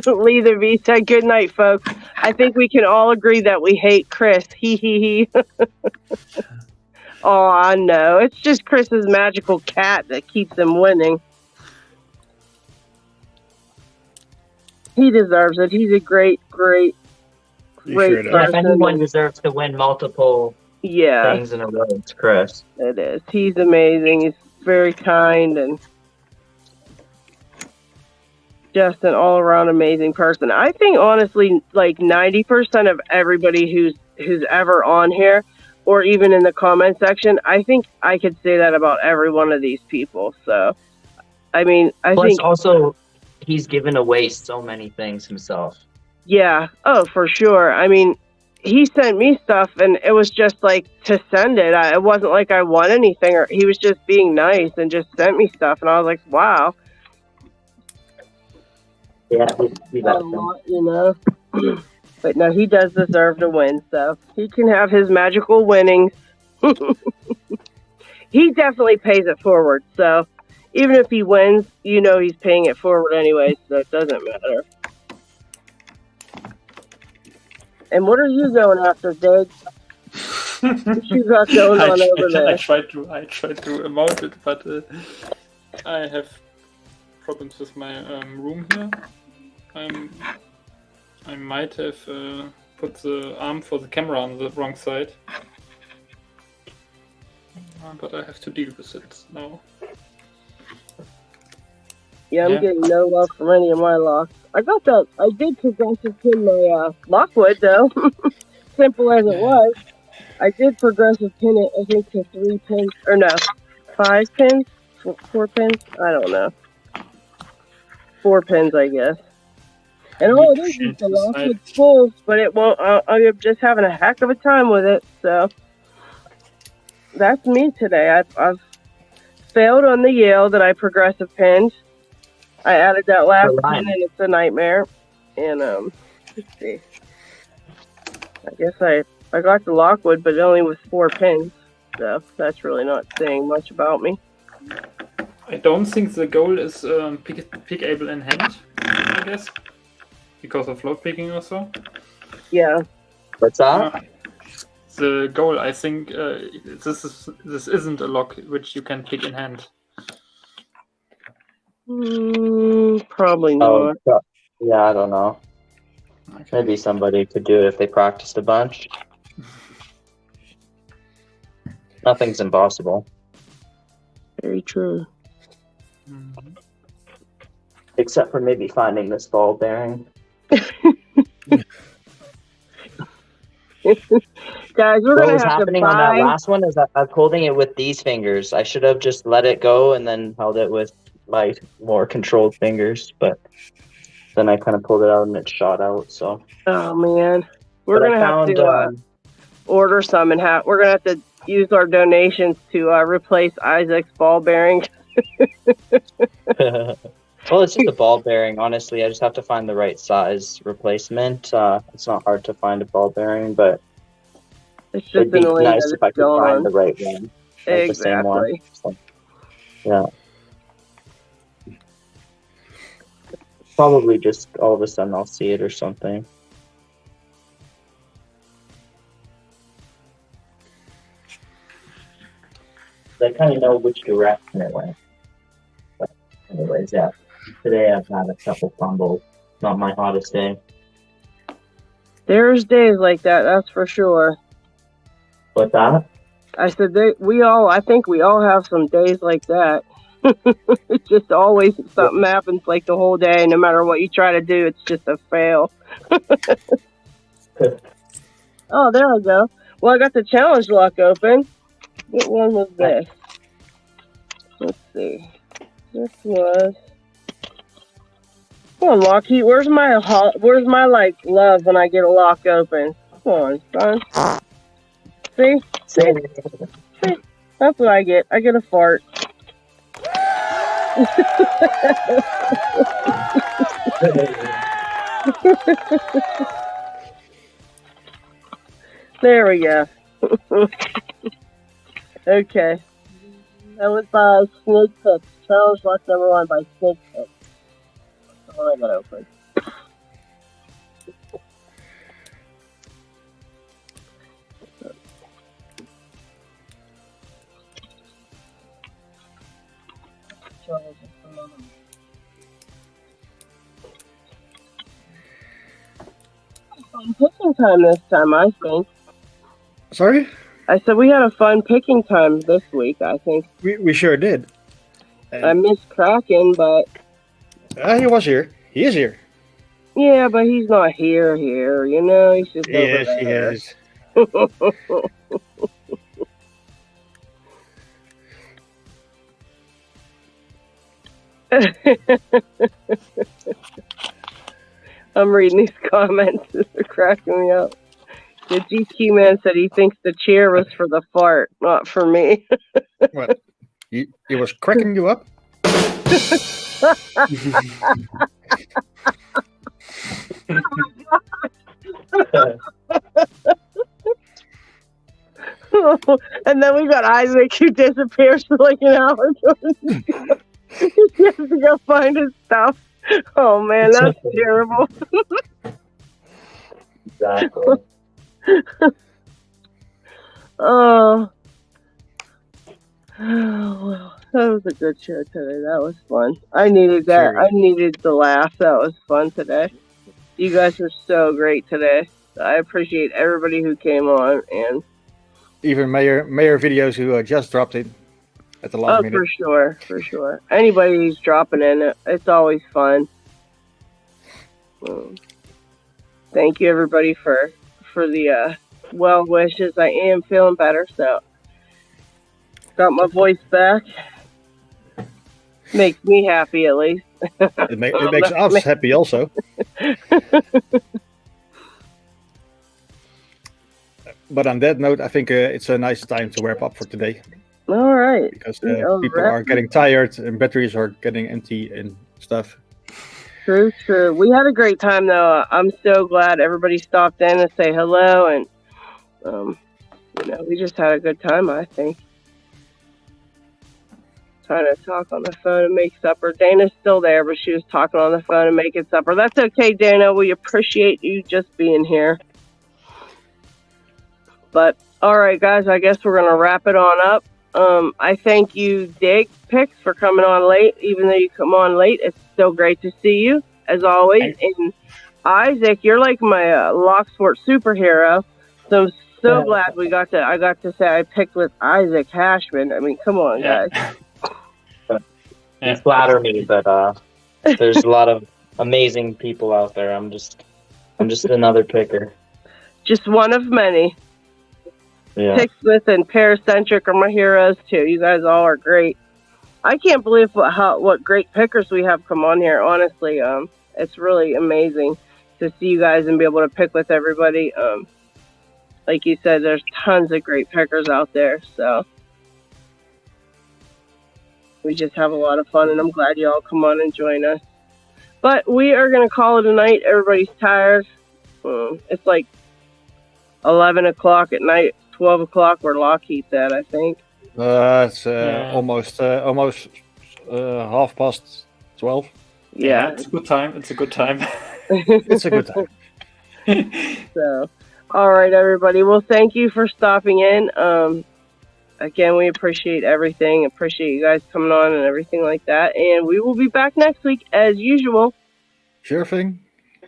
Leader V said, good night, folks. I think we can all agree that we hate Chris. He. Oh, I know. It's just Chris's magical cat that keeps him winning. He deserves it. He's a great person. If anyone deserves to win multiple things in a row, it's Chris. It is. He's amazing. He's very kind and just an all-around amazing person. I think, honestly, like 90% of everybody who's ever on here, or even in the comment section, I think I could say that about every one of these people. So, I mean, I think also he's given away so many things himself. Yeah. Oh, for sure. I mean, he sent me stuff, and it was just like to send it. It wasn't like I won anything, or he was just being nice and just sent me stuff, and I was like, wow. Yeah, he got them. You know. But no, he does deserve to win, so he can have his magical winnings. He definitely pays it forward, so even if he wins, you know he's paying it forward anyway, so it doesn't matter. And what are you going after, Dig? What you got going on over there? I tried to mount it, but I have problems with my room here. I might have put the arm for the camera on the wrong side, but I have to deal with it now. Yeah, I'm getting no love from any of my locks. I got that. I did progressive pin my Lockwood, though. Simple as it was. I did progressive pin it, I think, to 3 pins. Or no, 5 pins? 4 pins? I don't know. 4 pins, I guess. And all it is the Lockwood full, but it won't. I'm just having a heck of a time with it, so. That's me today. I've failed on the Yale that I progressive pinned. I added that last pin, and it's a nightmare. And let's see. I guess I got the Lockwood, but only with 4 pins, so that's really not saying much about me. I don't think the goal is pickable in hand, I guess, because of float picking or so. Yeah. What's that? The goal, I think, this isn't a lock which you can pick in hand. Probably not. Yeah, I don't know. Maybe somebody could do it if they practiced a bunch. Nothing's impossible. Very true. Except for maybe finding this ball bearing. Guys, we're What going was to have to happening on that last one is that I was holding it with these fingers. I should have just let it go and then held it with my more controlled fingers, but then I kind of pulled it out and it shot out. So. Oh man, we're going to have to order some and we're going to have to use our donations to replace Isaac's ball bearing. Well, it's just a ball bearing. Honestly, I just have to find the right size replacement. It's not hard to find a ball bearing, but it'd be nice if I could find the right one. Like exactly. The same one. So, yeah. Probably just all of a sudden I'll see it or something. I kind of know which direction it went. But anyways, yeah. Today I've had a couple fumbles. Not my hottest day. There's days like that, that's for sure. What's that? I said I think we all have some days like that. It's just always something happens like the whole day. No matter what you try to do, it's just a fail. Oh, there I go. Well, I got the challenge lock open. What one was this? Let's see. This was. Come on, LockHeat. Where's my like love when I get a lock open? Come on, son. See? See? That's what I get. I get a fart. There we go. Okay. That was by Snake Picks. Challenge lock number 1 by Snake Picks. That's all I got open. Fun picking time this time, I think. Sorry? I said we had a fun picking time this week, I think. We sure did. I missed Kraken, but... He was here. He is here. Yeah, but he's not here, you know? He's just over there. Yes, he is. I'm reading these comments. They're cracking me up. The GQ man said he thinks the chair was for the fart, not for me. What? He was cracking you up? And then we got Isaac who disappears for like an hour. He has to go find his stuff. Oh man, that's terrible. Exactly. Oh, well, that was a good show today. That was fun. I needed that. I needed the laugh. That was fun today. You guys were so great today. I appreciate everybody who came on, and even Mayor videos who just dropped it at the last minute. For sure. Anybody who's dropping in, it's always fun. Thank you, everybody, for the well wishes. I am feeling better, so got my voice back. Makes me happy, at least. It makes us happy also. But on that note, I think it's a nice time to wrap up for today. All right. Because people are getting tired and batteries are getting empty and stuff. True. We had a great time, though. I'm so glad everybody stopped in to say hello, and we just had a good time, I think. Trying to talk on the phone and make supper. Dana's still there, but she was talking on the phone and making supper. That's okay, Dana. We appreciate you just being here. But all right, guys, I guess we're gonna wrap it on up. I thank you, Dick Picks, for coming on late. Even though you come on late, it's still great to see you, as always. And Isaac, you're like my Locksport superhero. So I'm so glad I got to say I picked with Isaac Hashman. I mean, come on, guys. You flatter me, but there's a lot of amazing people out there. I'm just another picker. Just one of many. Yeah. Picksmith and Paracentric are my heroes too. You guys all are great. I can't believe what great pickers we have come on here. Honestly, it's really amazing to see you guys and be able to pick with everybody. Like you said, there's tons of great pickers out there. So we just have a lot of fun, and I'm glad you all come on and join us. But we are going to call it a night. Everybody's tired. It's like 11 o'clock at night, 12 o'clock where LockHeat's at, I think. It's almost 12:30. Yeah. It's a good time. It's a good time. It's a good time. So, all right, everybody. Well, thank you for stopping in. Again, we appreciate everything. Appreciate you guys coming on and everything like that. And we will be back next week as usual. Sure thing.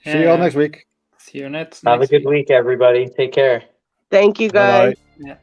See you all next week. See you next. Have a good week, everybody. Take care. Thank you, guys. Bye-bye. Yeah.